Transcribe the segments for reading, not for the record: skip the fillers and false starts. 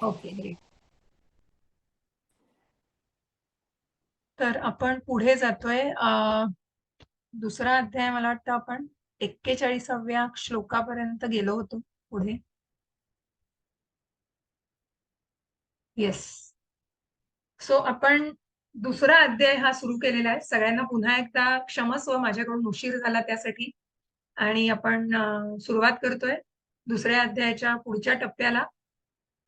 Okay, great. तर आपण पुढे जातोय. दुसरा अध्याय मला वाटतं आपण 41व्या श्लोकापर्यंत गेलो होतो पुढे. येस. सो आपण दुसरा अध्याय हा सुरू केलेला आहे. सगळ्यांना पुन्हा एकदा क्षमस्व, माझ्याकडून उशीर झाला त्यासाठी. आणि आपण सुरुवात करतोय दुसऱ्या अध्यायाच्या पुढच्या टप्प्याला.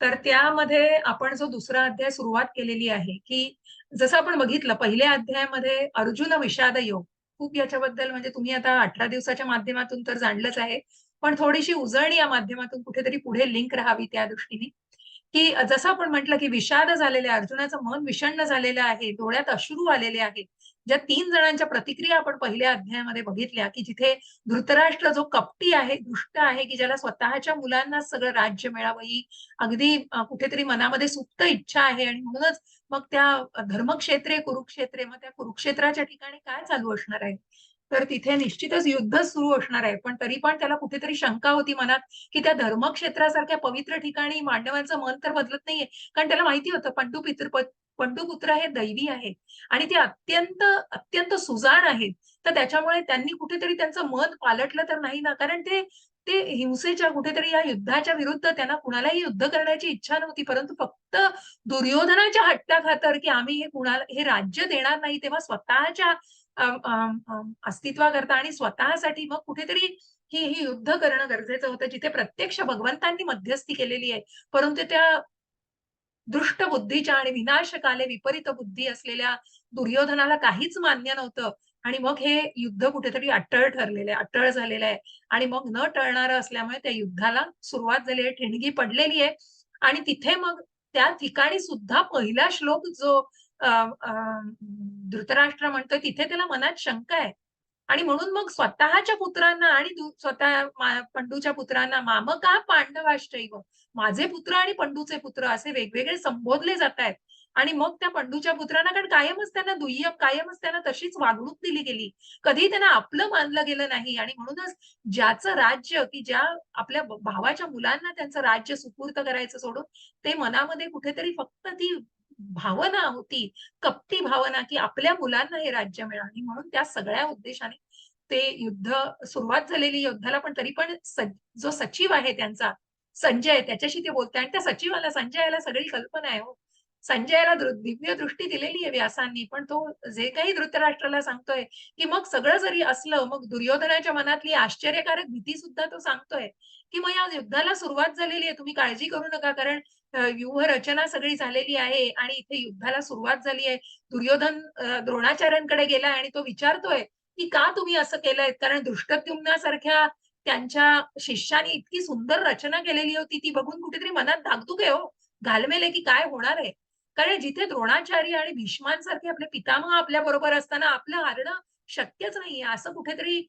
तर त्यामध्ये आपण जो दुसरा अध्याय सुरुवात केलेली आहे, की जसं आपण बघितलं पहिल्या अध्यायामध्ये अर्जुन विषाद योग. खूप याच्याबद्दल म्हणजे तुम्ही आता 18 दिवसाच्या माध्यमातून तर जाणलंच आहे. पण थोडीशी उजळणी या माध्यमातून कुठेतरी पुढे लिंक राहावी त्या दृष्टीने, की जसं आपण म्हटलं, की विषाद झालेले आहे, अर्जुनाचं मन विषण्ण झालेलं आहे, डोळ्यात अश्रू आलेले आहेत. ज्या 3 जणांच्या प्रतिक्रिया आपण पहिल्या अध्यायामध्ये बघितल्या, की जिथे धृतराष्ट्र जो कपटी आहे, दुष्ट आहे, की ज्याला स्वतःच्या मुलांना सगळं राज्य मिळावं ही अगदी कुठेतरी मनामध्ये सुप्त इच्छा आहे आणि म्हणूनच मग त्या धर्मक्षेत्रे, कुरुक्षेत्रे, मग त्या कुरुक्षेत्राच्या ठिकाणी काय चालू असणार आहे? तर तिथे निश्चितच युद्ध सुरू असणार आहे. पण तरी पण त्याला कुठेतरी शंका होती मनात, की त्या धर्मक्षेत्रासारख्या पवित्र ठिकाणी मांडवांचं मन तर बदलत नाहीये. कारण त्याला माहिती होतं पंडुपुत्र हे दैवी आहे आणि ते अत्यंत अत्यंत सुजाण आहेत. तर त्याच्यामुळे त्यांनी कुठेतरी त्यांचं मन पालटलं तर नाही ना, कारण ते ते हिंसेच्या कुठेतरी या युद्धाच्या विरुद्ध त्यांना कुणालाही युद्ध करण्याची इच्छा नव्हती. परंतु फक्त दुर्योधनाच्या हट्टाखातर, की आम्ही हे कुणाला हे राज्य देणार नाही, तेव्हा स्वतःच्या अस्तित्वाकरता आणि स्वतःसाठी मग कुठेतरी ही युद्ध करणं गरजेचं होतं, जिथे प्रत्यक्ष भगवंतांनी मध्यस्थी केलेली आहे. परंतु त्या दृष्ट बुद्धीच्या आणि विनाशकाले विपरीत बुद्धी असलेल्या दुर्योधनाला काहीच मान्य नव्हतं आणि मग हे युद्ध कुठेतरी अट्टळ ठरलेलं आहे, अट्टळ झालेलं आहे आणि मग न टळणारं असल्यामुळे त्या युद्धाला सुरुवात झाली आहे, ठिणगी पडलेली आहे आणि तिथे मग त्या ठिकाणी सुद्धा पहिला श्लोक जो अ, अ, धृतराष्ट्र म्हणतोय तिथे त्याला मनात शंका आहे आणि म्हणून मग स्वतःच्या पुत्रांना आणि पंडूच्या पुत्रांना मामका पांडवाश्चैव, माझे पुत्र आणि पंडूचे पुत्र असे वेगवेगळे संबोधले जातायत. आणि मग त्या पंडूच्या पुत्रांना कारण कायमच त्यांना दुय्यम, कायमच त्यांना तशीच वागणूक दिली गेली. कधीही त्यांना आपलं मानलं गेलं नाही आणि म्हणूनच ज्याचं राज्य, की ज्या आपल्या भावाच्या मुलांना त्यांचं राज्य सुपूर्त करायचं सोडून, ते मनामध्ये कुठेतरी फक्त ती भावना होती, कपटी भावना, की आपल्या मुलांना हे राज्य मिळावं आणि म्हणून त्या सगळ्या उद्देशाने ते युद्ध सुरुवात झालेली युद्धाला पण तरी पण जो सचिव आहे त्यांचा, संजय त्याच्याशी ते बोलताय आणि त्या सचिवाला संजयाला सगळी कल्पना आहे हो. संजयाला दिव्य दृष्टी दिलेली आहे व्यासांनी, पण तो जे काही धृतराष्ट्राला सांगतोय, की मग सगळं जरी असलं, मग दुर्योधनाच्या मनातली आश्चर्यकारक भीती सुद्धा तो सांगतोय, की मग या युद्धाला सुरुवात झालेली आहे. तुम्ही काळजी करू नका कारण व्यूह रचना सगळी झालेली आहे आणि इथे युद्धाला सुरुवात झाली आहे. दुर्योधन द्रोणाचार्यांकडे गेलाय आणि तो विचारतोय, की का तुम्ही असं केलंय? कारण धृष्टद्युम्नासारख्या त्यांच्या शिष्याने इतकी सुंदर रचना केलेली होती, ती बघून कुठेतरी मनात धाकधूक आहे हो. घालमेल आहे, की काय होणार आहे? कारण जिथे द्रोणाचार्य आणि भीष्मांसारखे आपले पितामह आपल्याबरोबर असताना आपलं हारणं शक्यच नाहीये, असं कुठेतरी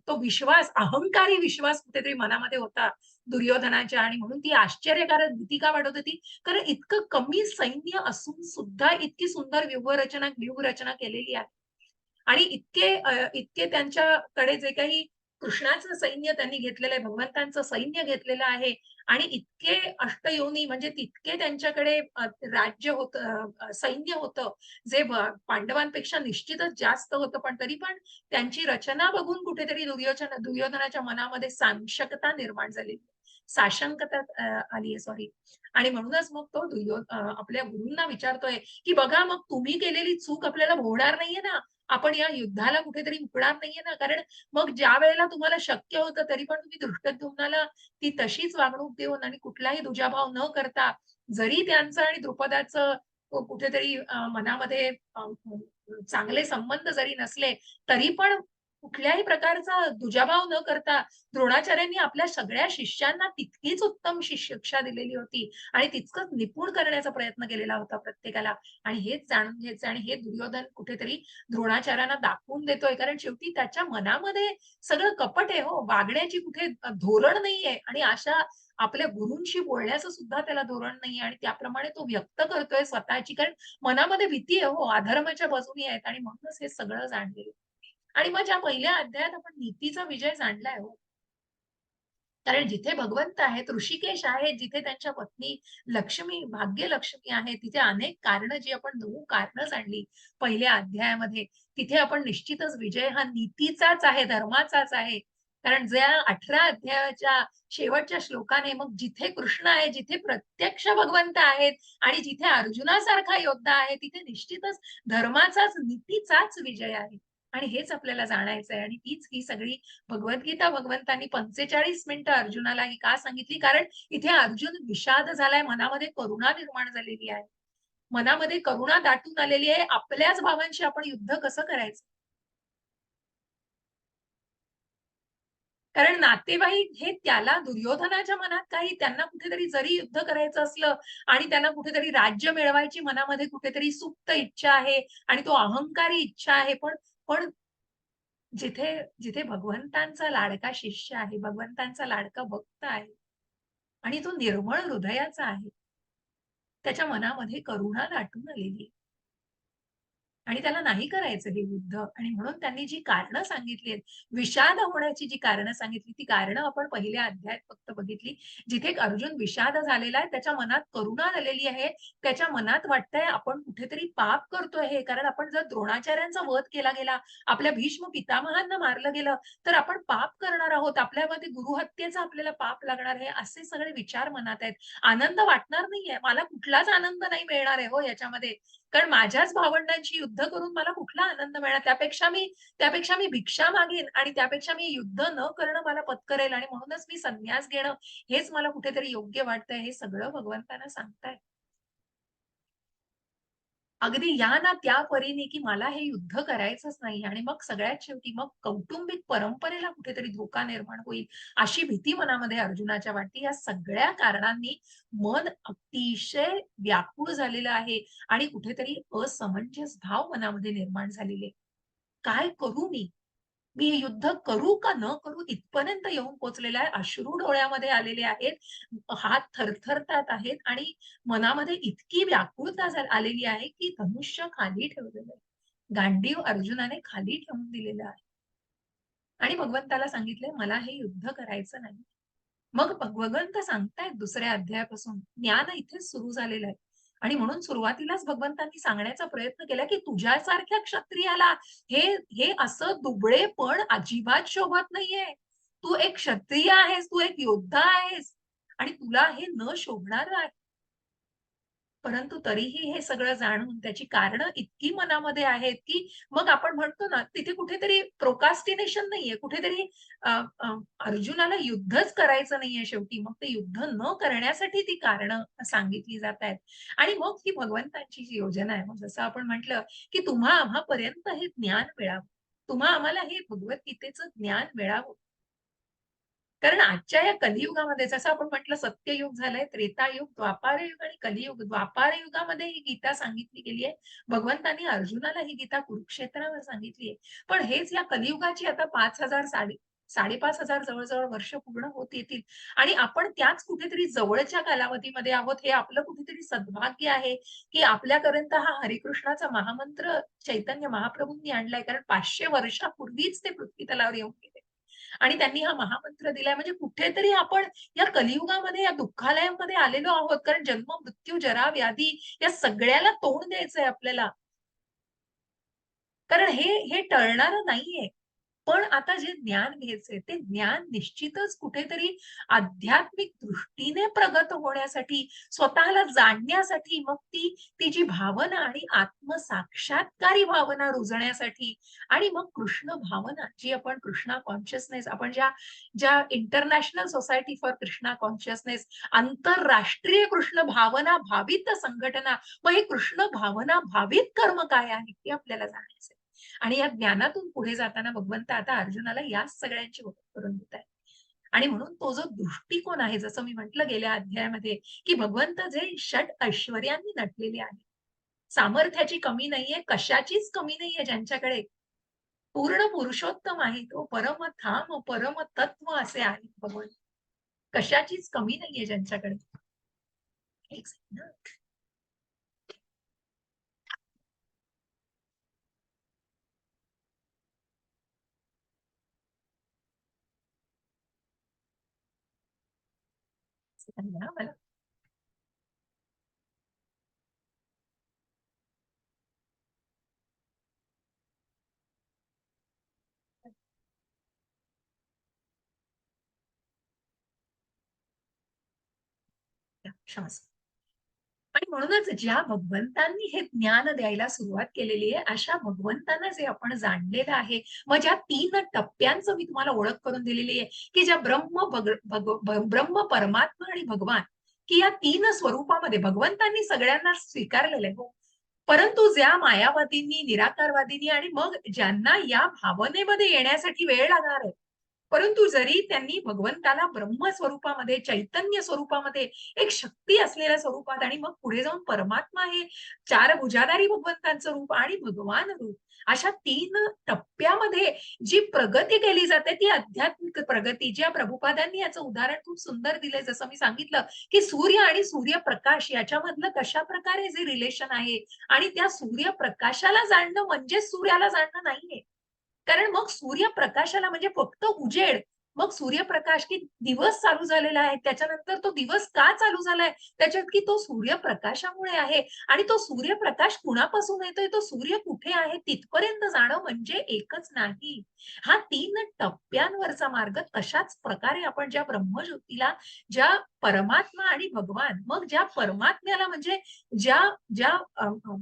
तो विश्वास, अहंकारी विश्वास कुठेतरी मनामध्ये होता दुर्योधनाच्या आणि म्हणून ती आश्चर्यकारक भीती का वाटत होती? कारण इतकं कमी सैन्य असून सुद्धा इतकी सुंदर व्यूहरचना केलेली आहे. आणि इतके त्यांच्याकडे जे काही कृष्णाचं सैन्य त्यांनी घेतलेलं आहे, भगवंतांचं सैन्य घेतलेलं आहे आणि इतके अष्टयोनी म्हणजे तितके त्यांच्याकडे राज्य होतं, सैन्य होतं, जे पांडवांपेक्षा निश्चितच जास्त होतं. पण तरी पण त्यांची रचना बघून कुठेतरी दुर्योधनाच्या मनामध्ये साशंकता निर्माण झाली. साशंकता आली सॉरी. आणि म्हणूनच मग तो आपल्या गुरूंना विचारतोय, की "बघा मग तुम्ही केलेली चूक आपल्याला भोवणार नाहीये ना? आपण या युद्धाला कुठेतरी मुकणार नाहीये ना? कारण मग ज्यावेळेला तुम्हाला शक्य होतं तरी पण तुम्ही धृष्टद्युम्नाला ती तशीच वागणूक देऊन आणि कुठलाही दुजाभाव न करता जरी त्यांचं आणि द्रुपदाचं कुठेतरी मनामध्ये चांगले संबंध जरी नसले, तरी पण कुठल्याही प्रकारचा दुजाभाव न करता द्रोणाचार्यांनी आपल्या सगळ्या शिष्यांना तितकीच उत्तम शिक्षा दिलेली होती आणि तितकंच निपुण करण्याचा प्रयत्न केलेला होता प्रत्येकाला. आणि हेच जाणून घ्यायचं आणि हे दुर्योधन कुठेतरी द्रोणाचार्यांना दाखवून देतोय. कारण शेवटी त्याच्या मनामध्ये सगळं कपट आहे हो. वागण्याची कुठे धोरण नाहीये आणि अशा आपल्या गुरूंशी बोलण्याचं सुद्धा त्याला धोरण नाहीये आणि त्याप्रमाणे तो व्यक्त करतोय स्वतःची. कारण मनामध्ये भीती आहे हो, अधर्माच्या बाजूनी आहेत आणि म्हणूनच हे सगळं जाणलेलं. आणि मग ज्या पहिल्या अध्यायात आपण नीतीचा विजय जाणलाय हो, कारण जिथे भगवंत आहेत, ऋषिकेश आहेत, जिथे त्यांच्या पत्नी लक्ष्मी, भाग्यलक्ष्मी आहे, तिथे अनेक कारणं जी आपण 9 कारणं जाणली पहिल्या अध्यायामध्ये, तिथे आपण निश्चितच विजय हा नीतीचाच आहे, धर्माचाच आहे. कारण ज्या 18 अध्यायाच्या शेवटच्या श्लोकाने मग जिथे कृष्ण आहे, जिथे प्रत्यक्ष भगवंत आहेत आणि जिथे अर्जुनासारखा योद्धा आहे, तिथे निश्चितच धर्माचाच, नीतीचाच विजय आहे. आणि हेच आपल्याला जाणायचं आहे आणि तीच ही सगळी भगवद्गीता भगवंतांनी 45 मिनिटं अर्जुनाला ही का सांगितली? कारण इथे अर्जुन विषाद झालाय, मनामध्ये करुणा निर्माण झालेली आहे. मनामध्ये करुणा दाटून आलेली आहे. आपल्याच भावांशी आपण युद्ध कसं करायचं? कारण नातेवाईक हे त्याला दुर्योधनाच्या मनात काही त्यांना कुठेतरी जरी युद्ध करायचं असलं आणि त्यांना कुठेतरी राज्य मिळवायची मनामध्ये कुठेतरी सुप्त इच्छा आहे आणि तो अहंकारी इच्छा आहे. पण जिथे जिथे भगवंतांचा लाडका शिष्य आहे, भगवंतांचा लाडका भक्त आहे आणि तो निर्मळ हृदयाचा आहे. त्याच्या मनामध्ये करुणा दाटून आलेली आहे. आणि त्याला नाही करायचं हे युद्ध आणि म्हणून त्यांनी जी कारणं सांगितली आहेत, विषाद होण्याची जी कारणं सांगितली, ती कारणं आपण पहिल्या अध्यायात फक्त बघितली. जिथे अर्जुन विषाद झालेला आहे, त्याच्या मनात करुणा आलेली आहे. त्याच्या मनात वाटतंय आपण कुठेतरी पाप करतोय हे. कारण आपण जर द्रोणाचार्यांचा वध केला गेला, आपल्या भीष्म पितामहांना मारलं गेलं, तर आपण पाप करणार आहोत. आपल्यामध्ये गुरुहत्येचा आपल्याला पाप लागणार आहे, असे सगळे विचार मनात आहेत. आनंद वाटणार नाहीये. मला कुठलाच आनंद नाही मिळणार आहे हो याच्यामध्ये. कारण माझ्याच भावंडांशी युद्ध करून मला कुठला आनंद मिळणार? त्यापेक्षा मी भिक्षा मागेन आणि त्यापेक्षा मी युद्ध न करणं मला पत्करेल आणि म्हणूनच मी संन्यास घेणं हेच मला कुठेतरी योग्य वाटतंय. हे सगळं भगवंतांना सांगताय. अगदी या ना त्या परीने, की मला हे युद्ध करायचंच नाही आणि मग सगळ्यात शेवटी मग कौटुंबिक परंपरेला कुठेतरी धोका निर्माण होईल, अशी भीती मनामध्ये अर्जुनाच्या वाटते. या सगळ्या कारणांनी मन अतिशय व्याकुळ झालेलं आहे आणि कुठेतरी असमंजस भाव मनामध्ये निर्माण झालेले. काय करू मी? मी हे युद्ध करू का न करू इथपर्यंत येऊन पोहोचलेला आहे. अश्रू डोळ्यामध्ये आलेले आहेत. हात थरथरतात आहेत आणि मनामध्ये इतकी व्याकुळता आलेली आहे, की धनुष्य खाली ठेवलेलं आहे. गांडीव अर्जुनाने खाली ठेवून दिलेलं आहे. आणि भगवंताला सांगितलंय, मला हे युद्ध करायचं नाही. मग भगवंत सांगतायत दुसऱ्या अध्यायापासून, ज्ञान इथेच सुरू झालेलं आहे. आणि म्हणून सुरुवातीलाच भगवंतांनी सांगण्याचा प्रयत्न केला, की तुझ्यासारख्या क्षत्रियाला हे हे असं दुबळेपण अजिबात शोभत नाहीये. तू एक क्षत्रिय आहेस, तू एक योद्धा आहेस आणि तुला हे न शोभणारं आहे. परंतु तरीही हे सगळं जाणून त्याची कारणं इतकी मनामध्ये आहेत, की मग आपण म्हणतो ना, तिथे कुठेतरी प्रोकास्टिनेशन नाहीये. कुठेतरी अ, अ, अर्जुनाला युद्धच करायचं नाहीये शेवटी. मग ते युद्ध न करण्यासाठी ती कारणं सांगितली जातायत. आणि मग ही भगवंतांची जी योजना आहे, मग जसं आपण म्हटलं, की तुम्हा आम्हापर्यंत हे ज्ञान मिळावं. तुम्हा आम्हाला हे भगवद्गीतेचं ज्ञान मिळावं. कारण आजच्या या कलियुगामध्ये जसं आपण म्हटलं सत्ययुग झालंय, त्रेतायुग, द्वापारयुग आणि कलियुग. द्वापार युगामध्ये ही गीता सांगितली गेली आहे. भगवंतांनी अर्जुनाला ही गीता कुरुक्षेत्रावर सांगितली आहे. पण हेच या कलियुगाची आता 5,000 5,500 जवळ-जवळ वर्ष पूर्ण होत येतील आणि आपण त्याच कुठेतरी जवळच्या कालावधीमध्ये आहोत. हे आपलं कुठेतरी सद्भाग्य आहे, की आपल्यापर्यंत हा हरिकृष्णाचा महामंत्र चैतन्य महाप्रभूंनी आणलाय. कारण 500 वर्षापूर्वीच ते पृथ्वी तलावर येऊन गेले. आणि त्यांनी हा महामंत्र दिलाय म्हणजे कुठेतरी आपण या कलियुगामध्ये या दुःखालयामध्ये आलेलो आहोत. कारण जन्म, मृत्यू, जरा, व्याधी या सगळ्याला तोंड द्यायचंय आपल्याला. कारण हे टळणारं नाहीये. पण आता जे ज्ञान घ्यायचंय, ते ज्ञान निश्चितच कुठेतरी आध्यात्मिक दृष्टीने प्रगत होण्यासाठी, स्वतःला जाणण्यासाठी, मग ती ती जी भावना आणि आत्मसाक्षात्कारी भावना रुजण्यासाठी आणि मग कृष्ण भावना, जी आपण कृष्णा कॉन्शियसनेस आपण ज्या ज्या international society for Krishna consciousness, आंतरराष्ट्रीय कृष्ण भावना भावित संघटना, मग हे कृष्ण भावना भावित कर्म काय आहे, ते आपल्याला जाणायचंय. आणि या ज्ञानातून पुढे जाताना भगवंत आता अर्जुनाला या सगळ्यांची ओळख करून देत आहे. आणि म्हणून तो जो दृष्टिकोन आहे, जसं मी म्हटलं गेल्या अध्यायामध्ये, की भगवंत जे षट ऐश्वर्यांनी नटलेले आहे. सामर्थ्याची कमी नाहीये, कशाचीच कमी नाहीये ज्यांच्याकडे. पूर्ण पुरुषोत्तम आहे तो, परमधाम, परमतत्व असे आहे भगवंत. कशाचीच कमी नाहीये ज्यांच्याकडे. एक सेकंद. सांगा मला. क्षमस्व. आणि म्हणूनच ज्या भगवंतांनी हे ज्ञान द्यायला सुरुवात केलेली आहे, अशा भगवंतांना जे आपण जाणलेलं आहे, मग ज्या 3 टप्प्यांचं मी तुम्हाला ओळख करून दिलेली आहे, की ज्या ब्रह्म, परमात्मा आणि भगवान, की या 3 स्वरूपामध्ये भगवंतांनी सगळ्यांना स्वीकारलेलं आहे. हो. परंतु ज्या मायावादींनी, निराकारवादींनी आणि मग ज्यांना या भावनेमध्ये येण्यासाठी वेळ लागणार आहे, परंतु जरी त्यांनी भगवंताला ब्रह्म स्वरूपामध्ये, चैतन्य स्वरूपामध्ये, एक शक्ती असलेल्या स्वरूपात आणि मग पुढे जाऊन परमात्मा हे 4 भुजाधारी भगवंतांचं रूप आणि भगवान रूप, अशा 3 टप्प्यामध्ये जी प्रगती केली जाते ती आध्यात्मिक प्रगती. ज्या प्रभुपादांनी याचं उदाहरण खूप सुंदर दिलंय, जसं मी सांगितलं, की सूर्य आणि सूर्यप्रकाश याच्यामधलं कशाप्रकारे जे रिलेशन आहे आणि त्या सूर्यप्रकाशाला जाणणं म्हणजे सूर्याला जाणणं नाहीये. कारण मग सूर्यप्रकाशाला म्हणजे फक्त उजेड, मग सूर्यप्रकाश की दिवस चालू झालेला आहे, त्याच्यानंतर तो दिवस का चालू झालाय? त्याच्यात की तो सूर्यप्रकाशामुळे आहे आणि तो सूर्यप्रकाश कुणापासून येतोय, तो सूर्य कुठे आहे तिथपर्यंत जाणं म्हणजे एकच नाही. हा 3 टप्प्यांवरचा मार्ग तशाच प्रकारे आपण ज्या ब्रह्मज्योतीला, ज्या परमात्मा आणि भगवान, मग ज्या परमात्म्याला म्हणजे ज्या ज्या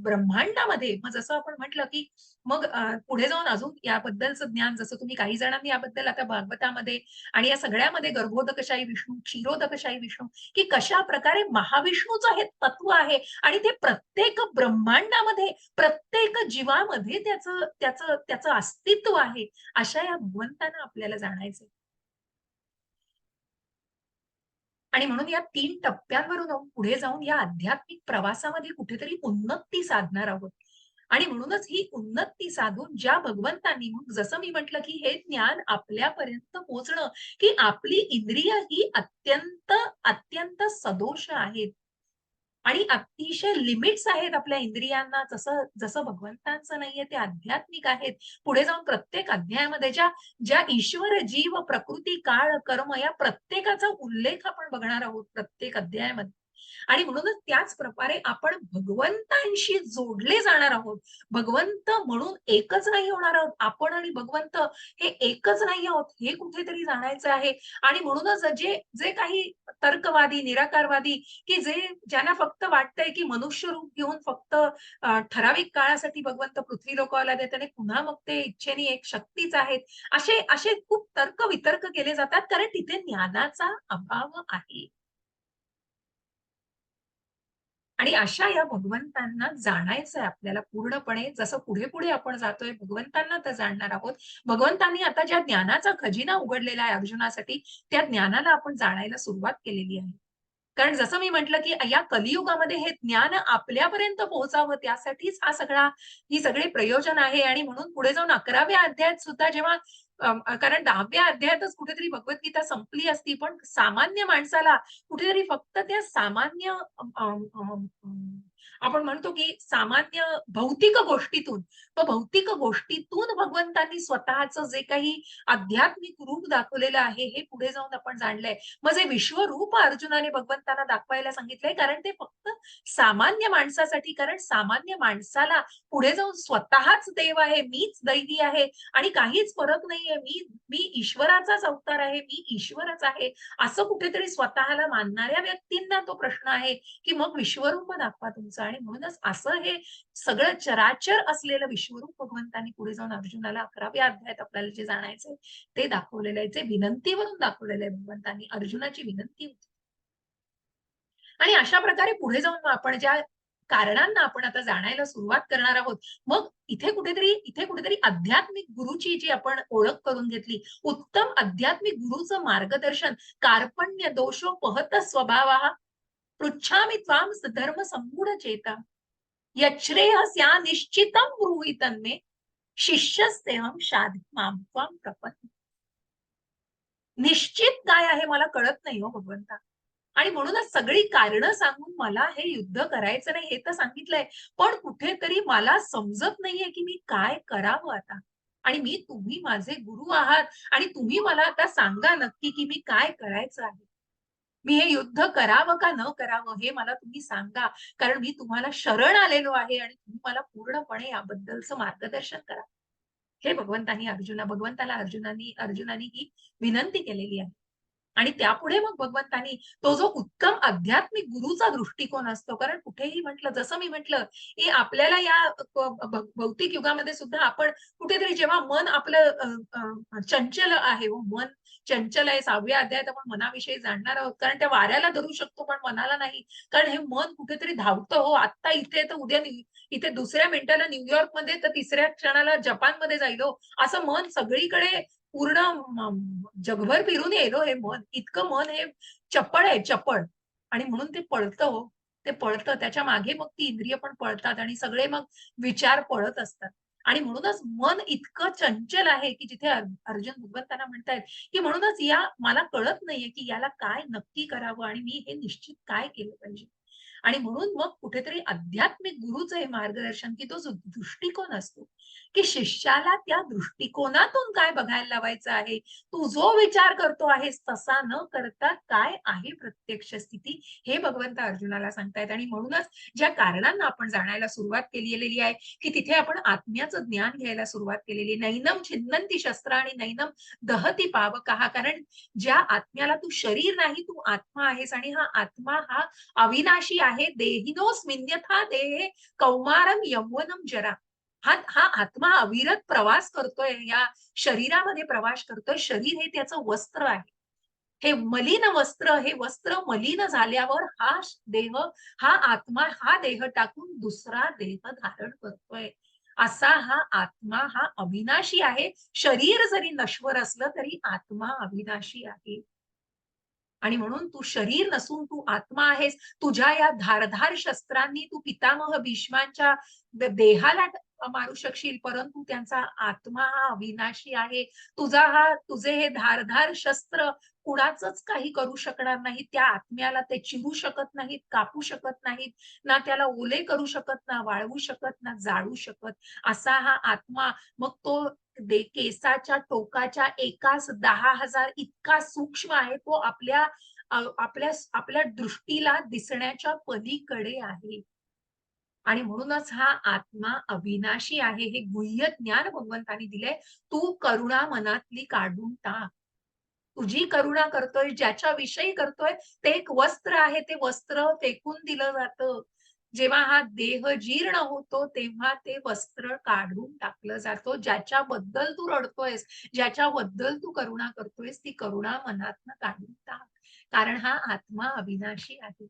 ब्रह्मांडामध्ये, मग जसं आपण म्हटलं की मग पुढे जाऊन अजून याबद्दलचं ज्ञान, जसं तुम्ही काही जणांनी याबद्दल आता भागवतामध्ये आणि या सगळ्यामध्ये गर्भोदकशाही विष्णू, क्षीरोदकशाही विष्णू, की कशा प्रकारे महाविष्णूचं हे तत्व आहे आणि ते प्रत्येक ब्रह्मांडामध्ये, प्रत्येक जीवामध्ये त्याचं त्याचं त्याचं अस्तित्व आहे. अशा या भगवंतांना आपल्याला जाणायचंय. आणि म्हणून या 3 टप्प्यांवरून पुढे जाऊन या आध्यात्मिक प्रवासामध्ये कुठेतरी उन्नती साधणार आहोत. आणि म्हणूनच ही उन्नती साधून ज्या भगवंतांनी, मग जसं मी म्हटलं, की हे ज्ञान आपल्यापर्यंत पोहोचणं, की आपली इंद्रिय ही अत्यंत, अत्यंत सदोष आहेत. आणि अतिशय लिमिट्स आहेत आपल्या इंद्रियांना, जसं जसं भगवंतांचं नाहीये, ते आध्यात्मिक आहेत. पुढे जाऊन प्रत्येक अध्यायामध्ये ज्या ज्या ईश्वर, जीव, प्रकृती, काळ, कर्म या प्रत्येकाचा उल्लेख आपण बघणार आहोत प्रत्येक अध्यायामध्ये. आणि म्हणूनच त्याच प्रकारे आपण भगवंतांशी जोडले जाणार आहोत. भगवंत म्हणून एकच नाही होणार आहोत. आपण आणि भगवंत हे एकच नाही आहोत, हे कुठेतरी जाणायचं आहे. आणि म्हणूनच जे जे काही तर्कवादी, निराकारवादी, की जे ज्यांना फक्त वाटतंय, की मनुष्य रूप घेऊन फक्त ठराविक काळासाठी भगवंत पृथ्वी लोकाला देत आणि पुन्हा मग ते इच्छेने एक शक्तीच आहेत. असे असे खूप तर्क-वितर्क केले जातात, कारण तिथे ज्ञानाचा अभाव आहे. आणि अशा या भगवंतांना जाणायचं आहे आपल्याला पूर्णपणे. जसं पुढे-पुढे आपण जातोय, भगवंतांना तर जाणणार आहोत. भगवंतांनी आता ज्या ज्ञानाचा खजिना उघडलेला आहे अर्जुनासाठी, त्या ज्ञानाला आपण जाणायला सुरुवात केलेली आहे. कारण जसं मी म्हटलं, की या कलियुगामध्ये हे ज्ञान आपल्यापर्यंत पोहोचावं, त्यासाठीच ही सगळे प्रयोजन आहे. आणि म्हणून पुढे जाऊन 11व्या अध्यायात सुद्धा जेव्हा कारण 10व्या अध्यायातच कुठेतरी भगवद्गीता संपली असती, पण सामान्य माणसाला कुठेतरी फक्त त्या सामान्य आपण म्हणतो, की सामान्य भौतिक गोष्टीतून, तो भौतिक गोष्टीतून भगवंतांनी स्वतःचं जे काही आध्यात्मिक रूप दाखवलेलं आहे, हे पुढे जाऊन आपण जाणलंय. मग जे विश्वरूप अर्जुनाने भगवंतांना दाखवायला सांगितलंय, कारण ते फक्त सामान्य माणसासाठी, कारण सामान्य माणसाला पुढे जाऊन स्वतःच देव आहे, मीच दैवी आहे आणि काहीच फरक नाहीये. मी मी ईश्वराचाच अवतार आहे, मी ईश्वरच आहे. असं कुठेतरी स्वतःला मानणाऱ्या व्यक्तींना तो प्रश्न आहे, की मग विश्वरूप दाखवा तुमचं. आणि म्हणूनच असं हे सगळं चराचर असलेलं विश्वरूप भगवंतांनी पुढे जाऊन अर्जुनाला 11व्या अध्यायात आपल्याला जे जाणायचंय ते दाखवलेलं आहे. जे विनंतीवरून दाखवलेलं आहे भगवंतांनी. अर्जुनाची विनंती होती. आणि अशा प्रकारे पुढे जाऊन मग आपण ज्या कारणांना आपण आता जाणायला सुरुवात करणार आहोत. मग इथे कुठेतरी आध्यात्मिक गुरुची जी आपण ओळख करून घेतली. उत्तम आध्यात्मिक गुरुचं मार्गदर्शन, कार्पण्य दोषोपहत स्वभावः पृच्छामि त्वां धर्म सम्मूढ चेता यच्छ्रेयस्या निश्चितं ब्रूहि तन्मे शिष्यस्तेहं शाधि मां त्वां प्रपन्ने. निश्चित काय आहे मला कळत नाही हो भगवंता. आणि म्हणूनच सगळी कारणं सांगून मला हे युद्ध करायचं नाही हे तर सांगितलंय. पण कुठेतरी मला समजत नाहीये, की मी काय करावं आता? आणि तुम्ही माझे गुरु आहात आणि तुम्ही मला आता सांगा नक्की, की मी काय करायचं आहे? मी हे युद्ध करावं का न करावं हे मला तुम्ही सांगा. कारण मी तुम्हाला शरण आलेलो आहे आणि तुम्ही मला पूर्णपणे याबद्दलचं मार्गदर्शन करा. हे भगवंताला अर्जुनानी ही विनंती केलेली आहे. आणि त्यापुढे मग भगवंतांनी तो जो उत्तम आध्यात्मिक गुरुचा दृष्टिकोन असतो, कारण कुठेही म्हटलं, जसं मी म्हटलं, की आपल्याला या भौतिक युगामध्ये सुद्धा आपण कुठेतरी जेव्हा मन आपलं चंचल आहे, मन चंचल आहे. 6व्या अध्यायात आपण मनाविषयी जाणणार आहोत. कारण त्या वाऱ्याला धरू शकतो, पण मनाला नाही. कारण हे मन कुठेतरी धावतं हो. आत्ता इथे तर उद्या इथे दुसऱ्या मिनिटाला न्यूयॉर्कमध्ये तर तिसऱ्या क्षणाला जपानमध्ये जाईल हो. असं मन सगळीकडे पूर्ण जगभर फिरून येईल हो हे मन. इतकं मन हे चपळ आहे, चपळ. आणि म्हणून ते पळतं हो. ते पळतं. त्याच्या मागे मग ती इंद्रिय पण पळतात आणि सगळे मग विचार पळत असतात. आणि म्हणूनच मन इतकं चंचल आहे, की जिथे अर्जुन भगवंतांना म्हणतायत, की म्हणूनच मला कळत नाहीये, की याला काय नक्की करावं आणि मी हे निश्चित काय केलं पाहिजे. आणि म्हणून मग कुठेतरी आध्यात्मिक गुरुचं हे मार्गदर्शन, की तो जो दृष्टिकोन असतो, की शिष्याला त्या दृष्टिकोनातून काय बघायला लावायचं आहे. तू जो विचार करतो आहेस तसा न करता काय आहे प्रत्यक्ष स्थिती, हे भगवंत अर्जुनाला सांगतायत. आणि म्हणूनच ज्या कारणांना आपण जाणायला सुरुवात केलेली आहे, की तिथे आपण आत्म्याचं ज्ञान घ्यायला सुरुवात केलेली. नैनम छिन्नंती शस्त्र आणि नैनम दहती पावकः. कारण ज्या आत्म्याला तू शरीर नाही, तू आत्मा आहेस आणि हा आत्मा हा अविनाशी आहे. देहिनोऽस्मिन् यथा देहे कौमारम यौवनम जरा. हा आत्मा अविरत प्रवास करतोय, या शरीरामध्ये प्रवास करतोय. शरीर हे त्याचं वस्त्र आहे. हे मलिन वस्त्र, हे वस्त्र मलिन झाल्यावर देह, हा आत्मा हा देह टाकून दुसरा देह धारण करतोय. असा हा आत्मा हा अविनाशी आहे. शरीर जरी नश्वर असलं तरी आत्मा अविनाशी आहे. आणि म्हणून तू शरीर नसून तू आत्मा आहेस. तुझ्या या धारधार शस्त्रांनी तू पितामह भीष्मांच्या देहाला मारू शकशील, परंतु त्यांचा आत्मा हा अविनाशी आहे. तुझे हे धारधार शस्त्र कुणाचंच काही करू शकणार नाही. त्या आत्म्याला ते चिरू शकत नाहीत, कापू शकत नाहीत, ना त्याला ओले करू शकत, ना वाळवू शकत, ना जाळू शकत. असा हा आत्मा. मग तो केसाच्या टोकाच्या एकाच 10,000 इतका सूक्ष्म आहे. तो आपल्या दृष्टीला दिसण्याच्या पलीकडे आहे. आणि म्हणूनच हा आत्मा अविनाशी आहे. हे गुह्य ज्ञान भगवंतांनी दिलंय. तू करुणा मनातली काढून टाक. तुझी करुणा करतोय, ज्याच्या विषयी करतोय, ते एक वस्त्र आहे. ते वस्त्र फेकून दिलं जातं. जेव्हा हा देह जीर्ण होतो, तेव्हा ते वस्त्र काढून टाकलं जातं. ज्याच्याबद्दल तू रडतोयस, ज्याच्याबद्दल तू करुणा करतोयस, ती करुणा मनातनं काढून टाक. कारण हा आत्मा अविनाशी आहे.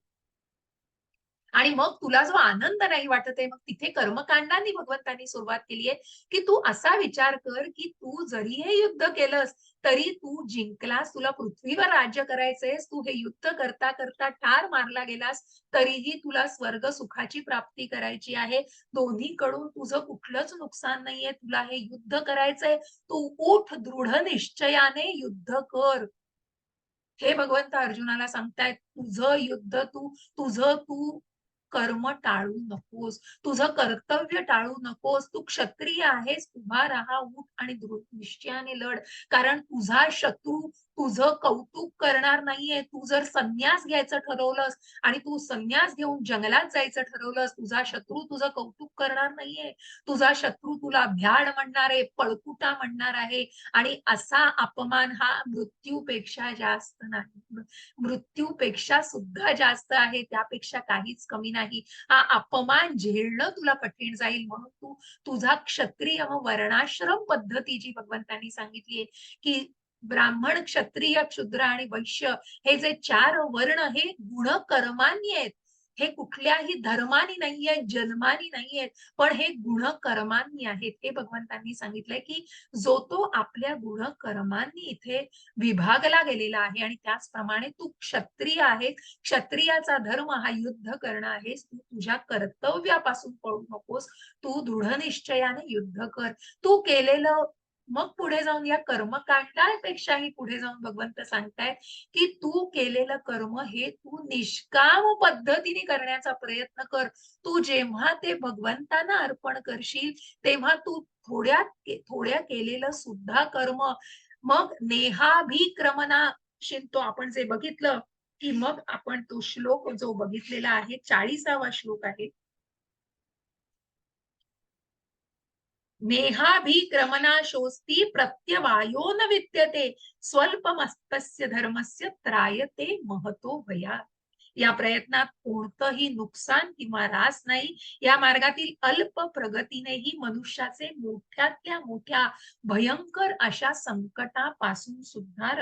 आणि मग तुला जो आनंद नाही वाटत आहे, मग तिथे कर्मकांडांनी भगवंतांनी सुरुवात केली आहे, की तू असा विचार कर, की तू जरी हे युद्ध केलंस, तरी तू जिंकलास. तुला पृथ्वीवर राज्य करायचंयस. तू हे युद्ध करता करता ठार मारला गेलास, तरीही तुला स्वर्ग सुखाची प्राप्ती करायची आहे. दोन्हीकडून तुझं कुठलंच नुकसान नाहीये. तुला हे युद्ध करायचंय. तू उठ, दृढ निश्चयाने युद्ध कर. हे भगवंत अर्जुनाला सांगतायत. तुझं तू कर्म टाळू नकोस. तुझं कर्तव्य टाळू नकोस. तू क्षत्रिय आहेस. उभा राहा, उठ आणि दृढ निश्चयाने लढ. कारण तुझा शत्रू तुझं कौतुक करणार नाहीये. तू जर संन्यास घ्यायचं ठरवलंस आणि तू संन्यास घेऊन जंगलात जायचं ठरवलंस, तुझा शत्रू तुझं कौतुक करणार नाहीये. तुझा शत्रू तुला भ्याड म्हणणार आहे, पळकुटा म्हणणार आहे. आणि असा अपमान हा मृत्यूपेक्षा जास्त नाही. मृत्यूपेक्षा सुद्धा जास्त आहे. त्यापेक्षा काहीच कमी नाही. हा अपमान झेलणं तुला कठीण जाईल. म्हणून तुझा क्षत्रिय वर्णाश्रम पद्धती जी भगवंतांनी सांगितली, की ब्राह्मण, क्षत्रिय, क्षुद्र आणि वैश्य हे जे 4 वर्ण हे गुणकर्मांनी आहेत. हे कुठल्याही धर्मानी नाहीयेत, जन्मानी नाहीयेत, पण हे गुणकर्मांनी आहेत. हे भगवंतांनी सांगितलंय, की जो तो आपल्या गुणकर्मांनी इथे विभागला गेलेला आहे. आणि त्याचप्रमाणे तू क्षत्रिय आहेस. क्षत्रियाचा धर्म हा युद्ध करणं आहेस. तू तुझ्या कर्तव्यापासून पळू नकोस. तू दृढ निश्चयाने युद्ध कर. तू केलेलं, मग पुढे जाऊन या कर्मकांडापेक्षाही पुढे जाऊन भगवंत सांगतायत, की तू केलेलं कर्म हे तू निष्काम पद्धतीने करण्याचा प्रयत्न कर. तू जेव्हा ते भगवंतांना अर्पण करशील, तेव्हा तू थोड्या केलेलं सुद्धा कर्म, मग नेहाभिक्रमना शिंतो आपण जे बघितलं, की मग आपण तो श्लोक जो बघितलेला आहे 40वा श्लोक आहे. नेहाभिक्रमनाशोस्ति प्रत्यवायो न विद्यते स्वल्पमस्तस्य धर्मस्य त्रायते महतो भयात्. या प्रयत्नात कोणतंही नुकसान किंवा रास नाही. या मार्गातील अल्प प्रगतीनेही मनुष्याचे मोठ्यातल्या मोठ्या भयंकर अशा संकटापासून सुद्धा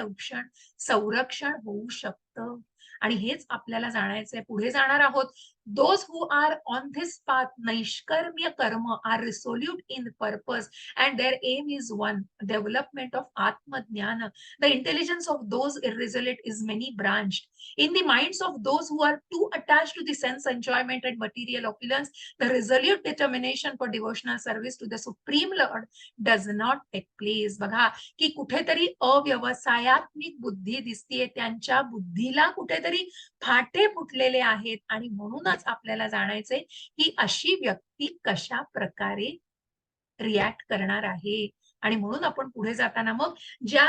संरक्षण होऊ शकतं. आणि हेच आपल्याला जाणायचंय. पुढे जाणार आहोत. Those who are on this path, naishkarmya karma, are resolute in purpose and their aim is one, development of Atma Jnana. The intelligence of those irresolute is many branched. In the minds of those who are too attached to the sense enjoyment and material opulence, the resolute determination for devotional service to the Supreme Lord does not take place. बघा की कुठेतरी अव्यवसायात्मिक बुद्धी दिसतीये, त्यांच्या बुद्धीला कुठेतरी फाटे फुटलेले आहेत आणि म्हणूनच आपल्याला जाणायचंय की अशी व्यक्ती कशा प्रकारे रिॲक्ट करणार आहे. आणि म्हणून आपण पुढे जाताना मग ज्या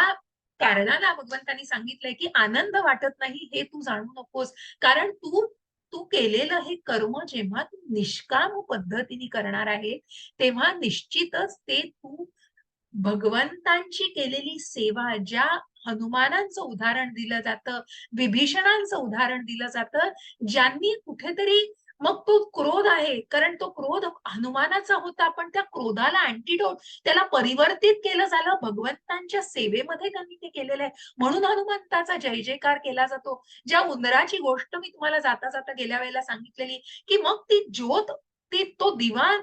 कारणाला भगवंतांनी सांगितलंय की आनंद वाटत नाही हे तू जाणू नकोस, कारण तू तू केलेलं हे कर्म जेव्हा तू निष्काम पद्धतीने करणार आहे तेव्हा निश्चितच ते तू भगवंतांची केलेली सेवा, ज्या हनुमानांचं उदाहरण दिलं जातं, विभीषणांचं उदाहरण दिलं जातं, ज्यांनी कुठेतरी मग तो क्रोध आहे, कारण तो क्रोध हनुमानाचा होता, पण त्या क्रोधाला अँटिडोट त्याला परिवर्तित केलं झालं भगवंतांच्या सेवेमध्ये त्यांनी ते केलेलं आहे. म्हणून हनुमंताचा जय जयकार केला जातो. ज्या उंदराची गोष्ट मी तुम्हाला जाता जाता गेल्या वेळेला सांगितलेली की मग ती ज्योत, तो दिवा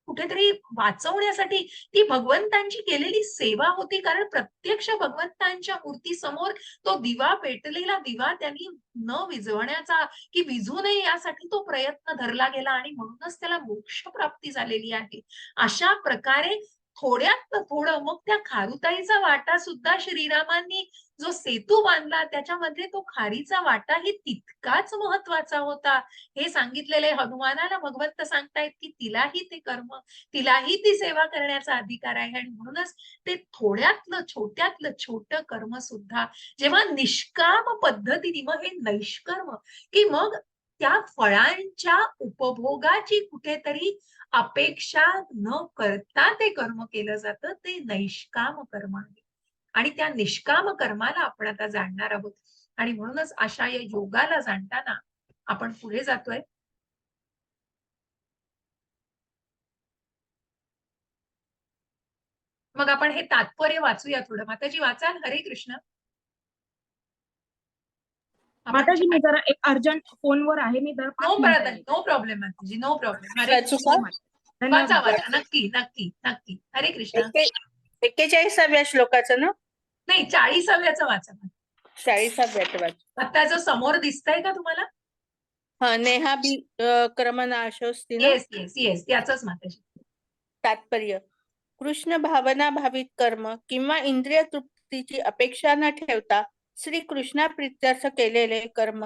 कुठेतरी वाचवण्यासाठी ती भगवंतांची केलेली सेवा होती. कारण प्रत्यक्ष भगवंतांच्या मूर्ती समोर तो दिवा, पेटलेला दिवा त्यांनी न विझवण्याचा की विझू नये यासाठी तो प्रयत्न धरला गेला आणि म्हणूनच त्याला मोक्ष प्राप्ती झालेली आहे. अशा प्रकारे थोड्यात थोडं मग त्या खारुताईचा वाटा सुद्धा श्रीरामांनी जो सेतू बांधला त्याच्यामध्ये तो खारीचा वाटाही तितकाच महत्वाचा होता. हे सांगितलेले हनुमानाला भगवंत सांगतायत की तिलाही ते कर्म, तिलाही ती सेवा करण्याचा अधिकार आहे. आणि म्हणूनच ते थोड्यातलं छोट्यातलं छोटं कर्म सुद्धा जेव्हा निष्काम पद्धतीने, मग हे नैष्कर्म की मग त्या फळांच्या उपभोगाची कुठेतरी अपेक्षा न करता ते कर्म केलं जातं, ते नैष्काम कर्म आहे. आणि त्या निष्काम कर्माला आपण आता जाणणार आहोत. आणि म्हणूनच अशा या योगाला जाणताना आपण पुढे जातोय. मग आपण हे तात्पर्य वाचूया थोडं. माताजी वाचाल? हरे कृष्ण. माताजी मी जरा एक अर्जंट फोनवर आहे, मी जरा नो प्रॉब्लेम माताजी, नो प्रॉब्लेम. हरे कृष्ण. वाचा वाचा, नक्की नक्की नक्की. हरे कृष्ण. 41व्या श्लोकाचं ना? नाही, 40व्याचं वाचा. 40व्याचं वाचा. आता जो समोर दिसतंय का तुम्हाला? हा, नेहाभिक्रमनाशोस्ति ना? येस येस येस, याचंच माताजी. तात्पर्य: कृष्ण भावना भावित कर्म किंवा इंद्रिय तृप्तीची अपेक्षा न ठेवता श्री कृष्णा प्रित्यर्थ केलेले कर्म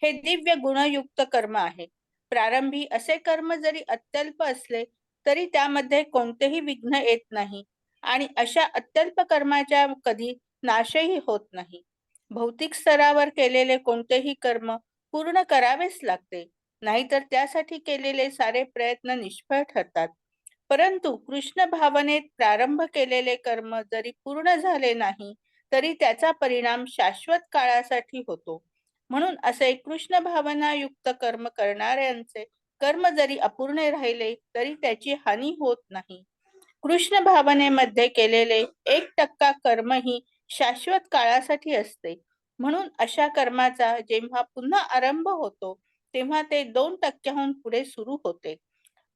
हे दिव्य गुणयुक्त कर्म आहे. प्रारंभी असे कर्म जरी अत्यल्प असले तरी त्यामध्ये कोणतेही विघ्न येत नाही आणि अशा अत्यल्प कर्माच्या कधी नाशही होत नाही. भौतिक स्तरावर केलेले कोणतेही कर्म पूर्ण करावेच लागते, नाहीतर त्यासाठी केलेले सारे प्रयत्न निष्फळ ठरतात. परंतु कृष्ण भावनेत प्रारंभ केलेले कर्म जरी पूर्ण झाले नाही तरी त्याचा परिणाम शाश्वत काळासाठी होतो. म्हणून असे कृष्ण भावना युक्त कर्म करणाऱ्यांचे कर्म जरी अपूर्ण राहिले तरी त्याची हानी होत नाही. कृष्ण भावनेमध्ये केलेले 1% कर्मही शाश्वत काळासाठी असते. म्हणून अशा कर्माचा जेव्हा पुन्हा आरंभ होतो तेव्हा ते 2% पुढे सुरू होते.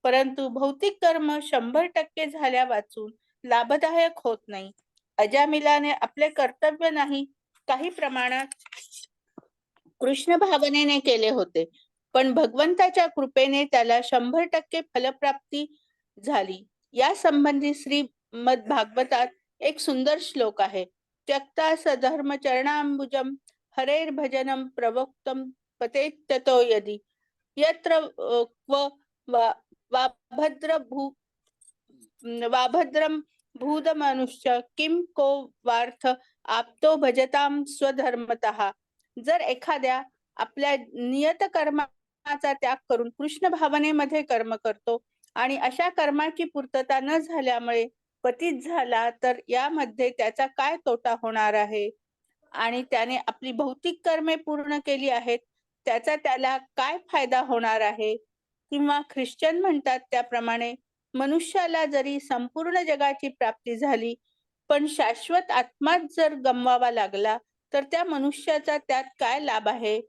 परंतु भौतिक कर्म 100% झाल्या वाचून लाभदायक होत नाही. अजामिलाने आपले कर्तव्य नाही काही प्रमाणात कृष्ण भावनेने केले होते, पण भगवंताच्या कृपेने त्याला 100% फलप्राप्ती झाली. या संबंधी श्रीमद भागवतात एक सुंदर श्लोक आहे. त्यक्ता सधर्म चरणांबुजम हरेर भजनम प्रवक्तम पतेत्यतो यदि यत्र क्व वाभद्रम भूतमनुष्य किम को वार्थ आपतो भजताम स्वधर्मतः. जर एखाद्या आपल्या नियत कर्माचा त्याग करून कृष्ण भावनेमध्ये कर्म करतो आणि अशा कर्माची पूर्तता न झाल्यामुळे पतित झाला तर यामध्ये त्याचा काय तोटा होणार आहे आणि त्याने आपली भौतिक कर्मे पूर्ण केली आहेत त्याचा त्याला काय फायदा होणार आहे किंवा ख्रिश्चन म्हणतात त्याप्रमाणे मनुष्याला जरी संपूर्ण जगाची प्राप्ती झाली पण शाश्वत आत्माच जर गमवावा लागला तर त्या मनुष्याचा त्यात काय लाभ आहे.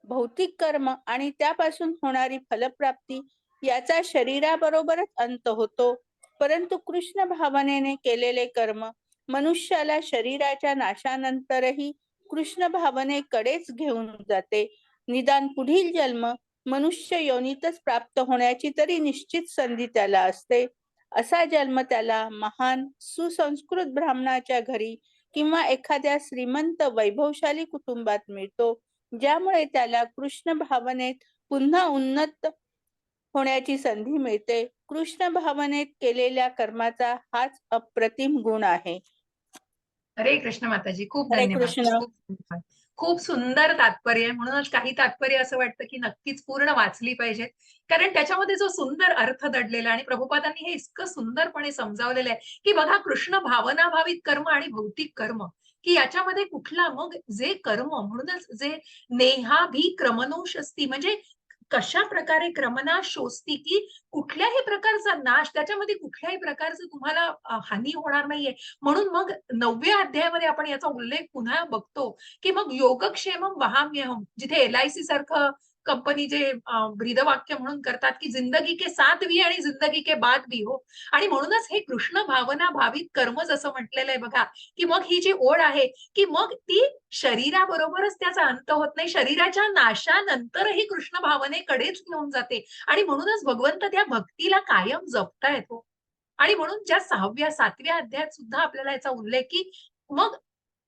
भौतिक कर्म आणि त्यापासून होणारी फलप्राप्ती याचा शरीराबरोबरच अंत होतो परंतु कृष्ण भावनेने केलेले कर्म मनुष्याला शरीराच्या नाशानंतरही कृष्ण भावनेकडेच घेऊन जाते. निदान पुढील जन्म मनुष्य योनीतच प्राप्त होण्याची तरी निश्चित संधी त्याला असते. असा जन्म त्याला महान सुसंस्कृत ब्राह्मणाच्या घरी किंवा एखाद्या श्रीमंत वैभवशाली कुटुंबात मिळतो ज्यामुळे त्याला कृष्ण भावनेत पुन्हा उन्नत होण्याची संधी मिळते. कृष्ण भावनेत केलेल्या कर्माचा हाच अप्रतिम गुण आहे. हरे कृष्ण माताजी, खूप हरे धन्यवाद. कृष्ण. खूप धन्यवाद. खूप सुंदर तात्पर्य आहे. म्हणूनच काही तात्पर्य असं वाटतं की नक्कीच पूर्ण वाचली पाहिजेत, कारण त्याच्यामध्ये जो सुंदर अर्थ दडलेला आणि प्रभुपादांनी हे इतकं सुंदरपणे समजावलेलं आहे की बघा, कृष्ण भावनाभावित कर्म आणि भौतिक कर्म की याच्यामध्ये कुठला मग जे कर्म म्हणूनच जे नेहाभिक्रमणोषस्ती म्हणजे कशा प्रकारे क्रमनाश शोधती की कुठल्याही प्रकारचा नाश त्याच्यामध्ये कुठल्याही प्रकारचं तुम्हाला हानी होणार नाहीये. म्हणून मग 9व्या अध्यायामध्ये आपण याचा उल्लेख पुन्हा बघतो की मग योगक्षेमम वहाम्यहम, जिथे LIC सारखं कंपनी जे ब्रीदवाक्य म्हणून करतात की जिंदगी के साथ भी आणि जिंदगी के बाद भी हो. आणि म्हणूनच हे कृष्ण भावना भावित कर्म जसं म्हटलेलं आहे बघा, की मग ही जी ओढ आहे की मग ती शरीराबरोबरच त्याचा अंत होत नाही, शरीराच्या नाशानंतरही कृष्ण भावनेकडेच घेऊन जाते. आणि म्हणूनच भगवंत त्या भक्तीला कायम जपतायत हो. आणि म्हणून ज्या 6व्या 7व्या अध्यायात सुद्धा आपल्याला याचा उल्लेख की मग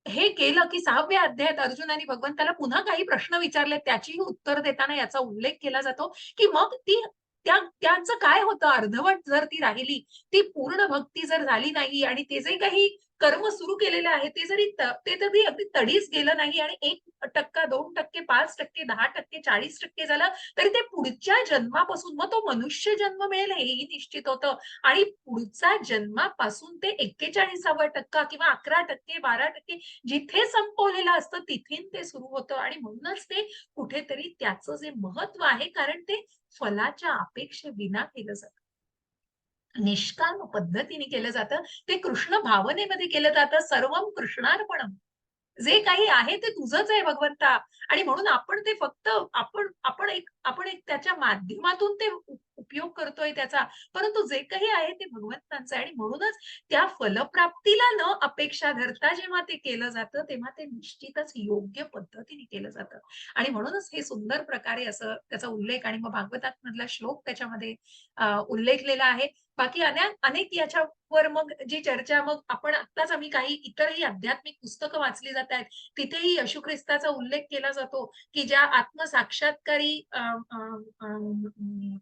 हे केलं की 6व्या अध्यायात अर्जुनाने भगवंताला पुन्हा काही प्रश्न विचारले, त्याचीही उत्तर देताना याचा उल्लेख केला जातो की मग ती त्यांचं काय होतं, अर्धवट जर ती राहिली, ती पूर्ण भक्ती जर झाली नाही आणि ते जे काही कर्म सुरू केलेले आहे ते जरी ते तरी अगदी तडीच गेलं नाही आणि 1%, 2%, 5%, 10%, 40% झालं तरी ते पुढच्या जन्मापासून मग तो मनुष्य जन्म मिळेल हेही निश्चित होतं आणि पुढच्या जन्मापासून ते 41% किंवा 11%, 12% जिथे संपवलेलं असतं तिथे ते सुरू होतं. आणि म्हणूनच ते कुठेतरी त्याचं जे महत्व आहे, कारण ते फलाच्या अपेक्षेविना केलं जातं, निष्काम पद्धतीने केलं जातं, ते कृष्ण भावनेमध्ये केलं जातं. सर्वम कृष्णार्पणम, जे काही आहे ते तुझंच आहे भगवंता. आणि म्हणून आपण ते फक्त आपण एक त्याच्या माध्यमातून ते उपयोग करतोय त्याचा, परंतु जे काही आहे ते भगवंतांचं आहे. आणि म्हणूनच त्या फलप्राप्तीला न अपेक्षा धरता जेव्हा ते केलं जातं तेव्हा ते निश्चितच योग्य पद्धतीने केलं जातं. आणि म्हणूनच हे सुंदर प्रकारे असं त्याचा उल्लेख आणि मग भागवतात मधला श्लोक त्याच्यामध्ये उल्लेखलेला आहे. बाकी अनेक याच्यावर मग जी चर्चा, मग आपण आत्ताच आम्ही काही इतरही आध्यात्मिक पुस्तकं वाचली जात आहेत, तिथेही येशू ख्रिस्ताचा उल्लेख केला जातो की ज्या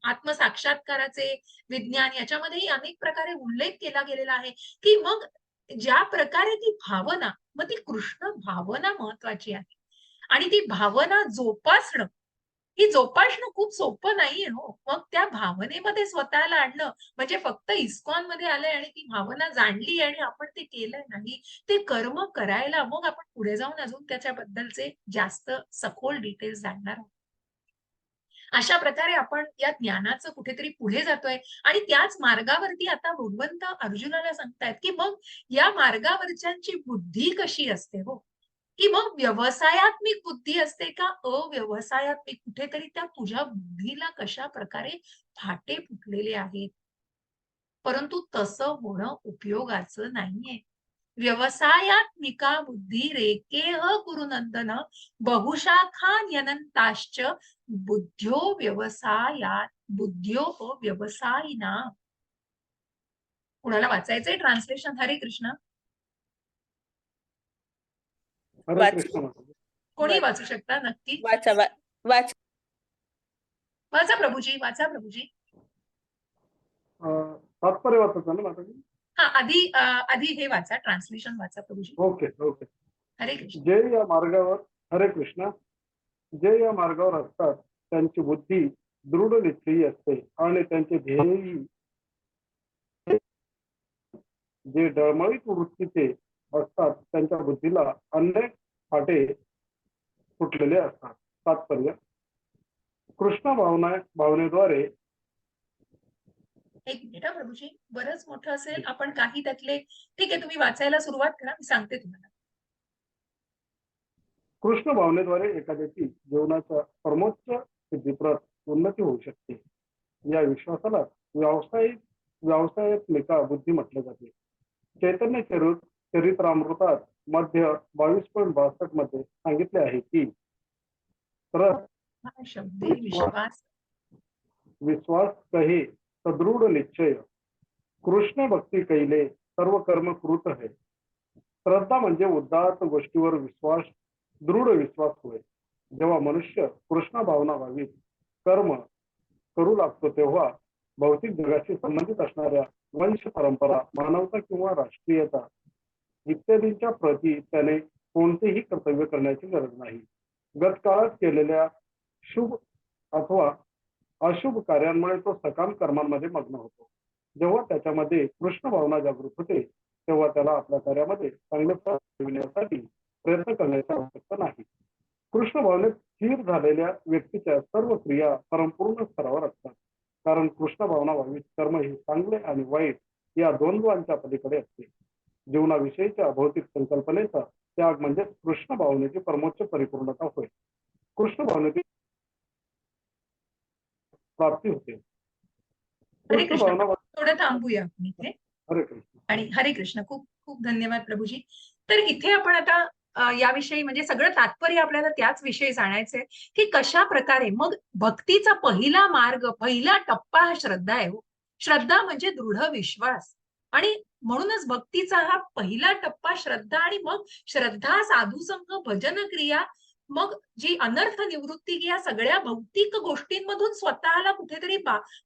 आत्मसाक्षात्काराचे विज्ञान याच्यामध्येही अनेक प्रकारे उल्लेख केला गेलेला आहे की मग ज्या प्रकारे ती भावना, मग ती कृष्ण भावना महत्वाची आहे आणि ती भावना जोपासणं, ही जोपासणं खूप सोपं नाहीये हो. मग त्या भावनेमध्ये स्वतःला आणणं म्हणजे फक्त इस्कॉन मध्ये आलंय आणि ती भावना जाणली आणि आपण ते केलंय नाही, ते कर्म करायला मग आपण पुढे जाऊन अजून त्याच्याबद्दलचे जास्त सखोल डिटेल्स जाणणार आहोत. अशा प्रकारे आपण या ज्ञानाचं कुठेतरी पुढे जातोय आणि त्याच मार्गावरती आता भगवंत अर्जुनाला सांगतायत की मग या मार्गावरच्यांची बुद्धी कशी असते हो, की मग व्यवसायात्मिक बुद्धी असते का अव्यवसायात्मिक, कुठेतरी त्या तुझ्या बुद्धीला कशा प्रकारे फाटे फुटलेले आहेत, परंतु तसं होणं उपयोगाचं नाहीये. व्यवसायात्मिका बुद्धी रेकेह कुरुनंदन बहुशाखान्यनंताश्च बुद्ध्यो अव्यवसायिना. कुणाला वाचायचंय ट्रान्सलेशन? हरे कृष्ण. हरे वाच कृष्ण माताजी. कोणी वाच वाचू शकता? नक्की वाचा वाच वाचा प्रभूजी, वाचा प्रभूजी. तात्पर्य वाचायचं ना माताजी? हा, आधी हे वाचा, ट्रान्सलेशन वाचा प्रभूजी. Okay okay. हरे कृष्ण. जे या मार्गावर, हरे कृष्ण, जे या मार्गावर असतात त्यांची बुद्धी दृढ निश्चयी असते आणि त्यांचे ध्येयही जे डळमळीत वृत्तीचे असतात त्यांच्या बुद्धीला अनेक फाटे फुटलेले असतात. तात्पर्य कृष्ण भावनेद्वारे एक मिनिट हा प्रभूजी, बरंच मोठं असेल, आपण काही त्यातले ठीक आहे, तुम्ही वाचायला सुरुवात करा, मी सांगते तुम्हाला. कृष्ण भावनेद्वारे एखाद्याची जीवनाच्या परमोच्च सिद्धीप्रत उन्नती होऊ शकते. या विश्वासाला व्यावसायिक बुद्धी म्हटले जाते. चैतन्य चरित्रामृतात मध्य 22.62 मध्ये सांगितले आहे की हा शब्दे विश्वास विश्वास कहे सदृढ निश्चय कृष्ण भक्ती कैले सर्व कर्म कृत है. श्रद्धा म्हणजे उदात्त गोष्टीवर विश्वास, दृढ विश्वास होय. जेव्हा मनुष्य कृष्ण भावना भावित कर्म करू लागतो तेव्हा भौतिक जगाशी संबंधित असणाऱ्या वंश परंपरा, मानवता किंवा राष्ट्रीयता इत्यादींच्या प्रती त्याने कोणतेही कर्तव्य करण्याची गरज नाही. गतकाळात केलेल्या शुभ अथवा अशुभ कार्यांमुळे तो सकाम कर्मांमध्ये मग्न होतो. जेव्हा त्याच्यामध्ये कृष्ण भावना जागृत होते तेव्हा त्याला आपल्या कार्यामध्ये चांगले फळ मिळविण्यासाठी प्रयत्न करण्याची आवश्यकता नाही. कृष्ण भावनेत स्थिर झालेल्या व्यक्तीच्या सर्व क्रिया परमपूर्ण स्तरावर असतात, कारण कृष्ण भावना भावित कर्म हे चांगले आणि वाईट या द्वंद्वांच्या पलीकडे असते. जीवनाविषयीच्या भौतिक संकल्पनेचा त्याग म्हणजे कृष्ण भावनेची परमोच्च परिपूर्णता होय. कृष्ण भावनेची प्राप्ती होते. हरे कृष्ण कृष्ण, भावना थोडं थांबूया आपण इथे. हरे कृष्ण. आणि हरे कृष्ण, खूप खूप धन्यवाद प्रभूजी. तर इथे आपण आता याविषयी म्हणजे सगळं तात्पर्य आपल्याला त्याच विषयी जाणायचंय की कशा प्रकारे मग भक्तीचा पहिला मार्ग, पहिला टप्पा हा श्रद्धा आहे. श्रद्धा म्हणजे दृढ विश्वास, आणि म्हणूनच भक्तीचा हा पहिला टप्पा श्रद्धा, आणि मग श्रद्धा, साधुसंग, भजन क्रिया, मग जी अनर्थ निवृत्ती या सगळ्या भौतिक गोष्टींमधून स्वतःला कुठेतरी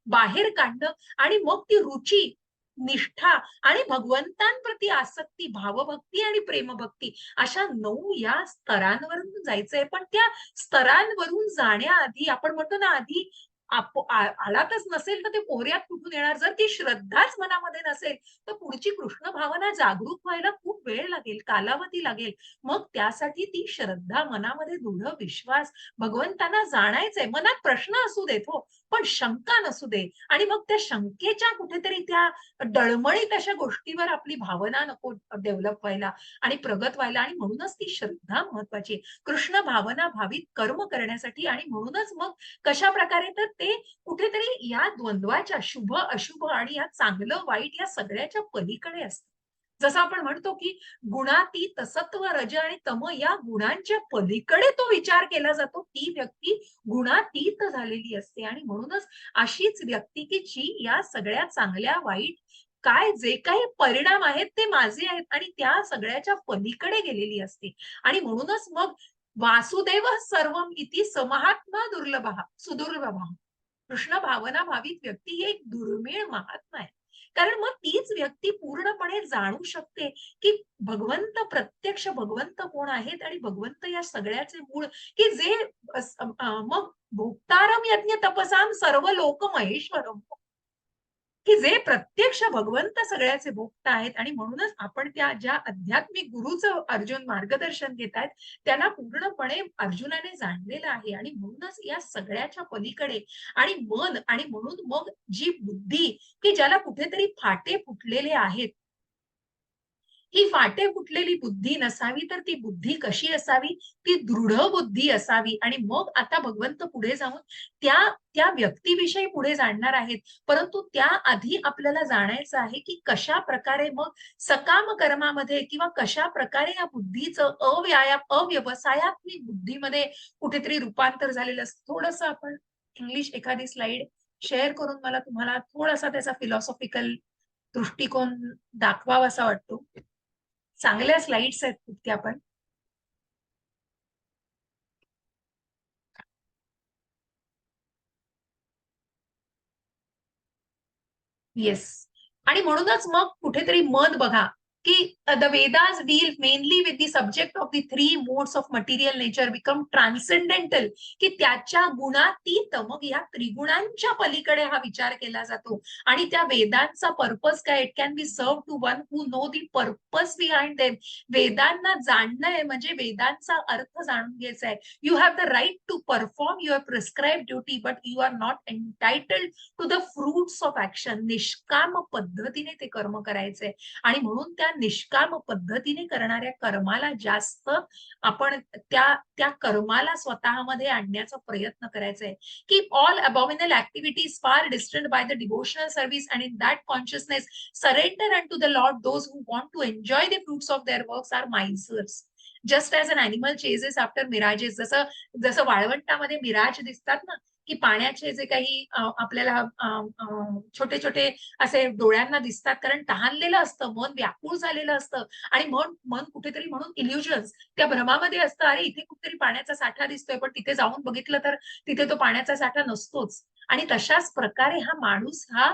बाहेर काढणं, आणि मग ती रुची, निष्ठा आणि भगवंतांप्रती आसक्ती, भावभक्ती आणि प्रेमभक्ती, अशा 9 या स्तरांवरून जायचंय. पण त्या स्तरांवरून जाण्याआधी आपण म्हणतो ना, आधी आलातच नसेल तर ते पोहऱ्यात कुठून येणार. जर ती श्रद्धाच मनामध्ये नसेल तर पुढची कृष्ण भावना जागरूक व्हायला खूप वेळ लागेल, कालावधी लागेल. मग त्यासाठी ती श्रद्धा, मनामध्ये दृढ विश्वास, भगवंतांना जाणायचंय. मनात प्रश्न असू देत हो, पण शंका नसू दे. आणि मग त्या शंकेच्या कुठेतरी त्या डळमळीत अशा गोष्टीवर आपली भावना नको डेव्हलप व्हायला आणि प्रगत व्हायला. आणि म्हणूनच ती श्रद्धा महत्वाची, कृष्ण भावना भावित कर्म करण्यासाठी. आणि म्हणूनच मग कशा प्रकारे, तर ते कुठेतरी या द्वंद्वाच्या शुभ अशुभ आणि या चांगलं वाईट या सगळ्याच्या पलीकडे असतं. जसं आपण म्हणतो की गुणातीत सत्व, रज आणि तम या गुणांच्या पलीकडे तो विचार केला जातो, ती व्यक्ती गुणातीत झालेली असते. आणि म्हणूनच अशीच व्यक्ती की जी या सगळ्या चांगल्या वाईट काय जे काही परिणाम आहेत ते माझे आहेत आणि त्या सगळ्याच्या पलीकडे गेलेली असते. आणि म्हणूनच मग वासुदेव सर्वम इति समहात्मा दुर्लभ सुदुर्लभ, कृष्ण भावना भावित व्यक्ती ही एक दुर्मिळ महात्मा आहे. कारण मग तीच व्यक्ती पूर्णपणे जाणू शकते की भगवंत, प्रत्यक्ष भगवंत कोण आहेत आणि भगवंत या सगळ्याचे मूळ, की जे मग भोक्तारम यज्ञ तपसाम सर्व लोक महेश्वरम, की जे प्रत्यक्ष भगवंत सगळ्याचे भोक्ता आहेत. आणि म्हणूनच आपण त्या ज्या आध्यात्मिक गुरुचं अर्जुन मार्गदर्शन घेत आहेत त्यांना पूर्णपणे अर्जुनाने जाणलेलं आहे. आणि म्हणूनच या सगळ्याच्या पलीकडे आणि मन, आणि म्हणून मग जी बुद्धी की ज्याला कुठेतरी फाटे फुटलेले आहेत, ही फाटे फुटलेली बुद्धी नसावी, तर ती बुद्धी कशी असावी, ती दृढ बुद्धी असावी. आणि मग आता भगवंत पुढे जाऊन त्या त्या व्यक्तीविषयी पुढे जाणणार आहेत. परंतु त्याआधी आपल्याला जाणायचं आहे की कशा प्रकारे मग सकाम कर्मामध्ये किंवा कशा प्रकारे या बुद्धीचं अव्यवसायात्मिक बुद्धीमध्ये कुठेतरी रूपांतर झालेलं असतं. थोडंसं आपण इंग्लिश एखादी स्लाइड शेअर करून मला तुम्हाला थोडासा त्याचा फिलॉसॉफिकल दृष्टिकोन दाखवावा असा वाटतो. चांगल्या स्लाइड्स आहेत खूप त्या पण. येस. आणि म्हणूनच मग कुठेतरी मन बघा, की the Vedas deal mainly with the subject of the 3 modes of material nature become transcendental, की त्याच्या गुणातीत मग या त्रिगुणांच्या पलीकडे हा विचार केला जातो. आणि त्या वेदांचा पर्पज काय? It can be serve to one who know the purpose behind them. वेदांना जाणणं आहे म्हणजे वेदांचा अर्थ जाणून घ्यायचा आहे. You have the right to perform your prescribe duty, but you are not entitled to the fruits of action. निष्काम पद्धतीने ते कर्म करायचंय आणि म्हणून त्या निष्काम पद्धतीने करणाऱ्या कर्माला जास्त आपण त्या कर्माला स्वतःमध्ये आणण्याचा प्रयत्न करायचा आहे. Keep all abominable activities far distant by the devotional service and in that consciousness surrender and to the lord those who want to enjoy the fruits of their works are misers. Just as an animal chases after mirages. जसं वाळवंटामध्ये मिराज दिसतात ना, की पाण्याचे जे काही आपल्याला छोटे छोटे असे डोळ्यांना दिसतात, कारण तहानलेलं असतं, मन व्याकुळ झालेलं असतं आणि मन कुठेतरी म्हणून इल्युजन्स त्या भ्रमामध्ये असतं. अरे इथे कुठेतरी पाण्याचा साठा दिसतोय, पण तिथे जाऊन बघितलं तर तिथे तो पाण्याचा साठा नसतोच. आणि तशाच प्रकारे हा माणूस हा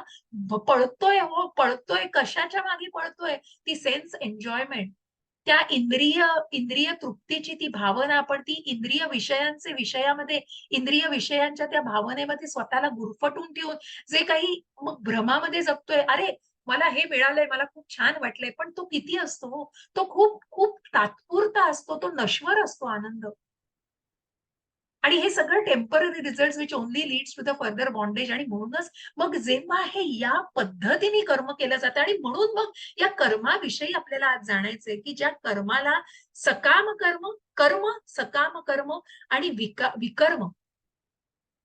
पळतोय. हो, पळतोय. कशाच्या मागे पळतोय? ती सेन्स एन्जॉयमेंट, त्या इंद्रिय तृप्तीची ती भावना. आपण ती इंद्रिय विषयांच्या त्या भावनेमध्ये स्वतःला गुरफटून ठेवून जे काही मग भ्रमामध्ये जगतोय. अरे मला हे मिळालंय, मला खूप छान वाटलंय, पण तो किती असतो? तो खूप खूप तात्पुरता असतो, तो नश्वर असतो आनंद. आणि हे सगळं temporary result which only leads to the further bondage. आणि म्हणूनच मग जेव्हा हे या पद्धतीने कर्म केलं जातं, आणि म्हणून मग या कर्माविषयी आपल्याला आज जाणायचंय, की ज्या कर्माला सकाम कर्म, सकाम कर्म आणि विकर्म.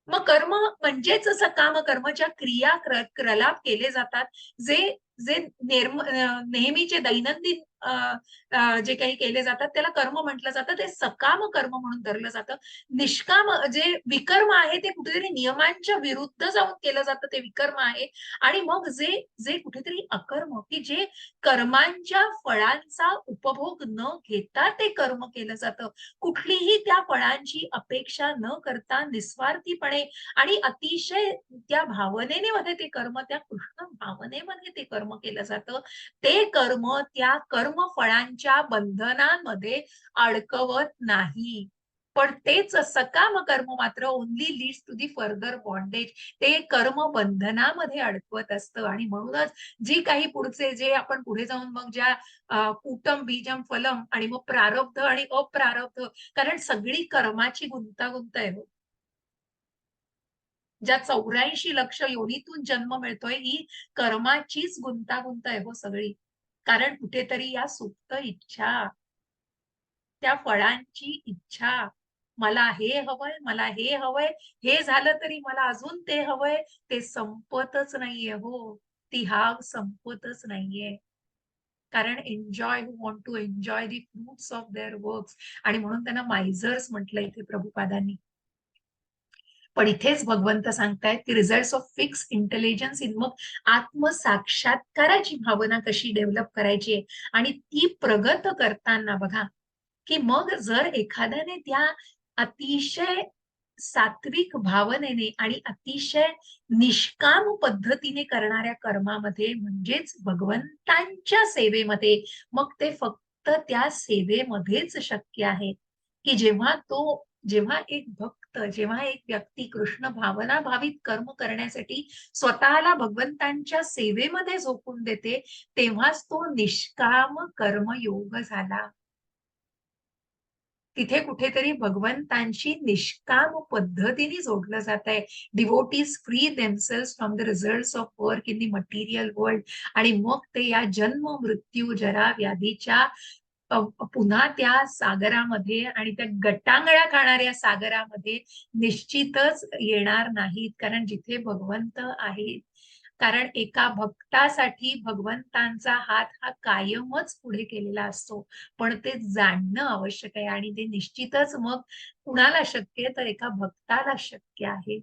मग कर्म म्हणजेच सकाम कर्म, ज्या क्रिया प्रलाप केले जातात, जे जे नेहमीचे दैनंदिन जे काही केले जातात त्याला कर्म म्हटलं जातं. ते सकाम कर्म म्हणून धरलं जातं. निष्काम जे विकर्म आहे ते कुठेतरी नियमांच्या विरुद्ध जाऊन केलं जातं, ते विकर्म आहे. आणि मग जे जे कुठेतरी अकर्म, की जे कर्मांच्या फळांचा उपभोग न घेता ते कर्म केलं जातं, कुठलीही त्या फळांची अपेक्षा न करता निस्वार्थीपणे आणि अतिशय त्या भावनेने मध्ये ते कर्म, त्या कृष्ण भावनेमध्ये ते कर्म केलं जातं. ते कर्म त्या कर्मफळांच्या बंधनांमध्ये अडकवत नाही. पण तेच सकाम कर्म मात्र only leads to the further bondage. ते कर्म बंधनामध्ये अडकवत असतं. आणि म्हणूनच जी काही पुढचे जे आपण पुढे जाऊन मग ज्या कूटम बीजम फलम आणि मग प्रारब्ध आणि अप्रारब्ध, कारण सगळी कर्माची गुंतागुंत आहे. ज्या 84 लक्ष योनीतून जन्म मिळतोय, ही कर्माचीच गुंतागुंत आहे हो सगळी. कारण कुठेतरी या सुप्त इच्छा, त्या फळांची इच्छा, मला हे हवंय, मला हे हवंय, हे झालं तरी मला अजून ते हवंय, ते संपतच नाहीये हो. ती हाव संपतच नाहीये. कारण who want to enjoy the fruits of their works. आणि म्हणून त्यांना मायझर्स म्हटलं इथे प्रभुपादांनी. पण इथेच भगवंत सांगतायत की result of fix intelligence in, मग आत्मसाक्षात्काराची भावना कशी डेव्हलप करायची आहे. आणि ती प्रगत करताना बघा, की मग जर एखाद्याने त्या अतिशय सात्विक भावनेने आणि अतिशय निष्काम पद्धतीने करणाऱ्या कर्मामध्ये, म्हणजेच भगवंतांच्या सेवेमध्ये, मग ते फक्त त्या सेवेमध्येच शक्य आहे. की जेव्हा एक भक्त, जेव्हा एक व्यक्ती कृष्ण भावना भावित कर्म करण्यासाठी स्वतःला भगवंतांच्या सेवेमध्ये झोकून देते, तेव्हाच तो निष्काम कर्मयोग झाला. तिथे कुठेतरी भगवंतांशी निष्काम पद्धतीने जोडलं जात आहे. Devotees free themselves from the results of work in the material world. आणि मग ते या जन्म मृत्यू जरा व्याधीच्या पुन्हा त्या सागरामध्ये आणि त्या गटांगळा खाणाऱ्या सागरामध्ये निश्चितच येणार नाहीत. कारण जिथे भगवंत आहेत, कारण एका भक्तासाठी भगवंतांचा हात हा कायमच पुढे केलेला असतो. पण ते जाणणं आवश्यक आहे. आणि ते निश्चितच मग कुणाला शक्य आहे, तर एका भक्ताला शक्य आहे.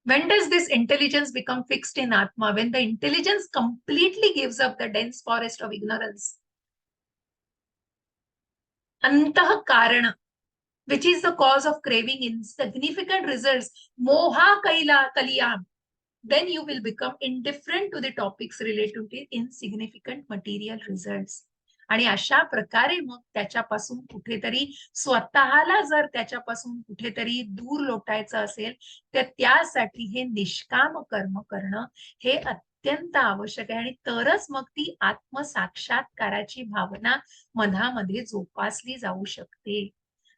When does this intelligence become fixed in Atma? When the intelligence completely gives up the dense forest of ignorance. Antah karana, which is the cause of craving insignificant results. Moha kaliyam. then you will become indifferent to the topics related to insignificant material results. आणि अशा प्रकारे मग त्याच्यापासून कुठेतरी स्वतःला जर त्याच्यापासून कुठेतरी दूर लोटायचं असेल तर त्यासाठी हे निष्काम कर्म करणं हे अत्यंत आवश्यक आहे आणि तरच मग ती आत्मसाक्षात्काराची भावना मनामध्ये जोपासली जाऊ शकते.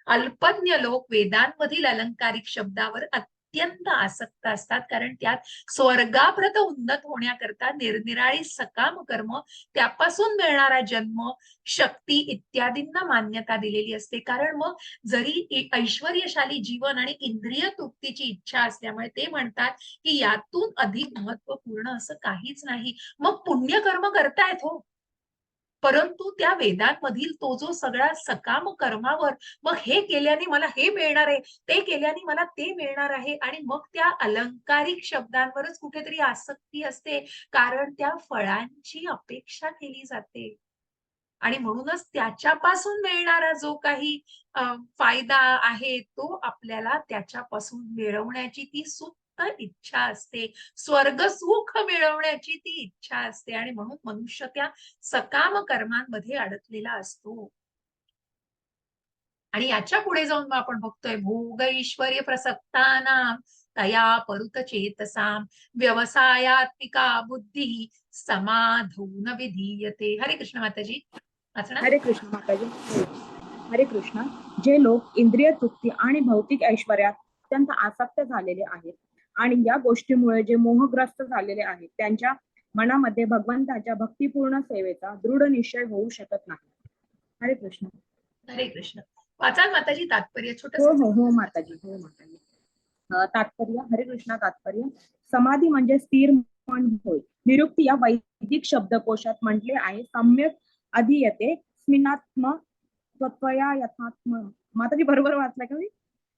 अल्पज्ञ लोक वेदांमधील अलंकारिक शब्दावर अत्यंत आसक्त असतात कारण त्यात स्वर्गाप्रत उन्नत होण्याकरता निरनिराळी सकाम कर्म, त्यापासून मिळणारा जन्म, शक्ती इत्यादींना मान्यता दिलेली असते. कारण मग जरी ऐश्वर्यशाली जीवन आणि इंद्रिय तृप्तीची इच्छा असल्यामुळे ते म्हणतात की यातून अधिक महत्वपूर्ण असं काहीच नाही. मग पुण्यकर्म करतायत हो, परंतु त्या वेदांमधील तो जो सगळा सकाम कर्मावर मग हे केल्याने मला हे मिळणार आहे, ते केल्याने मला ते मिळणार आहे आणि मग त्या अलंकारिक शब्दांवरच कुठेतरी आसक्ती असते कारण त्या फळांची अपेक्षा केली जाते. आणि म्हणूनच त्याच्यापासून मिळणारा जो काही फायदा आहे तो आपल्याला त्याच्यापासून मिळवण्याची ती सुप्त इच्छा असते, स्वर्ग सुख मिळवण्याची ती इच्छा असते आणि म्हणून मनुष्य त्या सकाम कर्मांमध्ये अडकलेला असतो. आणि याच्या पुढे जाऊन मग आपण बघतोय भोग ऐश्वर्य प्रसक्तानां तया परुत चेतसाम व्यवसायात्मिका बुद्धी समाधौ न विधीयते. हरे कृष्ण माताजी. वाचणार? हरे कृष्ण माताजी. हरे कृष्ण. जे लोक इंद्रिय तृप्ती आणि भौतिक ऐश्वर्यात अत्यंत आसक्त झालेले आहेत आणि या गोष्टीमुळे जे मोहग्रस्त झालेले आहेत त्यांच्या मनामध्ये भगवंताच्या भक्तिपूर्ण सेवेचा दृढ निश्चय होऊ शकत नाही. हरे कृष्ण. हरे कृष्ण. वाचाल माताजी तात्पर्य छोटं. हो हो हो माताजी. हो माताजी. तात्पर्य. हरे कृष्ण. तात्पर्य. समाधी म्हणजे स्थिर मन होय. निरुक्ती या वैदिक शब्दकोशात म्हटले आहे सम्यक अधीयते स्मिनात्म त्वया यथात्म. माताजी बरोबर वाचलाय का मी?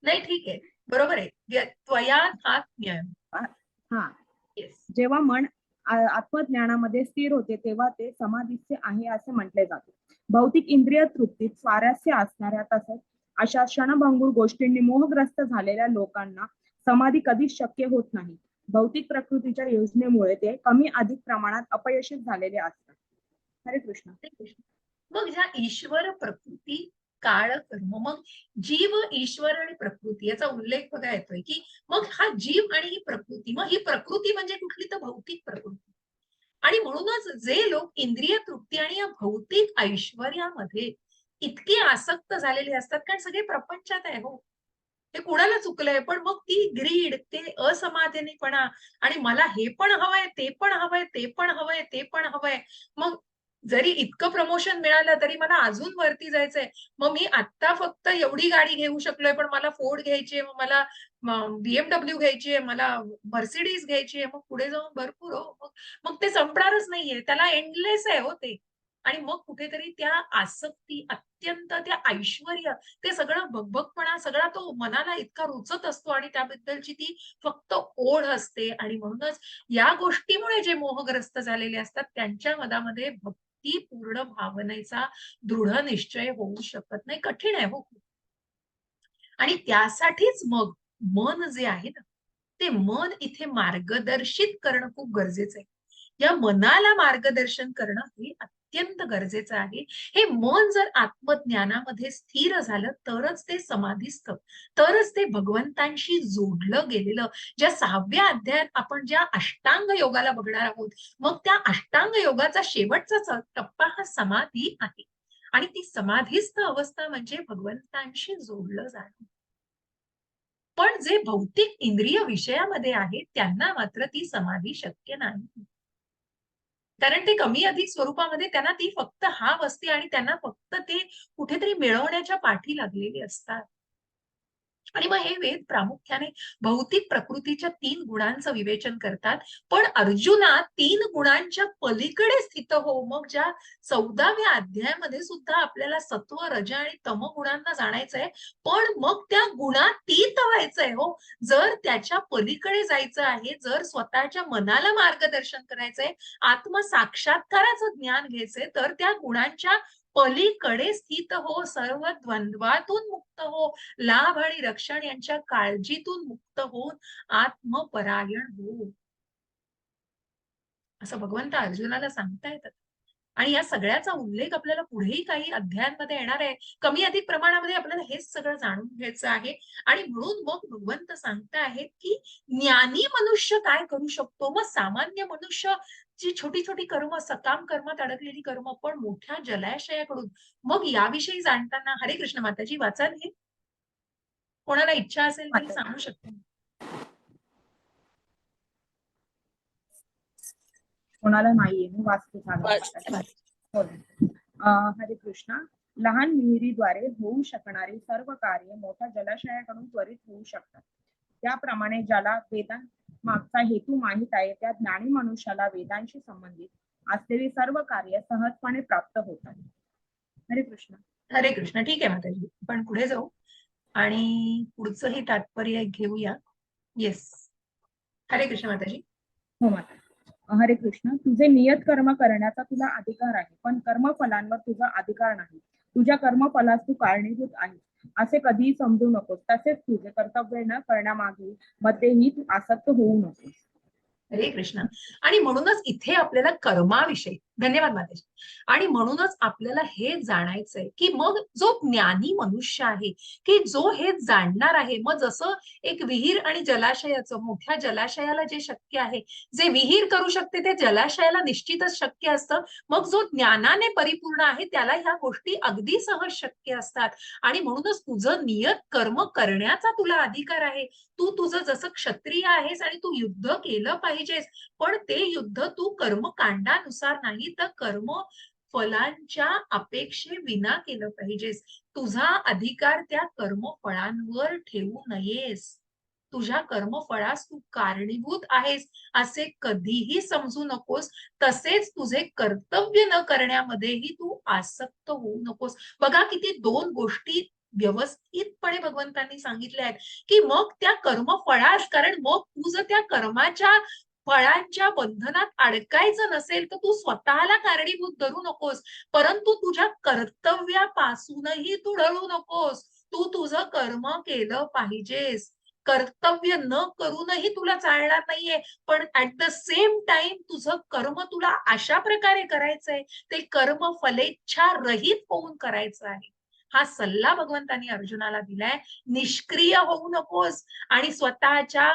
नाही, ठीक आहे, बरोबर आहे. त्वयाथात्म्य. हा. येस. जेव्हा मन आत्मज्ञानामध्ये स्थिर होते तेव्हा ते समाधीचे आहे असे म्हटले जाते. भौतिक इंद्रिय तृप्तीत स्वारस्य असणाऱ्या तसंच अशा क्षणभंगूर गोष्टींनी मोहग्रस्त झालेल्या लोकांना समाधी कधीच शक्य होत नाही. भौतिक प्रकृतीच्या योजनेमुळे ते कमी अधिक प्रमाणात अपयशी झालेले असतात. हरे कृष्ण. मग ज्या ईश्वर प्रकृती काळ कर्म, मग जीव ईश्वर आणि प्रकृती याचा उल्लेख बघा येतोय की मग हा जीव आणि ही प्रकृती, मग ही प्रकृती म्हणजे कुठली तर भौतिक प्रकृती. आणि म्हणूनच जे लोक इंद्रिय तृप्ती आणि या भौतिक ऐश्वर्यामध्ये इतके आसक्त झालेले असतात कारण सगळे प्रपंचात आहे हो, हे कुणाला चुकलंय, पण मग ती ग्रीड, ते असमाधानीपणा आणि मला हे पण हवंय, ते पण हवंय, ते पण हवंय, ते पण हवंय. मग जरी इतकं प्रमोशन मिळालं तरी मला अजून वरती जायचंय. मग मी आता फक्त एवढी गाडी घेऊ शकलोय पण मला फोर्ड घ्यायची आहे, मग मला BMW घ्यायची आहे, मला मर्सिडीज घ्यायची आहे, मग पुढे जाऊन भरपूर हो. मग ते संपणारच नाहीये, त्याला एंडलेस आहे हो ते. आणि मग कुठेतरी त्या आसक्ती, अत्यंत त्या ऐश्वर्य, ते सगळं भगभगपणा सगळा तो मनाला इतका रुचत असतो आणि त्याबद्दलची ती फक्त ओढ असते. आणि म्हणूनच या गोष्टीमुळे जे मोहग्रस्त झालेले असतात त्यांच्या मनामध्ये भक्ती पूर्ण भावनेचा दृढ निश्चय होऊ शकत नाही. कठीण आहे हो. आणि त्यासाठीच मग मन जे आहे ना, ते मन इथे मार्गदर्शित करणं खूप गरजेचं आहे. या मनाला मार्गदर्शन करणं हे अत्यंत गरजेचं आहे. हे मन जर आत्मज्ञानामध्ये स्थिर झालं तरच ते समाधीस्थ, तरच ते भगवंतांशी जोडलं गेलेलं. ज्या 6व्या अध्यायात आपण ज्या अष्टांग योगाला बघणार आहोत, मग त्या अष्टांग योगाचा शेवटचा टप्पा हा समाधी आहे. आणि ती समाधीस्थ अवस्था म्हणजे भगवंतांशी जोडलं जाणं. पण जे भौतिक इंद्रिय विषयामध्ये आहेत त्यांना मात्र ती समाधी शक्य नाही. कारण ते कमी अधिक स्वरूपामध्ये त्यांना ती फक्त हाव असते आणि त्यांना फक्त ते कुठेतरी मिळवण्याच्या पाठी लागलेले असतात. आणि मग हे वेद प्रामुख्याने भौतिक प्रकृतीच्या 3 गुणांचं विवेचन करतात. पण अर्जुना 3 गुणांच्या पलीकडे स्थित हो. मग ज्या 14व्या अध्यायामध्ये सुद्धा आपल्याला सत्व, रज आणि तम गुणांना जाणायचंय, पण मग त्या गुणातीत व्हायचंय हो. जर त्याच्या पलीकडे जायचं आहे, जर स्वतःच्या मनाला मार्गदर्शन करायचंय, आत्मसाक्षात्काराचं ज्ञान घ्यायचंय, तर त्या गुणांच्या पलीकडे स्थित हो, सर्व द्वंद्वातून मुक्त हो, लाभ आणि रक्षण यांच्या काळजीतून मुक्त होऊन आत्मपरायण हो. असं भगवंत अर्जुनाला सांगता येतात. आणि या सगळ्याचा उल्लेख आपल्याला पुढेही काही अध्यायांमध्ये येणार आहे. कमी अधिक प्रमाणामध्ये आपल्याला हेच सगळं जाणून घ्यायचं आहे. आणि म्हणून मग भगवंत सांगता आहेत की ज्ञानी मनुष्य काय करू शकतो, मग सामान्य मनुष्य जी छोटी छोटी कर्म, सकाम कर्मात अडकलेली कर्म, पण मोठ्या जलाशयाकडून, मग याविषयी जाणताना हरे कृष्ण माताजी वाचाल हे? कोणाला इच्छा असेल तरी माता सांगू शकते. कोणाला नाहीये, मी वाचते चालेल माताजी. हो. हरे कृष्णा. लहान विहिरीद्वारे होऊ शकणारी सर्व कार्य मोठ्या जलाशयाकडून त्वरित होऊ शकतात. त्याप्रमाणे ज्याला वेदांमागचा हेतू माहित आहे त्या ज्ञानी मनुष्याला वेदांशी संबंधित असलेली सर्व कार्य सहजपणे प्राप्त होतात. हरे कृष्ण. हरे कृष्ण. ठीक आहे माताजी, आपण पुढे जाऊ आणि पुढचंही तात्पर्य घेऊया. येस, हरे कृष्ण माताजी. हो माता. हरे कृष्ण. तुझे नियत कर्म करण्याचा तुला अधिकार आहे, पण कर्मफलांवर तुझा अधिकार नाही. तुझ्या कर्मफलास तू कारणीभूत आहे असे कधीही समजू नकोस. तसेच तुझे कर्तव्य न करण्यामागे मध्येही तू आसक्त होऊ नकोस. हरे कृष्ण. आणि म्हणूनच इथे आपल्याला कर्माविषयी, धन्यवाद माताजी, आणि म्हणूनच आपल्याला हे जाणायचंय की मग जो ज्ञानी मनुष्य आहे, की जो हे जाणणार आहे, मग जसं एक विहीर आणि जलाशयाचं, मोठ्या जलाशयाला जे शक्य आहे, जे विहीर करू शकते ते जलाशयाला निश्चितच शक्य असतं. मग जो ज्ञानाने परिपूर्ण आहे त्याला ह्या गोष्टी अगदी सहज शक्य असतात. आणि म्हणूनच तुझं नियत कर्म करण्याचा तुला अधिकार आहे. तू तुझं जसं क्षत्रिय आहेस आणि तू युद्ध केलं पाहिजेस, पण ते युद्ध तू कर्मकांडानुसार नाही तर कर्म फलांच्या अपेक्षेविना केलं पाहिजेस. तुझा अधिकार त्या कर्मफळांवर ठेवू नयेस. तुझ्या कर्मफळास तू कारणीभूत आहेस असे कधीही समजू नकोस. तसेच तुझे कर्तव्य न करण्यामध्येही तू आसक्त होऊ नकोस. बघा किती दोन गोष्टी व्यवस्थितपणे भगवंतांनी सांगितल्या आहेत, की मग त्या कर्मफळास, कारण मग तू जर त्या कर्माच्या फळांच्या बंधनात अडकायचं नसेल तर तू स्वतःला कारणीभूत धरू नकोस, परंतु तुझ्या कर्तव्यापासूनही तू ढळू नकोस. तू तुझं कर्म केलं पाहिजेस. कर्तव्य न करूनही तुला चालणार नाहीये, पण ऍट द सेम टाइम तुझं कर्म तुला अशा प्रकारे करायचंय, ते कर्म फलेच्छा रहित होऊन करायचं आहे. हा सल्ला भगवंतांनी अर्जुनाला दिलाय. निष्क्रिय होऊ नकोस आणि स्वतःच्या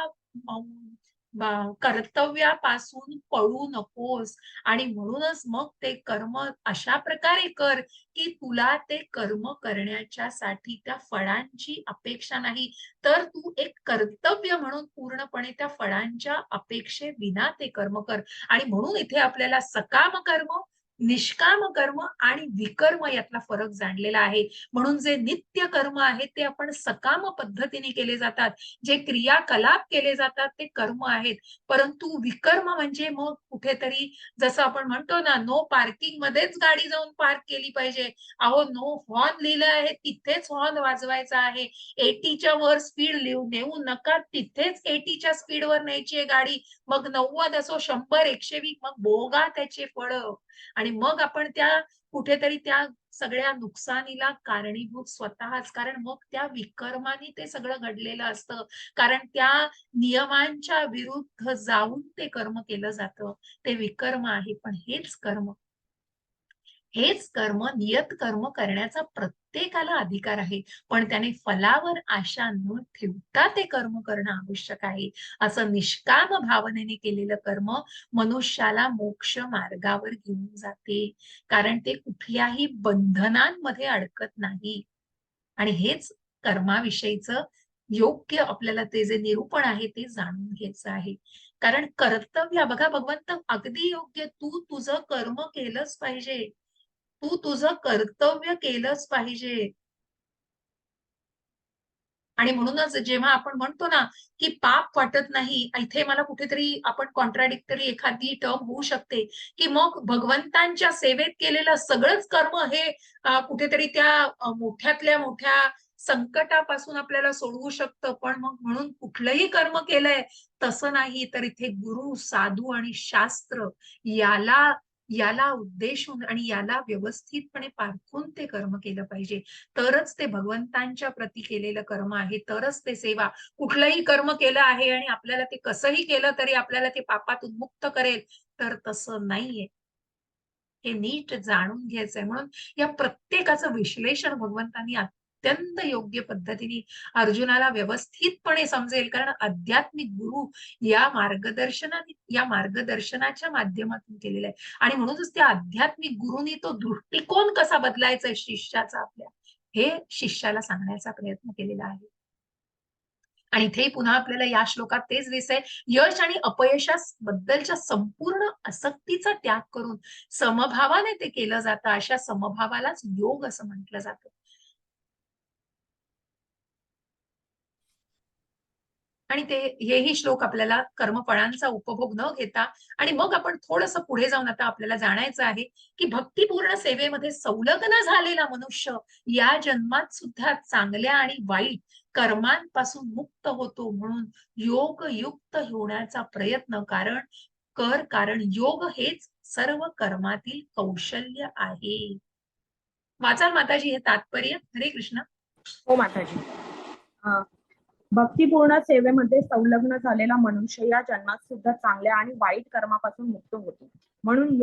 कर्तव्यापासून पळू नकोस. आणि म्हणूनच मग ते कर्म अशा प्रकारे कर की तुला ते कर्म करण्याच्यासाठी त्या फळांची अपेक्षा नाही, तर तू एक कर्तव्य म्हणून पूर्णपणे त्या फळांच्या अपेक्षेविना ते कर्म कर. आणि म्हणून इथे आपल्याला सकाम कर्म, निष्काम कर्म आणि विकर्म यातला फरक जाणलेला आहे. म्हणून जे नित्य कर्म आहेत ते आपण सकाम पद्धतीने केले जातात, जे क्रियाकलाप केले जातात ते कर्म आहेत. परंतु विकर्म म्हणजे मग कुठेतरी, जसं आपण म्हणतो ना, नो पार्किंग मध्येच गाडी जाऊन पार्क केली पाहिजे. अहो, नो हॉर्न लिहिलं आहे तिथेच हॉर्न वाजवायचा आहे. 80च्या वर स्पीड नेऊ नका, तिथेच 80च्या स्पीडवर न्यायची आहे गाडी. मग 90 असो, 100, 120, मग भोगा त्याचे फळ. आणि मग आपण त्या कुठेतरी त्या सगळ्या नुकसानीला कारणीभूत स्वतःच, कारण मग त्या विकर्माने ते सगळं घडलेलं असतं. कारण त्या नियमांच्या विरुद्ध जाऊन ते कर्म केलं जातं, ते विकर्म आहे. पण हेच कर्म नियत कर्म करण्याचा प्रत्येकाला अधिकार आहे, पण त्याने फलावर आशा न ठेवता ते कर्म करणं आवश्यक आहे. असं निष्काम भावनेने केलेलं कर्म मनुष्याला मोक्ष मार्गावर घेऊन जाते, कारण ते कुठल्याही बंधनांमध्ये अडकत नाही. आणि हेच कर्माविषयीचं योग्य आपल्याला ते जे निरूपण आहे ते जाणून घ्यायचं आहे. कारण कर्तव्य, बघा भगवंत अगदी योग्य, तू तुझं कर्म केलंच पाहिजे, तू तुझं कर्तव्य केलंच पाहिजे. आणि म्हणूनच जेव्हा आपण म्हणतो ना की पाप वाटत नाही, इथे मला कुठेतरी आपण कॉन्ट्राडिक्टरी एखादी टर्म होऊ शकते, की मग भगवंतांच्या सेवेत केलेलं सगळंच कर्म हे कुठेतरी त्या मोठ्यातल्या मोठ्या संकटापासून आपल्याला सोडवू शकतं. पण मग म्हणून कुठलंही कर्म केलंय तसं नाही, तर इथे गुरु, साधू आणि शास्त्र याला याला उद्देशून आणि याला व्यवस्थितपणे पारखून ते कर्म केलं पाहिजे. तरच ते भगवंतांच्या प्रती केलेलं कर्म आहे, तरच ते सेवा. कुठलंही कर्म केलं आहे आणि आपल्याला ते कसंही केलं तरी आपल्याला ते पापात उन्मुक्त करेल, तर तसं नाहीये. हे नीट जाणून घ्यायचंय. म्हणून या प्रत्येकाचं विश्लेषण भगवंतांनी अत्यंत योग्य पद्धतीने अर्जुनाला व्यवस्थितपणे समजेल. कारण आध्यात्मिक गुरु या मार्गदर्शनाच्या माध्यमातून केलेलं आहे. आणि म्हणूनच त्या आध्यात्मिक गुरुनी तो दृष्टिकोन कसा बदलायचा शिष्याचा आपल्या, हे शिष्याला सांगण्याचा प्रयत्न केलेला आहे. आणि इथेही पुन्हा आपल्याला या श्लोकात तेच दिसतंय, यश आणि अपयशाबद्दलच्या संपूर्ण आसक्तीचा त्याग करून समभावाने ते केलं जातं. अशा समभावालाच योग असं म्हटलं जातं. आणि हेही श्लोक आपल्याला कर्मफळांचा उपभोग न घेता आणि मग आपण थोडंसं पुढे जाऊन आता आपल्याला जाणायचं आहे की भक्तिपूर्ण सेवेमध्ये संलग्न झालेला मनुष्य या जन्मात सुद्धा चांगल्या आणि वाईट कर्मांपासून मुक्त होतो. म्हणून योगयुक्त होण्याचा प्रयत्न, कारण योग हेच सर्व कर्मातील कौशल्य आहे. वाचाल माताजी हे तात्पर्य. हरे कृष्ण. हो माताजी. भक्तिपूर्ण सेवेमध्ये संलग्न झालेला मनुष्य या जन्मात सुद्धा चांगल्या आणि वाईट कर्मापासून मुक्त होतो. म्हणून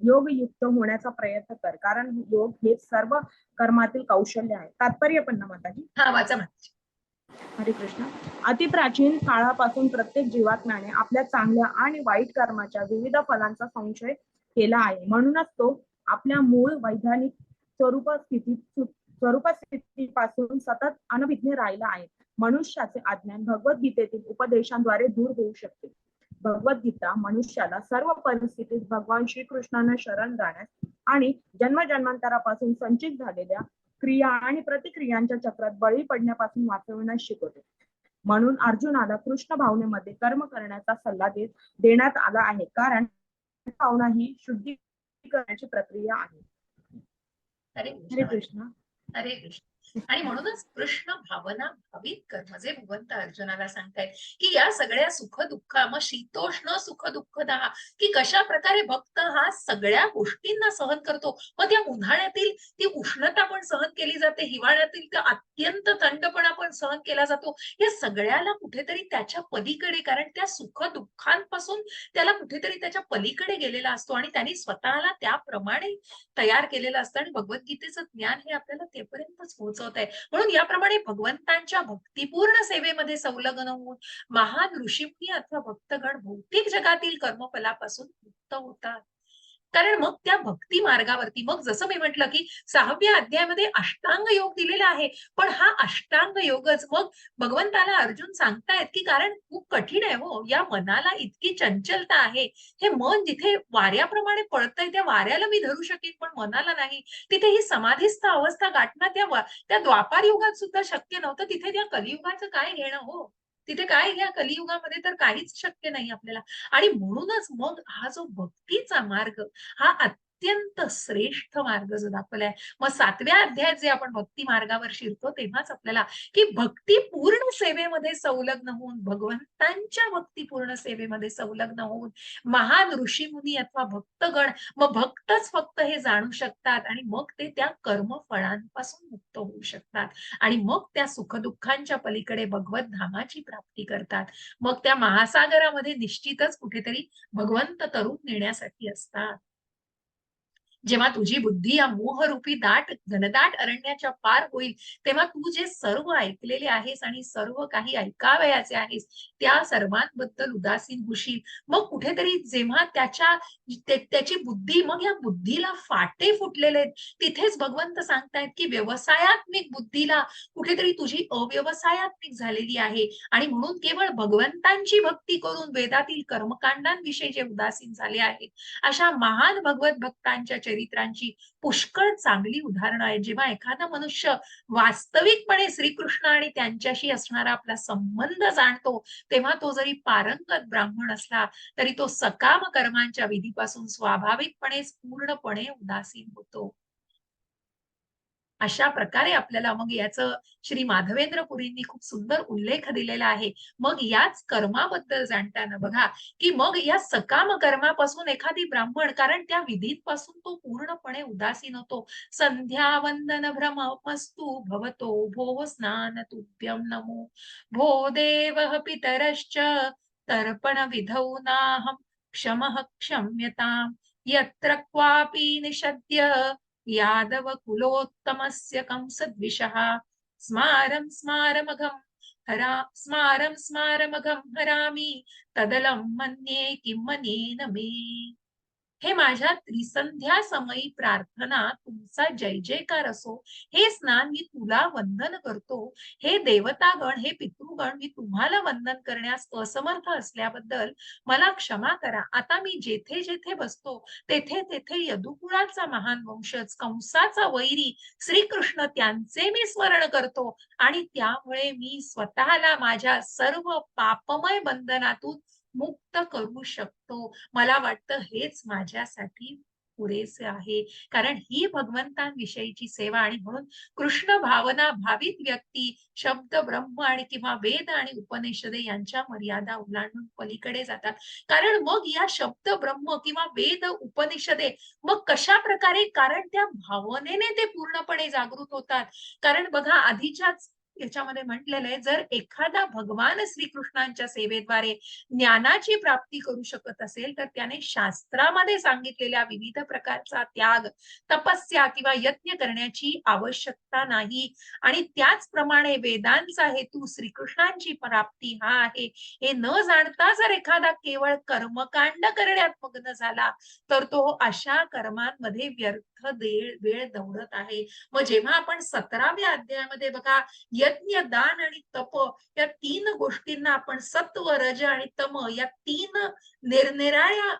योगयुक्त होण्याचा प्रयत्न कर, कारण योग हे सर्व कर्मातील कौशल्य आहे. तात्पर्य पण ना माताजी. हा वाचा माताजी. हरे कृष्ण. अतिप्राचीन काळापासून प्रत्येक जीवात्म्याने आपल्या चांगल्या आणि वाईट कर्माच्या विविध फलांचा संशय केला आहे. म्हणूनच तो आपल्या मूळ वैधानिक स्वरूपस्थितीपासून सतत अनभिज्ञ राहिला आहे. मनुष्याचे अज्ञान भगवद्गीतेतील उपदेशांद्वारे दूर होऊ शकते. भगवद्गीता मनुष्याला सर्व परिस्थितीत भगवान श्रीकृष्णांना शरण जाण्यास आणि जन्मजन्मांतरापासून संचित झालेल्या क्रिया आणि प्रतिक्रियांच्या चक्रात बळी पडण्यापासून वाचविण्यास शिकवते. म्हणून अर्जुनाला कृष्ण भावनेमध्ये कर्म करण्याचा सल्ला देण्यात आला आहे, कारण भावना ही शुद्धीकरणाची प्रक्रिया आहे. हरे हरे कृष्ण. हरे कृष्ण. आणि म्हणूनच कृष्ण भावना भावित कर्म, जे भगवंत अर्जुनाला सांगतायत की या सगळ्या सुख दुःख, मग शीतोष्ण सुख दुःख दहा, की कशा प्रकारे भक्त हा सगळ्या गोष्टींना सहन करतो. मग त्या उन्हाळ्यातील ती उष्णता पण सहन केली जाते, हिवाळ्यातील त्या अत्यंत थंडपणा पण सहन केला जातो. या सगळ्याला कुठेतरी त्याच्या पलीकडे, कारण त्या सुख दुःखांपासून त्याला कुठेतरी त्याच्या पलीकडे गेलेला असतो आणि त्यांनी स्वतःला त्याप्रमाणे तयार केलेलं असतं. आणि भगवद्गीतेचं ज्ञान हे आपल्याला तेपर्यंतच पोहोचवत आहे. म्हणून याप्रमाणे भगवंतांच्या भक्तिपूर्ण सेवेमध्ये संलग्न होऊन महान ऋषीमुनी अथवा भक्तगण भौतिक जगातील कर्मफलापासून मुक्त होतात. कारण मग त्या भक्ती मार्गावरती, मग जसं मी म्हटलं की 6व्या अध्यायामध्ये अष्टांग योग दिलेला आहे, पण हा अष्टांग योगच मग भगवंताला अर्जुन सांगतायत की कारण खूप कठीण आहे हो, या मनाला इतकी चंचलता आहे. हे मन जिथे वाऱ्याप्रमाणे पळतंय त्या वाऱ्याला मी धरू शकेन, पण मनाला नाही. तिथे ही समाधीस्थ अवस्था गाठणं त्या द्वापार युगात सुद्धा शक्य नव्हतं. तिथे त्या कलियुगाचं काय घेणं हो, तिथे काय घ्या, कलियुगामध्ये तर काहीच शक्य नाही आपल्याला. आणि म्हणूनच मग हा जो भक्तीचा मार्ग, हा अत्यंत श्रेष्ठ मार्ग जो दाखवलाय. मग 7व्या अध्यायात जे आपण भक्ती मार्गावर शिरतो तेव्हाच आपल्याला की भक्तीपूर्ण सेवेमध्ये संलग्न होऊन, भगवंतांच्या भक्तीपूर्ण सेवेमध्ये संलग्न होऊन महान ऋषीमुनी अथवा भक्तगण, मग भक्तच फक्त हे जाणू शकतात आणि मग ते त्या कर्मफळांपासून मुक्त होऊ शकतात आणि मग त्या सुखदुःखांच्या पलीकडे भगवत धामाची प्राप्ती करतात. मग त्या महासागरामध्ये निश्चितच कुठेतरी भगवंत तरुण नेण्यासाठी असतात. जेव्हा तुझी बुद्धी या मोहरूपी घनदाट अरण्याच्या पार होईल, तेव्हा तू जे सर्व ऐकलेले आहेस आणि सर्व काही ऐकावयाचे आहेस त्या सर्वांबद्दल उदासीन होशील. मग कुठेतरी जेव्हा त्याची बुद्धी, मग या बुद्धीला फाटे फुटलेले आहेत, तिथेच भगवंत सांगतायत की व्यवसायात्मिक बुद्धीला कुठेतरी तुझी अव्यवसायात्मिक झालेली आहे आणि म्हणून केवळ भगवंतांची भक्ती करून वेदातील कर्मकांडांविषयी जे उदासीन झाले आहेत, अशा महान भगवत भक्तांच्या चरित्रांची पुष्कळ चांगली उदाहरणं आहेत. जेव्हा एखादा मनुष्य वास्तविकपणे श्रीकृष्ण आणि त्यांच्याशी असणारा आपला संबंध जाणतो, तेव्हा तो जरी पारंगत ब्राह्मण असला तरी तो सकाम कर्मांच्या विधीपासून स्वाभाविकपणेच पूर्णपणे उदासीन होतो. अशा प्रकारे आपल्याला मग याचं श्री माधवेंद्र पुरींनी खूप सुंदर उल्लेख दिलेला आहे. मग याच कर्माबद्दल जाणताना बघा की मग या सकाम कर्मापासून एखादी ब्राह्मण, कारण त्या विधींपासून तो पूर्णपणे उदासीन होतो. संध्या वंदन भ्रमस्तु भवतो भो स्नान तुभ्यं नमो भो देव पितरश्च तर्पण विधौ नाहं क्षमः क्षम्यताम् यत्र क्वापि निषद्य यादव कुलोत्तमस्य कंसद्विषः स्मारं स्मारमघं हरामि तदलं मन्ये किं मनेन मे। हे माझ्या त्रिसंध्या समयी प्रार्थना तुमचा जय जयकार असो, हे स्नान मी तुला वंदन करतो, हे देवतागण हे पितृगण मी तुम्हाला वंदन करण्यास असमर्थ असल्याबद्दल मला क्षमा करा। आता मी जेथे जेथे बसतो तेथे तेथे यदुकुळाचा महान वंशज कंसाचा वैरी श्रीकृष्ण त्यांचे मी स्मरण करतो आणि त्यामुळे मी स्वतःला माझ्या सर्व पापमय बंधनातून मुक्त करू शकतो। मला वाटतं हेच माझ्यासाठी पुरेसे आहे, कारण ही भगवंतांविषयीची सेवा आणि म्हणून कृष्ण भावना भावित व्यक्ती शब्द ब्रह्म आणि किंवा वेद आणि उपनिषदे यांच्या मर्यादा ओलांडून पलीकडे जातात। कारण मग या शब्द ब्रह्म किंवा वेद उपनिषदे मग कशा प्रकारे, कारण त्या भावनेने ते पूर्णपणे जागृत होतात। कारण बघा आधीच्याच याच्यामध्ये म्हटलेलं आहे, जर एखादा भगवान श्रीकृष्णांच्या सेवेद्वारे ज्ञानाची प्राप्ती करू शकत असेल तर त्याने शास्त्रामध्ये सांगितलेल्या विविध प्रकारचा त्याग, तपस्या किंवा यज्ञ करण्याची आवश्यकता नाही। आणि त्याचप्रमाणे वेदांचा हेतू श्रीकृष्णांची प्राप्ती हा आहे हे न जाणता जर एखादा केवळ कर्मकांड करण्यात मग्न झाला तर तो अशा कर्मांमध्ये व्यर्थ वेळ दौडत आहे। मग जेव्हा आपण 17व्या अध्यायामध्ये बघा यज्ञ, दान आणि तप या तीन गोष्टींना आपण सत्व, रज आणि तम या तीन निरनिराळ्या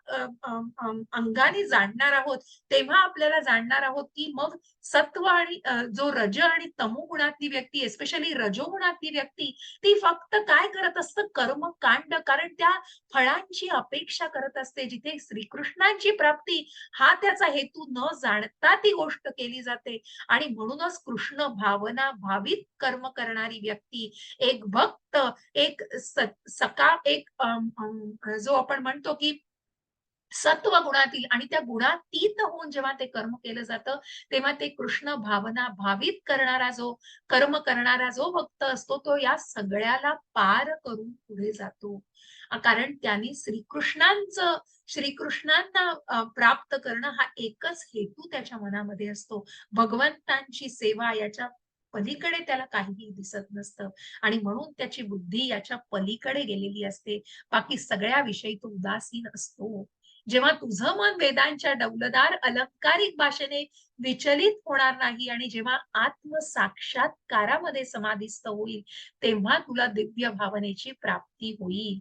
अंगाने जाणणार आहोत, तेव्हा आपल्याला जाणणार आहोत की मग सत्व आणि जो रज आणि तमो गुणातली व्यक्ती, एस्पेशली रजोगुणातली व्यक्ती, ती फक्त काय करत असतं, कर्मकांड, कारण त्या फळांची अपेक्षा करत असते। जिथे श्रीकृष्णांची प्राप्ती हा त्याचा हेतू न जाणता ती गोष्ट केली जाते। आणि म्हणूनच कृष्ण भावना भावित कर्म करणारी व्यक्ती, एक भक्त, एक एक जो आपण म्हणतो की सत्व गुणातील आणि त्या गुणातीत होऊन जेव्हा ते कर्म केलं जातं तेव्हा ते कृष्ण भावना भावित करणारा जो कर्म करणारा जो भक्त असतो तो या सगळ्याला पार करून पुढे जातो। कारण त्यांनी श्रीकृष्णांना प्राप्त करणं हा एकच हेतू त्याच्या मनामध्ये असतो। भगवंतांची सेवा याच्या पलीकडे त्याला काहीही दिसत नसतं आणि म्हणून त्याची बुद्धी याच्या पलीकडे गेलेली असते। बाकी सगळ्या विषयी तो उदासीन असतो। जेव्हा तुझं मन वेदांच्या डौलदार अलंकारिक भाषेने विचलित होणार नाही आणि जेव्हा आत्मसाक्षात्कारामध्ये समाधिस्थ होईल तेव्हा तुला दिव्य भावनेची प्राप्ती होईल।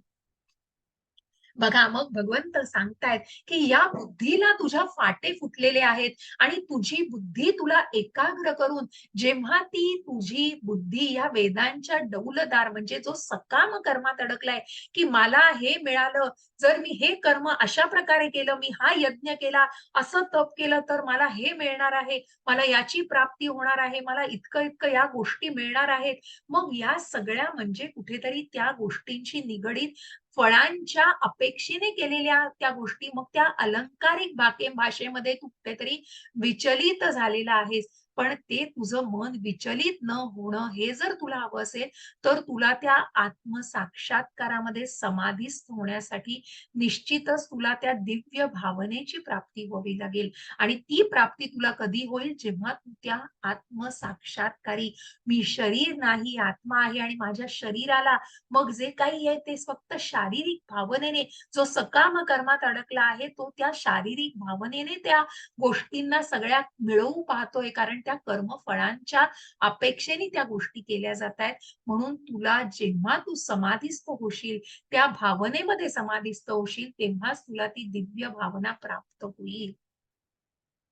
बघा मग भगवंत सांगतायत की या बुद्धीला तुझ्या फाटे फुटलेले आहेत आणि तुझी बुद्धी तुला एकाग्र करून जेव्हा ती तुझी बुद्धी या वेदांच्या डौलदार म्हणजे जो सकाम कर्मात अडकलाय की मला हे मिळालं, जर मी हे कर्म अशा प्रकारे केलं, मी हा यज्ञ केला, असं तप केलं तर मला हे मिळणार आहे, मला याची प्राप्ती होणार आहे, मला इतकं इतकं या गोष्टी मिळणार आहेत। मग या सगळ्या म्हणजे कुठेतरी त्या गोष्टींची निगडीत फळांच्या अपेक्षेने केलेल्या त्या गोष्टी, मग त्या अलंकारिक भाषेमध्ये तू कुठेतरी विचलित झालेला आहेस। पण ते तुझं मन विचलित न होणं हे जर तुला हवं असेल तर तुला त्या आत्मसाक्षात्कारामध्ये समाधिस्थ होण्यासाठी निश्चितच तुला त्या दिव्य भावनेची प्राप्ती व्हावी लागेल। आणि ती प्राप्ती तुला कधी होईल, जेव्हा तू त्या आत्मसाक्षात्कारी मी शरीर नाही आत्मा आहे आणि माझ्या शरीराला मग जे काही आहे ते फक्त शारीरिक भावनेने जो सकाम कर्मात अडकला आहे तो त्या शारीरिक भावनेने त्या गोष्टींना सगळ्या मिळवू पाहतोय, कारण त्या कर्मफळांच्या अपेक्षेने त्या गोष्टी केल्या जात आहेत। म्हणून तुला जेव्हा तू समाधिस्थ होशील, त्या भावनेमध्ये समाधिस्थ होशील, तेव्हाच तुला ती दिव्य भावना प्राप्त होईल।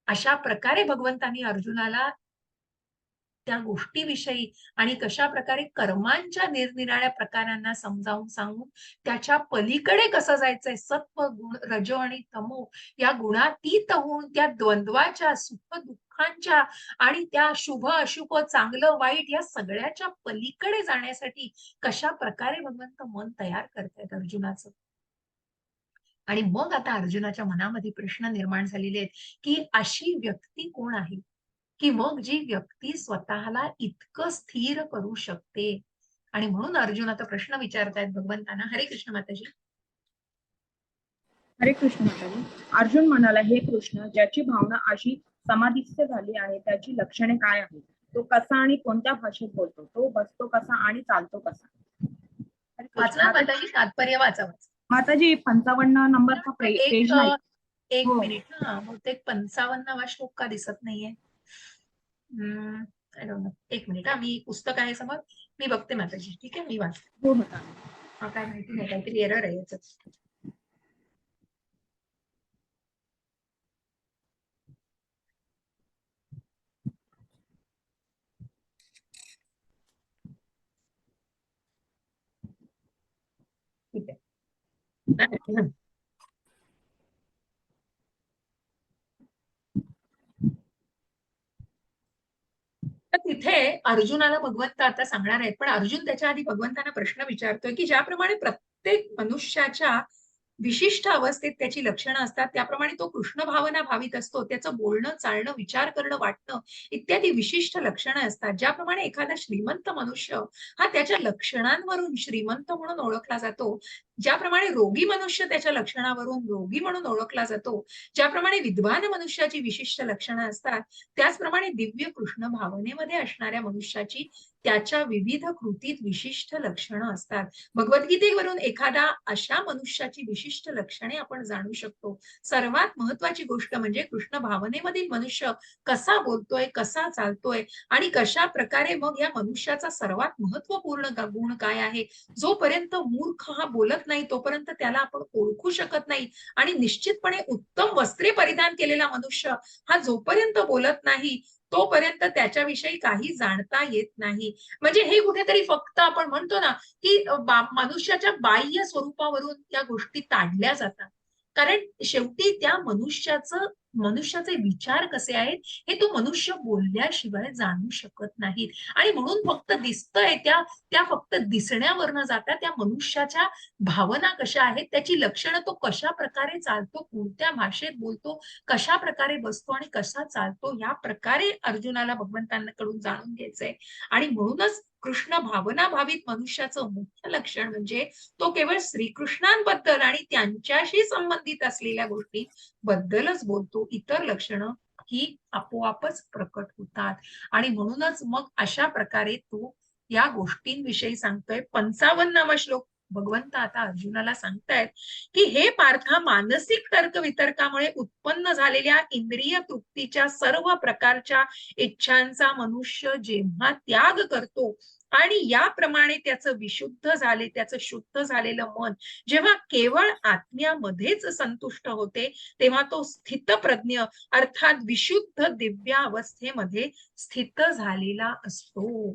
अशा प्रकारे भगवंतांनी अर्जुनाला त्या गोष्टीविषयी आणि कशा प्रकारे कर्मांच्या निरनिराळ्या प्रकारांना समजावून सांगून त्याच्या पलीकडे कसं जायचंय, सत्व गुण रजो आणि तमो या गुणातीत होऊन त्या द्वंद्वाच्या सुख दुःखांच्या आणि त्या शुभ अशुभ चांगलं वाईट या सगळ्याच्या पलीकडे जाण्यासाठी कशा प्रकारे भगवंत मन तयार करतायत अर्जुनाचं। आणि मग आता अर्जुनाच्या मनामध्ये प्रश्न निर्माण झालेले आहेत की अशी व्यक्ती कोण आहे की मग जी व्यक्ती स्वतःला इतकं स्थिर करू शकते। आणि म्हणून अर्जुन आता प्रश्न विचारतायत भगवंतांना। हरे कृष्ण माताजी। हरे कृष्ण माताजी. अर्जुन म्हणाला, हे कृष्ण, ज्याची भावना अशी समाधिस्थ झाली आहे त्याची लक्षणे काय आहेत? तो कसा आणि कोणत्या भाषेत बोलतो? तो बसतो कसा आणि चालतो कसा? हरे कृष्ण वाचला माताजी. माताजी, तात्पर्य वाचावं. माताजी 55 नंबरचा एक पेज नाही. एक हो. मिनिट हा, बहुतेक 55वा श्लोक का दिसत नाहीये. I don't know. एक मिनिट हा, मी पुस्तक आहे समोर, मी बघते माताजी. ठीक आहे, मी वाचते. हो होता. हा, काय माहिती नाही, काहीतरी एरर आहे याच्यात. ठीक आहे. तर तिथे अर्जुनाला भगवंत आता सांगणार आहेत, पण अर्जुन त्याच्या आधी भगवंतांना प्रश्न विचारतोय की ज्याप्रमाणे प्रत्येक मनुष्याच्या विशिष्ट अवस्थेत त्याची लक्षणं असतात, त्याप्रमाणे तो कृष्ण भावना भावित असतो. त्याचं बोलणं, चालणं, विचार करणं, वाटणं इत्यादी विशिष्ट लक्षणं असतात. ज्याप्रमाणे एखादा श्रीमंत मनुष्य हा त्याच्या लक्षणांवरून श्रीमंत म्हणून ओळखला जातो, ज्याप्रमाणे रोगी मनुष्य त्याच्या लक्षणावरून रोगी म्हणून ओळखला जातो, ज्याप्रमाणे विद्वान मनुष्याची विशिष्ट लक्षणं असतात, त्याचप्रमाणे दिव्य कृष्ण भावनेमध्ये असणाऱ्या मनुष्याची त्याच्या विविध कृतीत विशिष्ट लक्षणं असतात. भगवद्गीतेवरून एखादा अशा मनुष्याची विशिष्ट लक्षणे आपण जाणू शकतो. सर्वात महत्वाची गोष्ट म्हणजे कृष्ण भावनेमधील मनुष्य कसा बोलतोय, कसा चालतोय आणि कशा प्रकारे मग या मनुष्याचा सर्वात महत्वपूर्ण गुण काय आहे. जोपर्यंत मूर्ख हा बोलत नाही तोपर्यंत त्याला आपण ओळखू शकत नाही. आणि निश्चितपणे उत्तम वस्त्रे परिधान केलेला मनुष्य हा जोपर्यंत बोलत नाही तोपर्यंत त्याच्याविषयी काही जाणता येत नाही. म्हणजे हे कुठेतरी फक्त आपण म्हणतो ना की मनुष्याच्या बाह्य स्वरूपावरून त्या गोष्टी ताडल्या जातात. कारण शेवटी त्या मनुष्याचे विचार कसे आहेत हे तो मनुष्य बोलल्याशिवाय जाणू शकत नाहीत. आणि म्हणून फक्त दिसतंय त्या फक्त दिसण्यावरनं जाता त्या मनुष्याच्या भावना कशा आहेत, त्याची लक्षणं, तो कशा प्रकारे चालतो, कोणत्या भाषेत बोलतो, कशा प्रकारे बसतो आणि कसा चालतो, या प्रकारे अर्जुनाला भगवंतांकडून जाणून घ्यायचंय. आणि म्हणूनच कृष्ण भावना भावित मनुष्याचं मुख्य लक्षण म्हणजे तो केवळ श्रीकृष्णांबद्दल आणि त्यांच्याशी संबंधित असलेल्या गोष्टी बद्दलच बोलतो. इतर लक्षणं ही आपोआपच प्रकट होतात. आणि म्हणूनच मग अशा प्रकारे तो या गोष्टींविषयी सांगतोय. 55वा श्लोक भगवंत आता अर्जुनाला सांगतायत की हे पार्था, मानसिक तर्क वितर्कामुळे उत्पन्न झालेल्या इंद्रिय तृप्तीच्या सर्व प्रकारच्या इच्छांचा मनुष्य जेव्हा त्याग करतो आणि याप्रमाणे त्याचं शुद्ध झालेलं मन जेव्हा केवळ आत्म्यामध्येच संतुष्ट होते, तेव्हा तो स्थितप्रज्ञ अर्थात विशुद्ध दिव्य अवस्थेमध्ये स्थित झालेला असतो.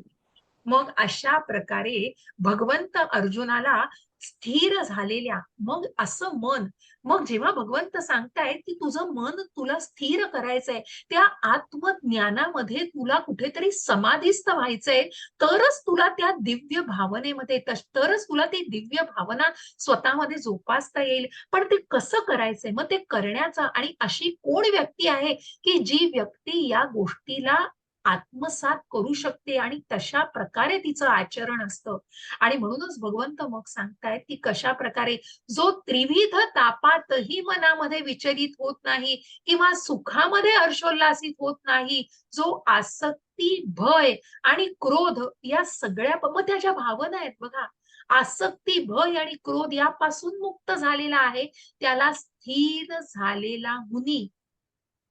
मग अशा प्रकारे भगवंत अर्जुनाला स्थिर झालेल्या, मग असं मन, मग जेव्हा भगवंत सांगतायत की तुझं मन तुला स्थिर करायचंय, त्या आत्मज्ञानामध्ये तुला कुठेतरी समाधिस्थ व्हायचंय, तरच तुला त्या दिव्य भावनेमध्ये, तरच तुला ती दिव्य भावना स्वतःमध्ये जोपासता येईल. पण ते कसं करायचंय, मग ते करण्याचा, आणि अशी कोण व्यक्ती आहे की जी व्यक्ती या गोष्टीला आत्मसात करू शकते आणि तशा प्रकारे तिचं आचरण असतं. आणि म्हणूनच भगवंत मग सांगतायत की कशा प्रकारे जो त्रिविध तापातही मनामध्ये विचलित होत नाही किंवा सुखामध्ये हर्षोल्लासित होत नाही, जो आसक्ती, भय आणि क्रोध या सगळ्या, मग त्याच्या भावना आहेत बघा, आसक्ती, भय आणि क्रोध यापासून मुक्त झालेला आहे, त्याला स्थिर झालेला मुनी,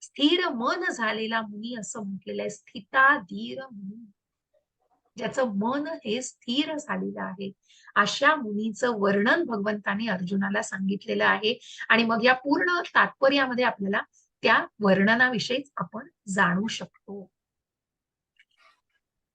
स्थिर मन झालेला मुनी असं म्हटलेलं आहे. स्थिताधीर मुनी, ज्याचं मन हे स्थिर झालेलं आहे, अशा मुनीचं वर्णन भगवंतांनी अर्जुनाला सांगितलेलं आहे. आणि मग या पूर्ण तात्पर्यामध्ये आपल्याला त्या वर्णनाविषयीच आपण जाणू शकतो.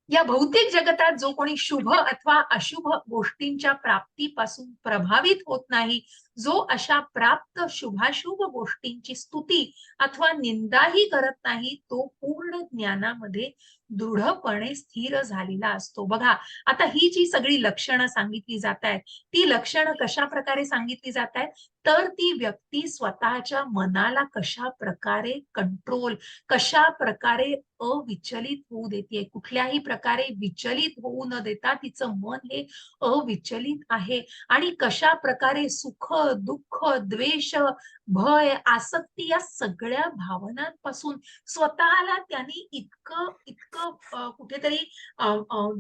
या भौतिक जगतात जो कोणी शुभ अथवा अशुभ गोष्टींच्या प्राप्तीपासून प्रभावित होत नाही, जो अशा प्राप्त शुभाशुभ गोष्टींची स्तुती अथवा निंदाही करत नाही, तो पूर्ण ज्ञानामध्ये दृढपणे स्थिर झालेला असतो. बघा, आता ही जी सगळी लक्षणं सांगितली जात आहेत, ती लक्षणं कशा प्रकारे सांगितली जात आहेत, तर ती व्यक्ती स्वतःच्या मनाला कशा प्रकारे कंट्रोल, कशा प्रकारे अविचलित होऊ देते, कुठल्याही प्रकारे विचलित होऊ न देता तिचं मन हे अविचलित आहे, आणि कशा प्रकारे सुख दुःख, द्वेष, भय, आसक्ती या सगळ्या भावनांपासून स्वतःला त्यांनी इतकं इतकं कुठेतरी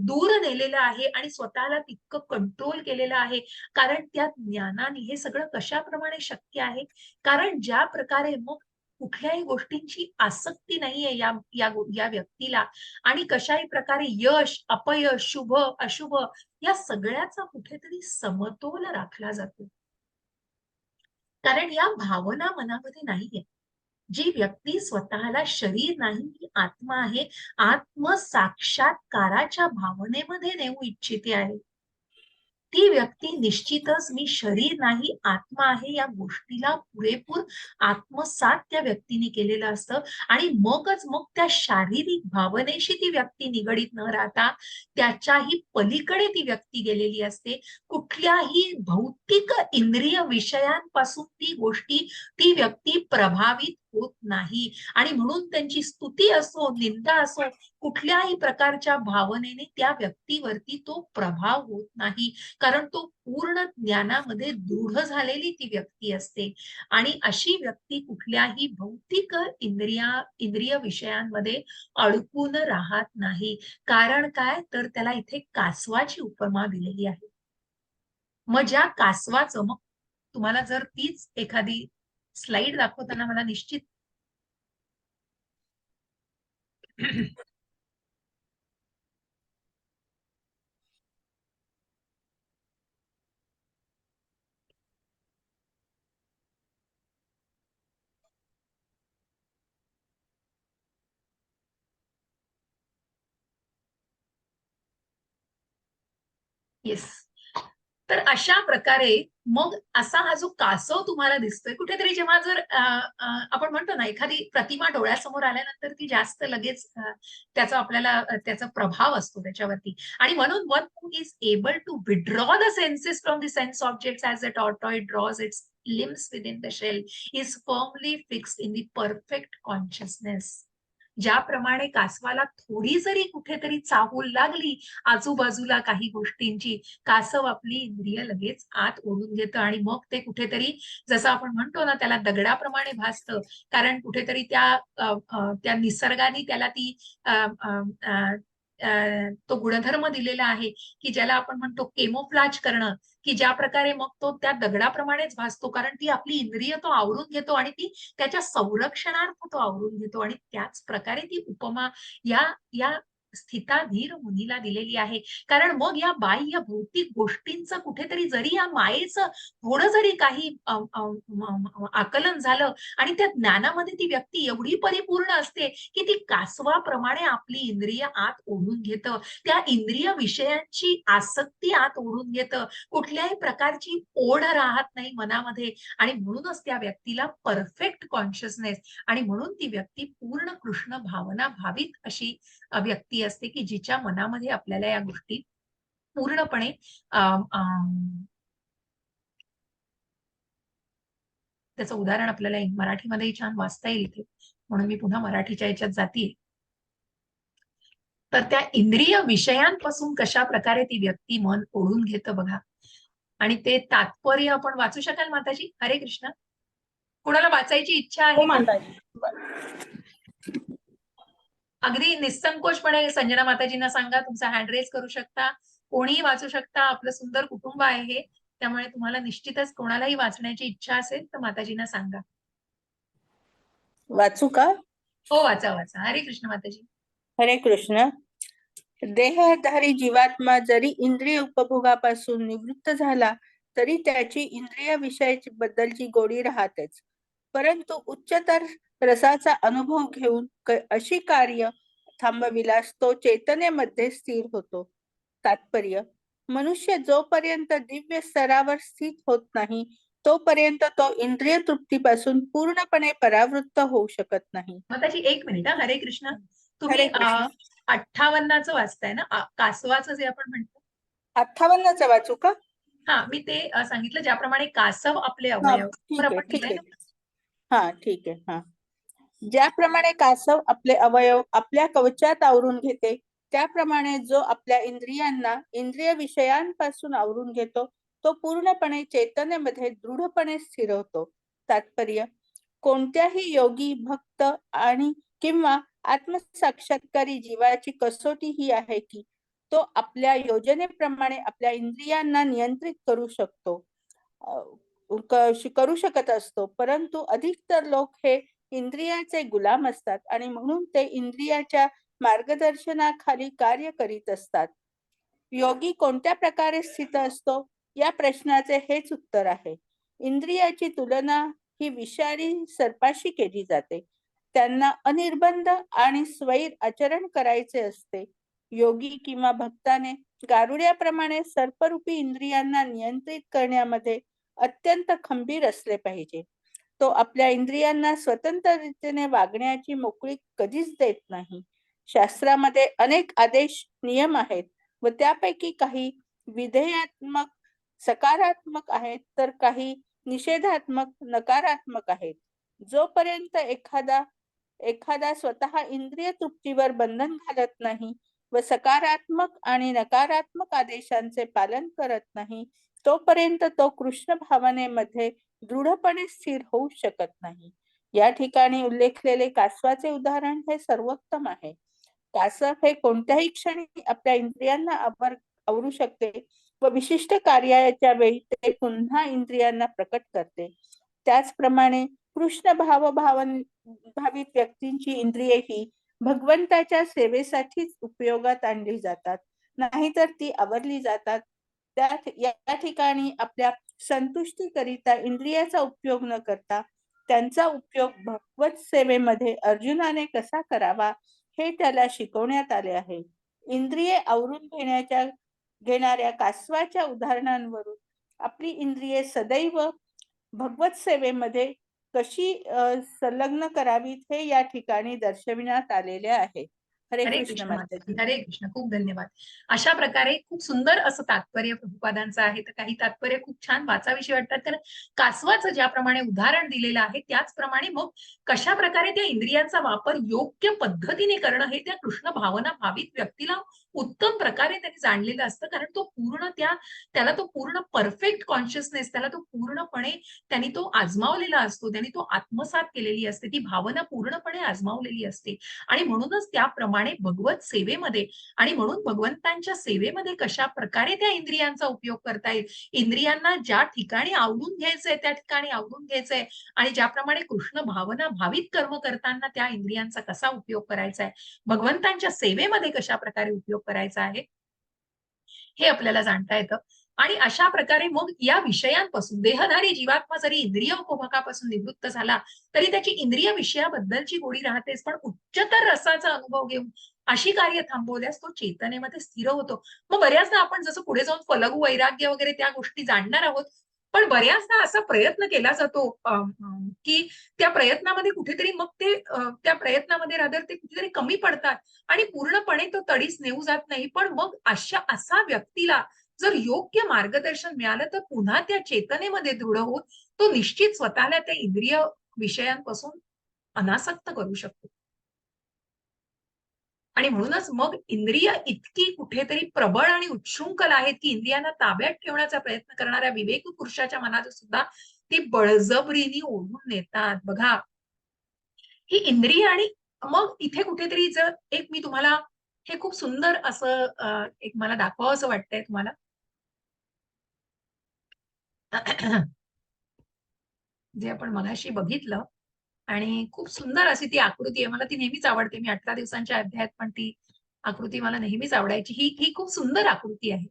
दूर नेलेलं आहे आणि स्वतःला तितकं कंट्रोल केलेलं आहे. कारण त्या ज्ञानाने हे सगळं कशाप्रमाणे शक्य आहे, कारण ज्या प्रकारे मग कुठल्याही गोष्टींची आसक्ती नाहीये या व्यक्तीला आणि कशाही प्रकारे यश, अपयश, शुभ, अशुभ या सगळ्याचा कुठेतरी समतोल राखला जातो. कारण या भावना मनामध्ये नाहीये. जी व्यक्ती स्वतःला शरीर नाही, मी आत्मा आहे, आत्मसाक्षात्काराच्या भावनेमध्ये नेऊ इच्छिते आहे, ती व्यक्ती निश्चितच मी शरीर नाही, आत्मा आहे या गोष्टीला पुरेपूर आत्मसात त्या व्यक्तीने केलेलं असतं. आणि मग त्या शारीरिक भावनेशी ती व्यक्ती निगडीत न राहता त्याच्याही पलीकडे ती व्यक्ती गेलेली असते. कुठल्याही भौतिक इंद्रिय विषयांपासून ती व्यक्ती प्रभावित होत नाही. आणि म्हणून त्यांची स्तुती असो, निंदा असो, कुठल्याही प्रकारच्या भावनेने त्या व्यक्तीवरती तो प्रभाव होत नाही. कारण तो पूर्ण ज्ञानामध्ये दृढ झालेली ती व्यक्ती असते. आणि अशी व्यक्ती कुठल्याही भौतिक इंद्रिय विषयांमध्ये अडकून राहत नाही. कारण काय, तर त्याला इथे कासवाची उपमा दिलेली आहे. मग ज्या कासवाचं, मग तुम्हाला जर तीच एखादी स्लाइड दाखवताना मला निश्चित येस. तर अशा प्रकारे मग असा हा जो कासव तुम्हाला दिसतोय कुठेतरी, जेव्हा जर आपण म्हणतो ना एखादी प्रतिमा डोळ्यासमोर आल्यानंतर ती जास्त लगेच त्याचा आपल्याला त्याचा प्रभाव असतो त्याच्यावरती. आणि म्हणून one who is able to withdraw the senses from the sense objects as a tortoise draws its limbs within the shell is firmly fixed in the perfect consciousness. ज्याप्रमाणे कासवाला थोडी जरी कुठेतरी चाहूल लागली आजूबाजूला काही गोष्टींची, कासव आपली इंद्रिय लगेच आत ओढून घेतं आणि मग ते कुठेतरी, जसं आपण म्हणतो ना, त्याला दगडाप्रमाणे भासतं. कारण कुठेतरी त्या निसर्गाने त्याला तो गुणधर्म दिलेला आहे की ज्याला आपण म्हणतो केमोफ्लाज करणं, की ज्या प्रकारे मग तो त्या दगडाप्रमाणेच भासतो. कारण ती आपली इंद्रिय तो आवरून घेतो आणि ती त्याच्या संरक्षणार्थ तो आवरून घेतो. आणि त्याच प्रकारे ती उपमा या स्थिताधीर मुनीला दिलेली आहे. कारण मग या बाह्य भौतिक गोष्टींचं कुठेतरी जरी या मायेचं थोडं जरी काही आकलन झालं आणि त्या ज्ञानामध्ये ती व्यक्ती एवढी परिपूर्ण असते की ती कासवाप्रमाणे आपली इंद्रिय आत ओढून घेतं, त्या इंद्रिय विषयांची आसक्ती आत ओढून घेतं, कुठल्याही प्रकारची ओढ राहत नाही मनामध्ये. आणि म्हणूनच त्या व्यक्तीला परफेक्ट कॉन्शियसनेस, आणि म्हणून ती व्यक्ती पूर्ण कृष्ण भावना भावित अशी व्यक्ती असते की जिच्या मनामध्ये आपल्याला या गोष्टी पूर्णपणे त्याचं उदाहरण आपल्याला मराठीमध्येही छान वाचता येईल इथे, म्हणून मी पुन्हा मराठीच्या याच्यात जातीये. तर त्या इंद्रिय विषयांपासून कशा प्रकारे ती व्यक्ती मन ओढून घेतं बघा. आणि ते तात्पर्य आपण वाचू शकाल माताजी? हरे कृष्ण. कोणाला वाचायची इच्छा आहे? अगदी निसंकोचपणे संजना माताजींना सांगा, तुमचा हँड रेज करू शकता, कोणीही वाचू शकता. आपलं सुंदर कुटुंब आहे, त्यामुळे तुम्हाला निश्चितच कोणालाही वाचण्याची इच्छा असेल तर माताजींना सांगा. वाचू का? हो, वाचा वाचा. हरे कृष्ण माताजी. हरे कृष्ण. देहधारी जीवात्मा जरी इंद्रिय उपभोगापासून निवृत्त झाला तरी त्याची इंद्रिय विषय बद्दलची गोडी राहतेच, परंतु उच्चतर रसाचा अनुभव घेऊन अशी कार्य थांबविल्यास तो चेतनेमध्ये स्थिर होतो. तात्पर्य: मनुष्य जोपर्यंत दिव्य स्तरावर स्थित होत नाही तोपर्यंत तो इंद्रिय तृप्तीपासून पूर्णपणे परावृत्त होऊ शकत नाही. माताजी एक मिनिट. हरे कृष्ण. तुम्ही हरे कृष्ण. 58चं वाचताय ना, कासवाचं जे आपण म्हणतो? 58चं वाचू का? हा, मी ते सांगितलं ज्याप्रमाणे कासव आपले हा, अवयव. ठीक आहे, ठीक आहे. ना? हा, ठीक आहे. हा, ज्याप्रमाणे कासव आपले अवयव आपल्या कवचात आवरून घेते त्याप्रमाणे जो आपल्या इंद्रियांना इंद्रिय विषयांपासून आवरून घेतो तो पूर्णपणे चेतनेमध्ये दृढपणे स्थिर होतो. तात्पर्य: कोणत्याही योगी, भक्त आणि किंवा आत्मसाक्षात्कारी जीवाची कसोटी ही आहे की तो आपल्या योजनेप्रमाणे आपल्या इंद्रियांना नियंत्रित करू शकतो, करू शकत असतो. परंतु अधिकतर लोक हे इंद्रियाचे गुलाम असतात आणि म्हणून ते इंद्रियाच्या मार्गदर्शनाखाली कार्य करीत असतात. योगी कोणत्या प्रकारे स्थित असतो या प्रश्नाचे हेच उत्तर आहे. इंद्रियाची तुलना ही विषारी सर्पाशी केली जाते. त्यांना अनिर्बंध आणि स्वैर आचरण करायचे असते. योगी किंवा भक्ताने गारुड्याप्रमाणे सर्परूपी इंद्रियांना नियंत्रित करण्यामध्ये अत्यंत खंबीर असले पाहिजे. तो आपल्या इंद्रियांना स्वतंत्र रीतीने वागण्याची मोकळीक कधीच देत नाही. शास्त्रामध्ये अनेक आदेश, नियम आहेत व त्यापैकी काही विधेयात्मक, सकारात्मक आहेत, तर काही निषेधात्मक, नकारात्मक आहेत. जोपर्यंत एखादा स्वतः इंद्रिय तृप्तीवर बंधन घालत नाही व सकारात्मक आणि नकारात्मक आदेशांचे पालन करत नाही, तोपर्यंत तो कृष्ण भावनेमध्ये दृढपणे स्थिर होऊ शकत नाही. या ठिकाणी उल्लेखलेले कासवाचे उदाहरण हे सर्वोत्तम आहे. कासव हे कोणत्याही क्षणी आपल्या इंद्रियांना आवरू शकते व विशिष्ट कार्याच्या वेळी ते पुन्हा इंद्रियांना प्रकट करते. त्याचप्रमाणे कृष्ण भावित व्यक्तींची इंद्रिये ही भगवंताच्या सेवेसाठीच उपयोगात आणली जातात, नाहीतर ती आवरली जातात. या ठिकाणी आपल्या संतुष्टीकरिता इंद्रियाचा उपयोग न करता त्यांचा उपयोग भगवत सेवेमध्ये अर्जुनाने कसा करावा हे त्याला शिकवण्यात आले आहे. इंद्रिये आवरून घेणाऱ्या कासवाच्या उदाहरणांवरून आपली इंद्रिये सदैव भगवत सेवेमध्ये कशी संलग्न करावीत हे या ठिकाणी दर्शविण्यात आलेले आहे. हरे हरे कृष्ण कृष्ण माताजी. माताजी, हरे कृष्ण. खूप धन्यवाद. अशा प्रकारे खूप सुंदर असं तात्पर्य प्रभुपादांचं आहे. तर काही तात्पर्य खूप छान वाचाविषयी वाटतात. कारण कासवाचं ज्याप्रमाणे उदाहरण दिलेलं आहे त्याचप्रमाणे मग कशा प्रकारे त्या इंद्रियांचा वापर योग्य पद्धतीने करणं हे त्या कृष्ण भावना भावित व्यक्तीला उत्तम प्रकारे त्यांनी जाणलेलं असतं. कारण तो पूर्ण त्याला तो पूर्ण परफेक्ट कॉन्शियसनेस, त्याला तो पूर्णपणे त्यांनी तो आजमावलेला असतो, त्यांनी तो आत्मसात केलेली असते, ती भावना पूर्णपणे आजमावलेली असते. आणि म्हणूनच त्याप्रमाणे भगवत सेवेमध्ये आणि म्हणून भगवंतांच्या सेवेमध्ये कशा प्रकारे त्या इंद्रियांचा उपयोग करता येईल, इंद्रियांना ज्या ठिकाणी आवरून घ्यायचंय त्या ठिकाणी आवरून घ्यायचंय आणि ज्याप्रमाणे कृष्ण भावना भावित कर्म करताना त्या इंद्रियांचा कसा उपयोग करायचा आहे, भगवंतांच्या सेवेमध्ये कशा प्रकारे उपयोग करायचा आहे हे आपल्याला जाणता येतं. आणि अशा प्रकारे मग या विषयांपासून देहधारी जीवात्मा जरी इंद्रिय उपभोगापासून निवृत्त झाला तरी त्याची इंद्रिय विषयाबद्दलची गोडी राहतेच, पण उच्चतर रसाचा अनुभव घेऊन अशी कार्य थांबवल्यास तो चेतनेमध्ये स्थिर होतो. मग बऱ्याचदा आपण जसं पुढे जाऊन फलगू वैराग्य वगैरे त्या गोष्टी जाणणार आहोत, पण बऱ्याचदा असा प्रयत्न केला जातो की त्या प्रयत्नामध्ये कुठेतरी मग त्या प्रयत्नामध्ये रादर ते कुठेतरी कमी पडतात आणि पूर्णपणे तो तडीस नेऊ जात नाही. पण मग असा व्यक्तीला जर योग्य मार्गदर्शन मिळालं तर पुन्हा त्या चेतनेमध्ये दृढ होऊन तो निश्चित स्वतःला त्या इंद्रिय विषयांपासून अनासक्त करू शकतो. आणि म्हणूनच मग इंद्रिय इतकी कुठेतरी प्रबळ आणि उच्छृंखल आहेत की इंद्रियांना ताब्यात ठेवण्याचा प्रयत्न करणाऱ्या विवेक पुरुषाच्या मनात सुद्धा ती बळजबरीने ओढून नेतात. बघा, ही इंद्रिय आणि मग इथे कुठेतरी जर एक मी तुम्हाला हे खूप सुंदर असं एक मला दाखवावं असं वाटतंय तुम्हाला. जे आपण मगाशी बघितलं आणि खूप सुंदर अशी ती आकृती आहे. मला ती नेहमीच आवडते. मी 18 दिवसांच्या अध्यायात पण ती आकृती मला नेहमीच आवडायची. ही खूप सुंदर आकृती आहे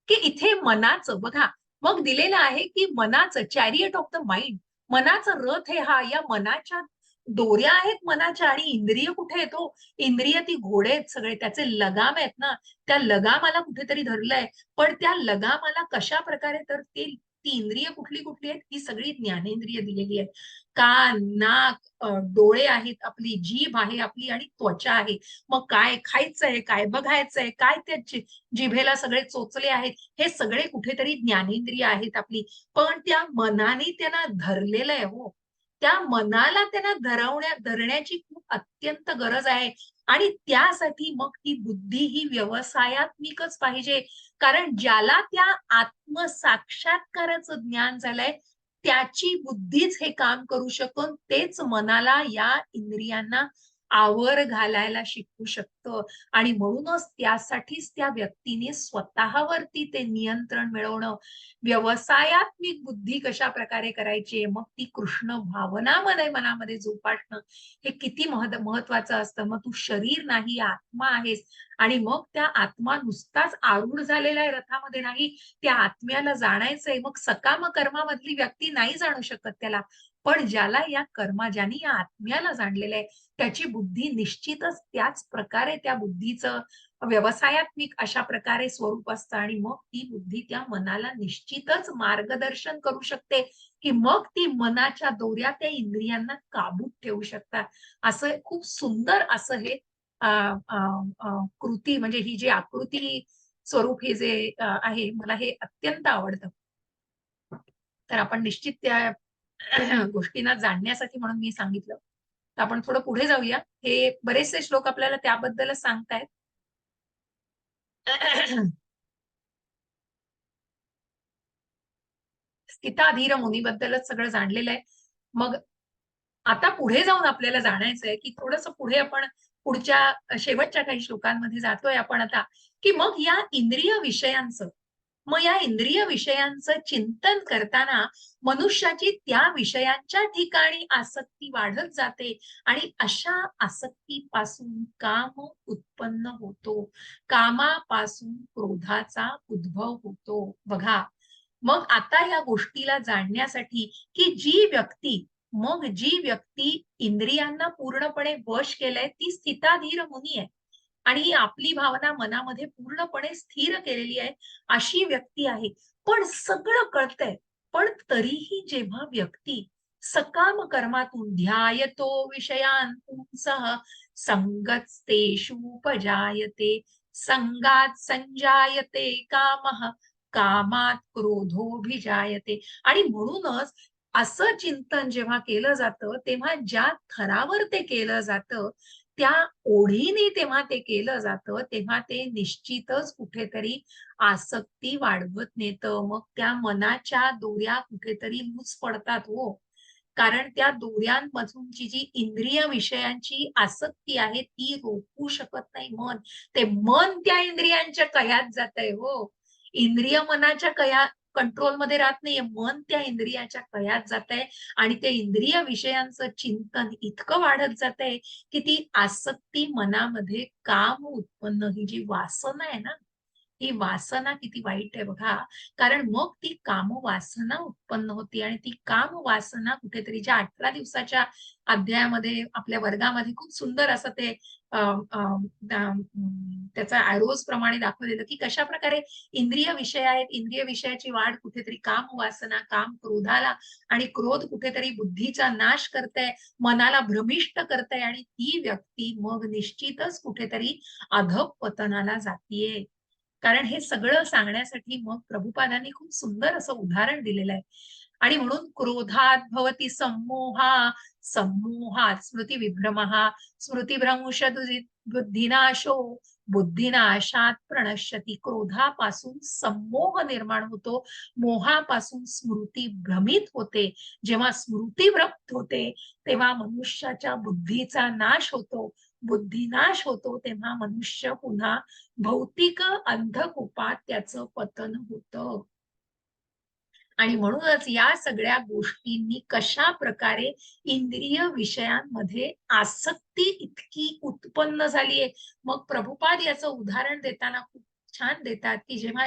की इथे मनाचं बघा मग दिलेलं आहे की मनाचं चॅरियट ऑफ द माइंड, मनाचा रथ आहे हा. या मनाच्या दोऱ्या आहेत मनाच्या आणि इंद्रिय कुठे येतो, इंद्रिय ती घोडे आहेत सगळे, त्याचे लगाम आहेत ना, त्या लगामाला कुठेतरी धरलंय. पण त्या लगामाला कशा प्रकारे तर ती इंद्रिय कुठली कुठली आहेत, ही सगळी ज्ञानेंद्रिय दिलेली आहेत. कान, नाक, डोळे आहेत, आपली जीभ आहे आपली आणि त्वचा आहे. मग काय खायचंय, काय बघायचंय, काय त्या जिभेला सगळे चोचले आहेत, हे सगळे कुठेतरी ज्ञानेंद्रिय आहेत आपली. पण त्या मनाने त्यांना धरलेलं आहे हो. त्या मनाला त्यांना धरण्याची खूप अत्यंत गरज आहे. आणि त्यासाठी मग ती बुद्धी ही व्यवसायात्मिकच पाहिजे. कारण ज्याला त्या आत्मसाक्षात्काराचं ज्ञान झालंय, त्याची बुद्धीच हे काम करू शकून तेच मनाला या इंद्रियांना आवर घालायला शिकू शकतं. आणि म्हणूनच त्यासाठीच त्या व्यक्तीने स्वतःवरती ते नियंत्रण मिळवणं, व्यवसायात्मिक बुद्धी कशा प्रकारे करायची, मग ती कृष्ण भावना मनामध्ये जोपासणं हे किती महत्वाचं असतं. मग तू शरीर नाही, आत्मा आहेस. आणि मग त्या आत्मा नुसताच आरूढ झालेला आहे रथामध्ये नाही, त्या आत्म्याला जाणायचंय. मग सकाम कर्मामधली व्यक्ती नाही जाणू शकत त्याला. पण ज्याला ज्यांनी या आत्म्याला जाणलेलं आहे, त्याची बुद्धी निश्चितच त्याच प्रकारे त्या बुद्धीचं व्यवसायात्मिक अशा प्रकारे स्वरूप असतं. आणि मग ती बुद्धी त्या मनाला निश्चितच मार्गदर्शन करू शकते, की मग ती मनाच्या दोऱ्या त्या इंद्रियांना काबूत ठेवू शकतात. असं खूप सुंदर असं हे अ, अ, अ, कृती म्हणजे ही जी आकृती स्वरूप हे जे आहे, मला हे अत्यंत आवडतं. तर आपण निश्चित त्या गोष्टींना जाणण्यासाठी म्हणून मी सांगितलं. तर आपण थोडं पुढे जाऊया. हे बरेचसे श्लोक आपल्याला त्याबद्दलच सांगतायत. स्थिताधीर मुनीबद्दलच सगळं जाणलेलं आहे. मग आता पुढे जाऊन आपल्याला जाणायचंय, की थोडंसं पुढे आपण पुढच्या शेवटच्या काही श्लोकांमध्ये जातोय आपण आता, की मग या इंद्रिय विषयांचं चिंतन करताना मनुष्याची त्या विषयांच्या ठिकाणी आसक्ती वाढत जाते. आणि अशा आसक्तीपासून काम उत्पन्न होतो. कामापासून क्रोधाचा उद्भव होतो. बघा, मग आता या गोष्टीला जाणण्यासाठी, की जी व्यक्ती इंद्रियांना पूर्णपणे वश केलंय, ती स्थिताधीर मुनी आहे. आणि ही आपली भावना मनामध्ये पूर्णपणे स्थिर केलेली आहे, अशी व्यक्ती आहे. पण सगळं कळतंय, पण तरीही जेव्हा व्यक्ती सकाम कर्मातून ध्यायतो विषयान् पुंसः संगस्तेषूपजायते, संगात संजायते कामः, कामात क्रोधोभिजायते. आणि म्हणूनच असं चिंतन जेव्हा केलं जातं, तेव्हा ज्या थरावर ते केलं जातं, त्या ओढीने तेव्हा ते केलं जातं, तेव्हा ते निश्चितच कुठेतरी आसक्ती वाढवत नेतं. मग त्या मनाच्या दोऱ्या कुठेतरी लूज पडतात हो. कारण त्या दोऱ्यांमधूनची जी इंद्रिय विषयांची आसक्ती आहे, ती रोखू शकत नाही मन. ते मन त्या इंद्रियांच्या कह्यात जातंय हो. इंद्रिय मनाच्या कंट्रोलमध्ये राहत नाहीये. मन त्या इंद्रियाच्या कह्यात जातंय. आणि ते इंद्रिय विषयांचं चिंतन इतकं वाढत जातंय, की ती आसक्ती मनामध्ये काम उत्पन्न, ही जी वासना आहे ना, ही वासना किती वाईट आहे बघा. कारण मग ती कामवासना उत्पन्न होती. आणि ती कामवासना कुठेतरी ज्या 18 दिवसाच्या अध्यायामध्ये आपल्या वर्गामध्ये खूप सुंदर असं ते अ, अ, त्याचा एरोज प्रमाणे दाखवलेलं, की कशा प्रकारे इंद्रिय विषय आहेत, इंद्रिय विषयाची वाढ कुठेतरी कामवासना, काम क्रोधाला, आणि क्रोध कुठेतरी बुद्धीचा नाश करतंय, मनाला भ्रमिष्ट करतंय. आणि ती व्यक्ती मग निश्चितच कुठेतरी अधःपतनाला जातीये. कारण हे सगळं सांगण्यासाठी मग प्रभुपादांनी खूप सुंदर असं उदाहरण दिलेलं आहे. आणि म्हणून क्रोधात भवती सम्मोहा, सम्मोहात स्मृतिविभ्रमः, स्मृतिभ्रंश बुद्धिनाशो, बुद्धिनाशात प्रणश्यती. क्रोधापासून सम्मोह निर्माण होतो, मोहापासून स्मृती भ्रमित होते. जेव्हा स्मृती भ्रमित होते, तेव्हा मनुष्याच्या बुद्धीचा नाश होतो. बुद्धिनाश होतो, तेव्हा मनुष्य पुन्हा भौतिक अंधकूपात त्याचं पतन होतं. आणि म्हणूनच या सगळ्या गोष्टींनी कशा प्रकारे इंद्रिय विषयांमध्ये आसक्ती इतकी उत्पन्न झालीये. मग प्रभुपाद याचं उदाहरण देताना खूप छान देतात, की जेव्हा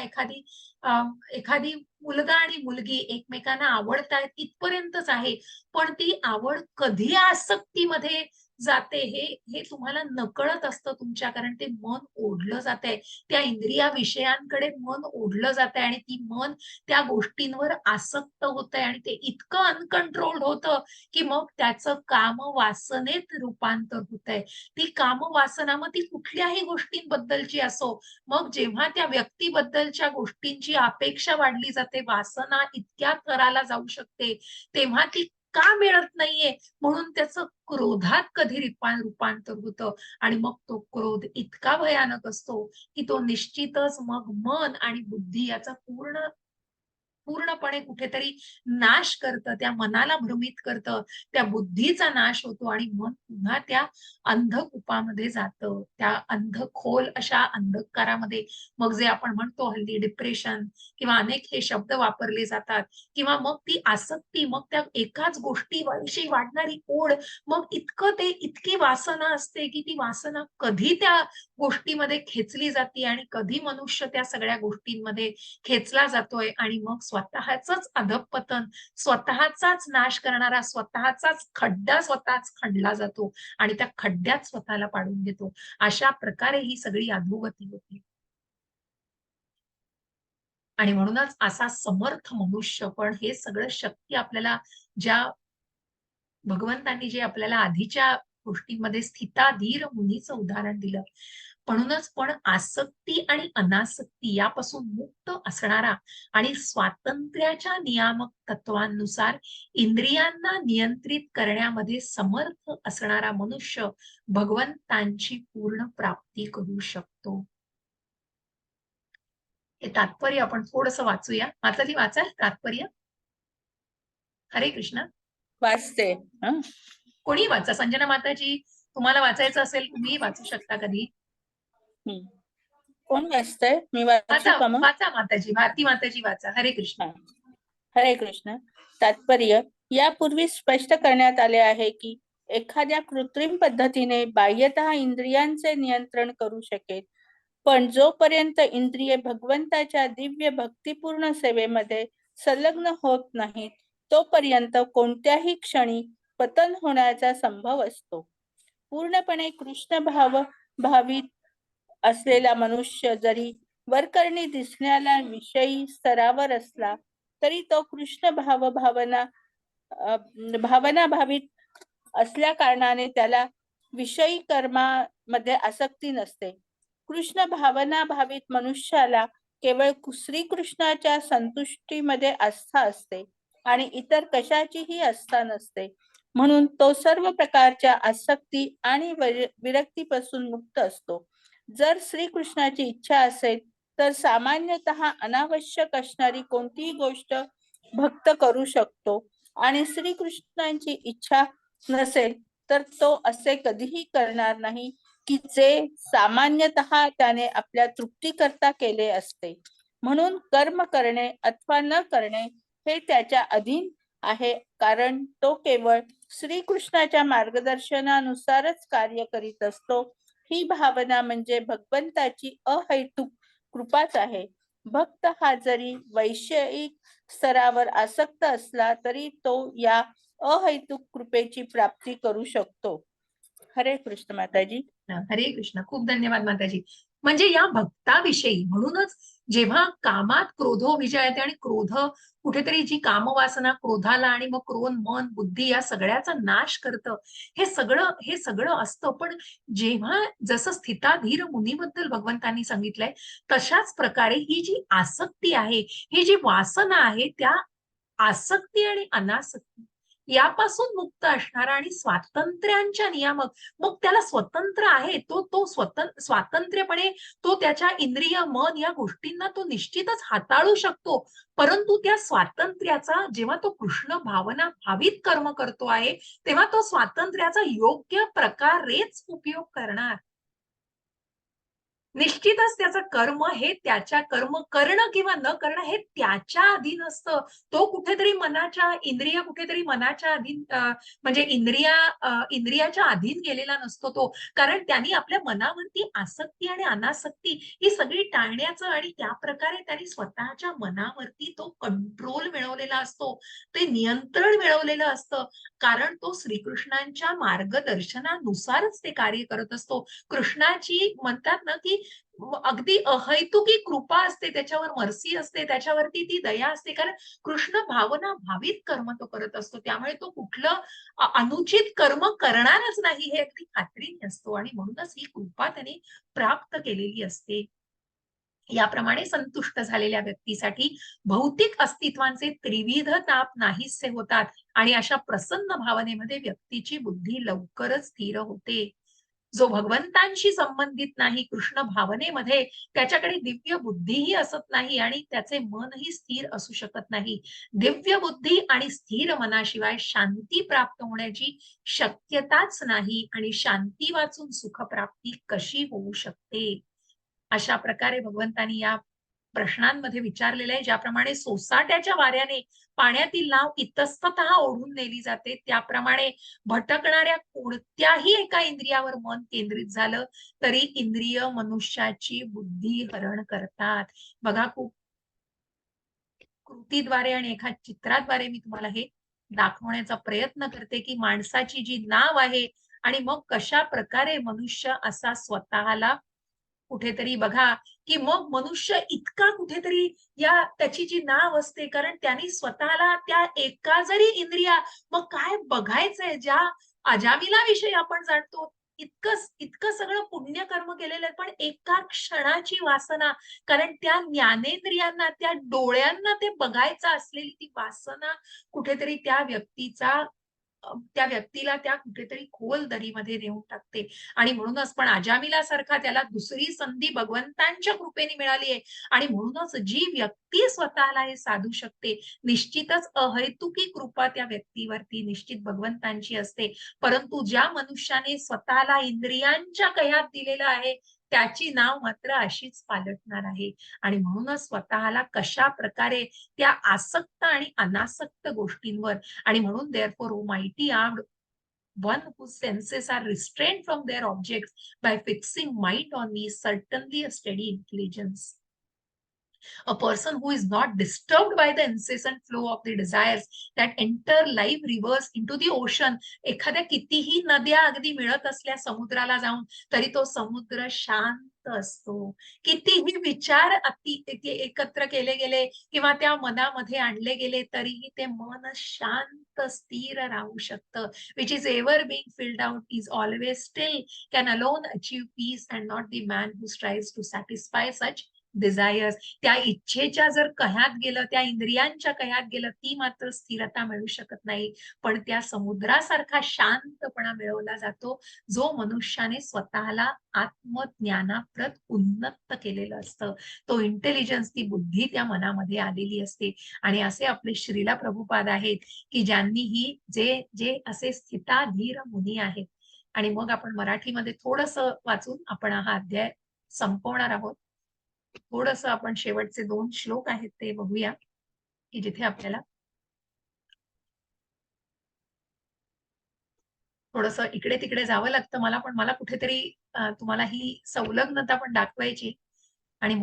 एखादी मुलगा आणि मुलगी एकमेकांना आवडतायत इथपर्यंतच आहे, पण ती आवड कधी आसक्तीमध्ये जाते हे हे तुम्हाला नकळत असतं तुमच्या. कारण ते मन ओढलं जातंय, त्या इंद्रिया विषयांकडे मन ओढलं जातंय. आणि ती मन त्या गोष्टींवर आसक्त होतंय. आणि ते इतकं अनकंट्रोल्ड होतं, की मग त्याचं कामवासनेत रूपांतर होतंय. ती कामवासना मग ती कुठल्याही गोष्टींबद्दलची असो, मग जेव्हा त्या व्यक्तीबद्दलच्या गोष्टींची अपेक्षा वाढली जाते, वासना इतक्या थराला जाऊ शकते, तेव्हा ती का मिळत नाहीये म्हणून त्याचं क्रोधात कधी रूपांतर होतं आणि मग तो क्रोध इतका भयानक असतो की तो निश्चितच मग मन आणि बुद्धी याचा पूर्णपणे कुठेतरी नाश करतं, त्या मनाला भ्रमित करतं, त्या बुद्धीचा नाश होतो आणि मन पुन्हा त्या अंधकूपामध्ये जातं, त्या अंधखोल अशा अंधकारामध्ये. मग जे आपण म्हणतो हल्ली डिप्रेशन किंवा अनेक हे शब्द वापरले जातात, किंवा मग ती आसक्ती, मग त्या एकाच गोष्टीविषयी वाढणारी ओढ, मग इतकं ते इतकी वासना असते की ती वासना कधी त्या गोष्टीमध्ये खेचली जाते आणि कधी मनुष्य त्या सगळ्या गोष्टींमध्ये खेचला जातोय आणि मग स्वतःच अधःपतन, स्वतःचाच नाश करणारा स्वतःचाच खड्डा स्वतःच खणला जातो आणि त्या खड्ड्यात स्वतःला पाडून घेतो. अशा प्रकारे ही सगळी अधोगती होती. आणि म्हणूनच असा समर्थ मनुष्य, पण हे सगळं शक्य आपल्याला ज्या भगवंतांनी जे आपल्याला आधीच्या गोष्टींमध्ये स्थिताधीर मुनीचं उदाहरण दिलं, म्हणूनच पण आसक्ती आणि अनासक्ती यापासून मुक्त असणारा आणि स्वातंत्र्याच्या नियामक तत्वांनुसार इंद्रियांना नियंत्रित करण्यामध्ये समर्थ असणारा मनुष्य भगवंतांची पूर्ण प्राप्ती करू शकतो. हे तात्पर्य आपण थोडंसं वाचूया. माताजी वाचाल तात्पर्य? हरे कृष्ण. वाचते. कोणी वाचा. संजना माताजी, तुम्हाला वाचायचं असेल तुम्ही वाचू शकता कधी. कोण वाचतंय? मी वाचू वाचा का मग? वाचा माताजी, भारती माताजी वाचा. हरे कृष्ण. हरे कृष्ण. तात्पर्य यापूर्वी स्पष्ट करण्यात आले आहे की एखाद्या कृत्रिम पद्धतीने बाह्यतः इंद्रियांचे नियंत्रण करू शकेल, पण जोपर्यंत इंद्रिये भगवंताच्या दिव्य भक्तिपूर्ण सेवेमध्ये संलग्न होत नाहीत तोपर्यंत कोणत्याही क्षणी पतन होण्याचा संभव असतो. पूर्णपणे कृष्ण भावित असलेला मनुष्य जरी वरकरणी दिसण्याला विषयी स्तरावर असला तरी तो कृष्ण भावना भावित असल्या कारणाने त्याला विषयी कर्मामध्ये आसक्ती नसते. कृष्ण भावना भावित मनुष्याला केवळ श्रीकृष्णाच्या संतुष्टीमध्ये आस्था असते आणि इतर कशाचीही आस्था नसते. म्हणून तो सर्व प्रकारच्या आसक्ती आणि विरक्तीपासून मुक्त असतो. जर श्रीकृष्णाची इच्छा असेल तर सामान्यतः अनावश्यक असणारी कोणतीही गोष्ट भक्त करू शकतो आणि श्रीकृष्णांची इच्छा नसेल तर तो असे कधीही करणार नाही की जे सामान्यतः त्याने आपल्या तृप्तीकरता केले असते. म्हणून कर्म करणे अथवा न करणे हे त्याच्या अधीन आहे, कारण तो केवळ श्रीकृष्णाच्या मार्गदर्शनानुसारच कार्य करीत असतो. ही भावना म्हणजे भगवंताची अहैतुक कृपाच आहे. भक्त हा जरी वैषयिक स्तरावर आसक्त असला तरी तो या अहैतुक कृपेची प्राप्ती करू शकतो. हरे कृष्ण माताजी. हरे कृष्ण. खूप धन्यवाद माताजी. म्हणजे या भक्ताविषयी, म्हणूनच जेव्हा कामात क्रोधो विजयते आणि क्रोध कुठेतरी जी कामवासना क्रोधाला आणि मग क्रोध मन बुद्धी या सगळ्याचा नाश करतं, हे सगळं असतं. पण जेव्हा जसं स्थिताधीर मुनीबद्दल भगवंतांनी सांगितलंय तशाच प्रकारे ही जी आसक्ती आहे, ही जी वासना आहे, त्या आसक्ती आणि अनासक्ती यापासून मुक्त असणारा आणि स्वातंत्र्यांच्या नियामक, मग त्याला स्वतंत्र आहे तो स्वातंत्र्यपणे तो त्याच्या इंद्रिय मन या गोष्टींना तो निश्चितच हाताळू शकतो. परंतु त्या स्वातंत्र्याचा जेव्हा तो कृष्ण भावना भावित कर्म करतो आहे तेव्हा तो स्वातंत्र्याचा योग्य प्रकारेच उपयोग करणार. निश्चितच त्याचं कर्म हे त्याच्या कर्म करणं किंवा न करणं हे त्याच्या अधीन असतं. तो कुठेतरी इंद्रिय कुठेतरी मनाच्या अधीन म्हणजे इंद्रियाच्या अधीन गेलेला नसतो तो. कारण त्यांनी आपल्या मनावरती आसक्ती आणि अनासक्ती ही सगळी टाळण्याचं आणि त्या प्रकारे त्यांनी स्वतःच्या मनावरती तो कंट्रोल मिळवलेला असतो. ते नियंत्रण मिळवलेलं असतं. कारण तो श्रीकृष्णांच्या मार्गदर्शनानुसारच ते कार्य करत असतो. कृष्णाची म्हणतात ना की अगदी अहैतुकी कृपा असते, त्याच्यावर मर्सी असते, त्याच्यावरती ती दया असते. कारण कृष्ण भावना भावित कर्म तो करत असतो. त्यामुळे तो कुठलं अनुचित कर्म करणारच नाही हे अगदी खात्रीने असतो आणि म्हणूनच ही कृपा त्याने प्राप्त केलेली असते. याप्रमाणे संतुष्ट झालेल्या व्यक्तीसाठी भौतिक अस्तित्वांचे त्रिविध ताप नाहीसे होतात आणि अशा प्रसन्न भावनेमध्ये व्यक्तीची बुद्धी लवकरच स्थिर होते. जो भगवंतांशी संबंधित नाही, कृष्ण भावनेमध्ये त्याच्याकडे दिव्य बुद्धीही असत नाही आणि त्याचे मनही स्थिर असू शकत नाही. दिव्य बुद्धी आणि स्थिर मनाशिवाय शांती प्राप्त होण्याची शक्यताच नाही आणि शांती वाचून सुखप्राप्ती कशी होऊ शकते. अशा प्रकारे भगवंतांनी या प्रश्नांमध्ये विचारलेले आहे. ज्याप्रमाणे सोसाट्याच्या वाऱ्याने पाण्यातील नाव इतस्ततः ओढून नेली जाते, त्याप्रमाणे भटकणाऱ्या कोणत्याही एका इंद्रियावर मन केंद्रित झालं तरी इंद्रिय मनुष्याची बुद्धी हरण करतात. बघा, खूप कृतीद्वारे आणि एका चित्राद्वारे मी तुम्हाला हे दाखवण्याचा प्रयत्न करते की माणसाची जी नाव आहे आणि मग कशा प्रकारे मनुष्य असा स्वतःला कुठेतरी बघा की मग मनुष्य इतका कुठेतरी या त्याची जी नाव असते, कारण त्यांनी स्वतःला त्या एका जरी इंद्रिया, मग काय बघायचंय, ज्या अजामिलाविषयी आपण जाणतो इतकं इतकं सगळं पुण्यकर्म केलेलं आहे, पण एका क्षणाची वासना, कारण त्या ज्ञानेंद्रियांना, त्या डोळ्यांना ते बघायचं असलेली ती वासना कुठेतरी त्या व्यक्तीला त्या कुठेतरी खोल दरीमध्ये नेऊन टाकते. आणि म्हणूनच पण अजामिलासारखा त्याला दुसरी संधी भगवंतांच्या कृपेने मिळाली आहे आणि म्हणूनच जी व्यक्ती स्वतःला हे साधू शकते, निश्चितच अहैतुकी कृपा त्या व्यक्तीवरती निश्चित भगवंतांची असते. परंतु ज्या मनुष्याने स्वतःला इंद्रियांच्या कह्यात दिलेलं आहे, त्याची नाव मात्र अशीच पालटणार आहे. आणि म्हणूनच स्वतःला कशा प्रकारे त्या आसक्त आणि अनासक्त गोष्टींवर, आणि म्हणून therefore, O mighty armed one whose senses are restrained from their objects by fixing mind on me, certainly a steady intelligence. A person who is not disturbed by the incessant flow of the desires that enter live rivers into the ocean. एखाद्या कितीही नद्या अगदी मिळत असल्या समुद्राला जाऊन तरी तो समुद्र शांत असतो. कितीही विचार एकत्र केले गेले किंवा त्या मनामध्ये आणले गेले तरीही ते मन शांत स्थिर राहू शकतं. which is ever being filled out is always still, can alone achieve peace and not the man who strives to satisfy such desires. त्या इच्छेच्या जर कह्यात गेलं, त्या इंद्रियांच्या कह्यात गेलं, ती मात्र स्थिरता मिळू शकत नाही. पण त्या समुद्रासारखा शांतपणा मिळवला जातो जो मनुष्याने स्वतःला आत्मज्ञानाप्रत उन्नत केलेलं असतं. तो इंटेलिजन्स, ती बुद्धी त्या मनामध्ये आलेली असते. आणि असे आपले श्रीला प्रभुपाद आहेत की ज्यांनी ही जे जे असे स्थिताधीर मुनी आहेत. आणि मग आपण मराठीमध्ये थोडस वाचून आपण हा अध्याय संपवणार आहोत. थोडस आपण शेवटचे 2 श्लोक आहेत ते बघूया की जिथे आपल्याला थोडस इकडे तिकडे जावं लागतं मला, पण मला कुठेतरी तुम्हाला ही संलग्नता पण दाखवायची. आणि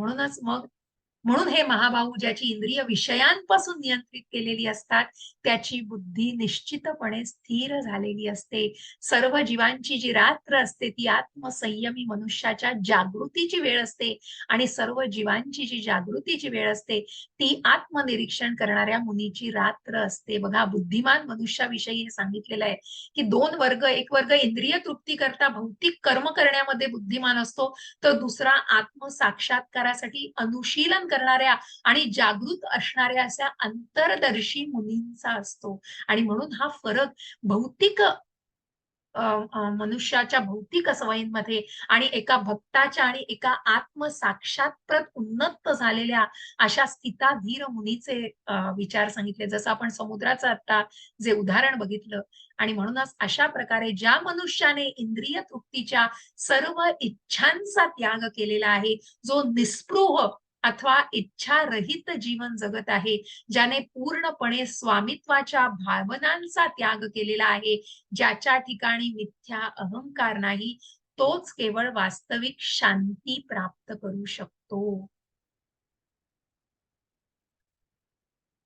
म्हणून हे महाभाऊ, ज्याची इंद्रिय विषयांपासून नियंत्रित केलेली असतात त्याची बुद्धी निश्चितपणे स्थिर झालेली असते. सर्व जीवांची जी रात्र असते ती आत्मसंयमी मनुष्याच्या जागृतीची वेळ असते आणि सर्व जीवांची जी जागृतीची वेळ असते ती आत्मनिरीक्षण करणाऱ्या मुनीची रात्र असते. बघा, बुद्धिमान मनुष्याविषयी हे सांगितलेलं आहे की 2 वर्ग, एक वर्ग इंद्रिय तृप्ती करता भौतिक कर्म करण्यामध्ये बुद्धिमान असतो, तर दुसरा आत्मसाक्षात्कारासाठी अनुशीलन करणाऱ्या आणि जागृत असणाऱ्या अशा अंतरदर्शी मुनींचा असतो. आणि म्हणून हा फरक भौतिक मनुष्याच्या भौतिक सवयींमध्ये आणि एका भक्ताच्या आणि एका आत्मसाक्षात्प्रत उन्नत झालेल्या अशा स्थिताधीर मुनीचे विचार सांगितले, जसं आपण समुद्राचं आता जे उदाहरण बघितलं. आणि म्हणूनच अशा प्रकारे ज्या मनुष्याने इंद्रिय तृप्तीच्या सर्व इच्छांचा त्याग केलेला आहे, जो निस्पृह अथवा इच्छारहित जीवन जगत आहे, ज्याने पूर्णपणे स्वामित्वाच्या भावनांचा त्याग केलेला आहे, ज्याच्या ठिकाणी मिथ्या अहंकार नाही, तोच केवळ वास्तविक शांती प्राप्त करू शकतो.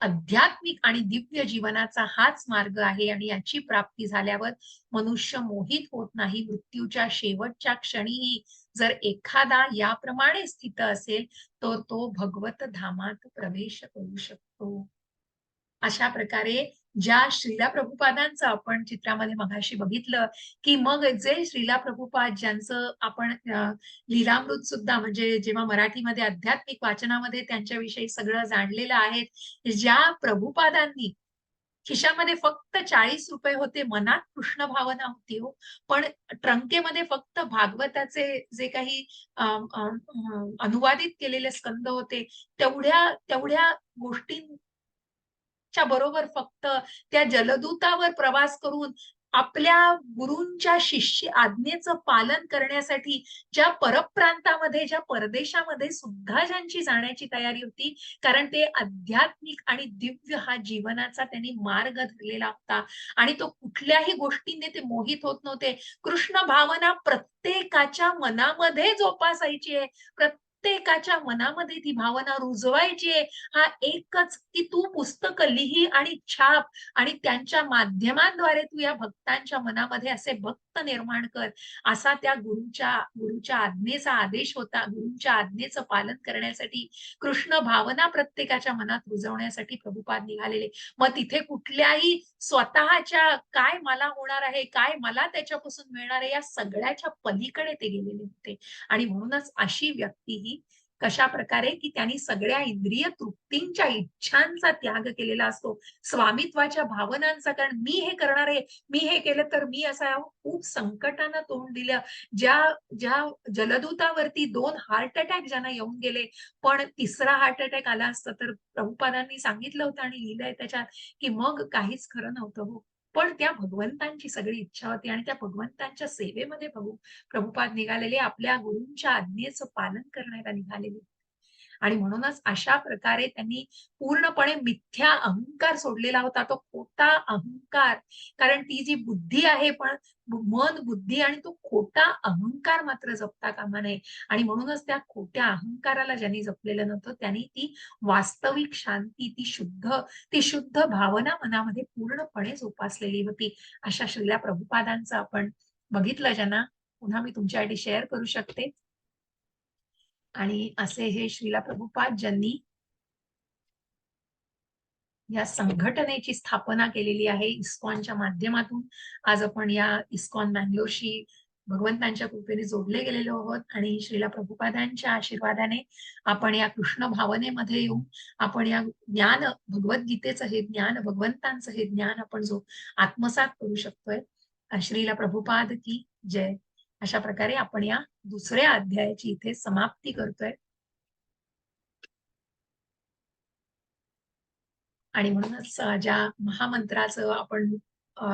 आध्यात्मिक आणि दिव्य जीवनाचा हाच मार्ग आहे आणि याची प्राप्ती झाल्यावर मनुष्य मोहित होत नाही. मृत्यूच्या शेवटच्या क्षणीही जर एखादा याप्रमाणे स्थित असेल तर तो भगवत धामात प्रवेश करू शकतो. अशा प्रकारे ज्या श्रीला प्रभुपादांचं आपण चित्रामध्ये मगाशी बघितलं, की मग जे श्रीला प्रभुपाद ज्यांचं आपण लीलामृत सुद्धा म्हणजे जेव्हा मराठीमध्ये आध्यात्मिक वाचनामध्ये त्यांच्याविषयी सगळं जाणलेलं आहे, ज्या प्रभुपादांनी खिशामध्ये फक्त 40 रुपये होते, मनात कृष्ण भावना होती हो, पण ट्रंकेमध्ये फक्त भागवताचे जे काही अनुवादित केलेले स्कंद होते, तेवढ्या तेवढ्या गोष्टींच्या बरोबर फक्त त्या जलदूतावर प्रवास करून आपल्या गुरूंच्या शिष्य आज्ञेचं पालन करण्यासाठी ज्या परप्रांतामध्ये, ज्या परदेशामध्ये सुद्धा ज्यांची जाण्याची तयारी होती, कारण ते आध्यात्मिक आणि दिव्य हा जीवनाचा त्यांनी मार्ग धरलेला होता आणि तो कुठल्याही गोष्टीने ते मोहित होत नव्हते. कृष्ण भावना प्रत्येकाच्या मनामध्ये जोपासायची आहे, प्रत्येकाच्या मनामध्ये ती भावना रुजवायची आहे. हा एकच की तू पुस्तक लिही आणि छाप आणि त्यांच्या माध्यमांद्वारे तू या भक्तांच्या मनामध्ये असे भक्त निर्माण कर, असा त्या गुरुच्या आज्ञेचा आदेश होता. गुरुच्या आज्ञेचं पालन करण्यासाठी कृष्ण भावना प्रत्येकाच्या मनात रुजवण्यासाठी प्रभुपाद निघालेले. मग तिथे कुठल्याही स्वतःच्या काय मला होणार आहे, काय मला त्याच्यापासून मिळणार आहे, या सगळ्याच्या पलीकडे ते गेलेले होते. आणि म्हणूनच अशी व्यक्ती ही कशा प्रकारे की त्यांनी सगळ्या इंद्रिय तृप्तींच्या इच्छांचा त्याग केलेला असतो, स्वामित्वाच्या भावनांचा. कारण मी हे करणार आहे, मी हे केलं तर मी असा खूप संकटानं तोंड दिलं. ज्या ज्या जलदूतावरती 2 हार्ट अटॅक ज्यांना येऊन गेले, पण तिसरा हार्ट अटॅक आला असता तर प्रभुपादांनी सांगितलं होतं आणि लिहिलंय त्याच्यात की मग काहीच खरं नव्हतं हो. पण त्या भगवंतांची सगळी इच्छा होती आणि त्या भगवंतांच्या सेवेमध्ये प्रभुपाद निघालेले, आपल्या गुरूंच्या आज्ञेचं पालन करण्याला निघालेले. आणि म्हणूनच अशा प्रकारे त्यांनी पूर्णपणे मिथ्या अहंकार सोडलेला होता, तो खोटा अहंकार. कारण ती जी बुद्धी आहे, पण मन, बुद्धी आणि तो खोटा अहंकार मात्र जपता कामा नये. आणि म्हणूनच त्या खोट्या अहंकाराला ज्यांनी जपलेलं नव्हतं, त्यांनी ती वास्तविक शांती, ती शुद्ध भावना मनामध्ये पूर्णपणे जोपासलेली होती. अशा श्रीला प्रभुपादांचं आपण बघितलं ज्यांना पुन्हा मी तुमच्यासाठी शेअर करू शकते. आणि असे हे श्रीला प्रभुपाद ज्यांनी या संघटनेची स्थापना केलेली आहे इस्कॉनच्या माध्यमातून. आज आपण या इस्कॉन मँगलोरशी भगवंतांच्या कृपेने जोडले गेलेलो आहोत आणि श्रीला प्रभुपादांच्या आशीर्वादाने आपण या कृष्ण भावनेमध्ये येऊन आपण या ज्ञान, भगवद्गीतेचं हे ज्ञान, भगवंतांचं हे ज्ञान आपण जो आत्मसात करू शकतोय. श्रीला प्रभुपाद की जय. अशा प्रकारे आपण या दुसऱ्या अध्यायाची इथे समाप्ती करतोय. आणि म्हणूनच ज्या महामंत्राचं आपण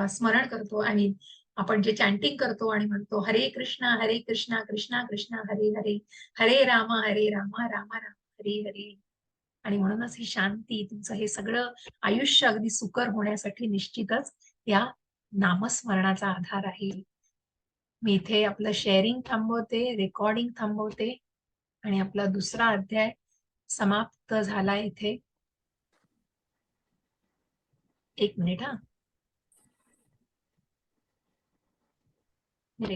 स्मरण करतो आणि आपण जे चॅन्टिंग करतो आणि म्हणतो हरे कृष्णा कृष्णा कृष्णा हरे हरे, हरे राम राम राम हरे हरे. आणि म्हणूनच ही शांती, तुमचं हे सगळं आयुष्य अगदी सुकर होण्यासाठी निश्चितच या नामस्मरणाचा आधार आहे. मी इथे आपलं शेअरिंग थांबवते, रेकॉर्डिंग थांबवते आणि आपला दुसरा अध्याय समाप्त झाला इथे. 1 मिनिट हा.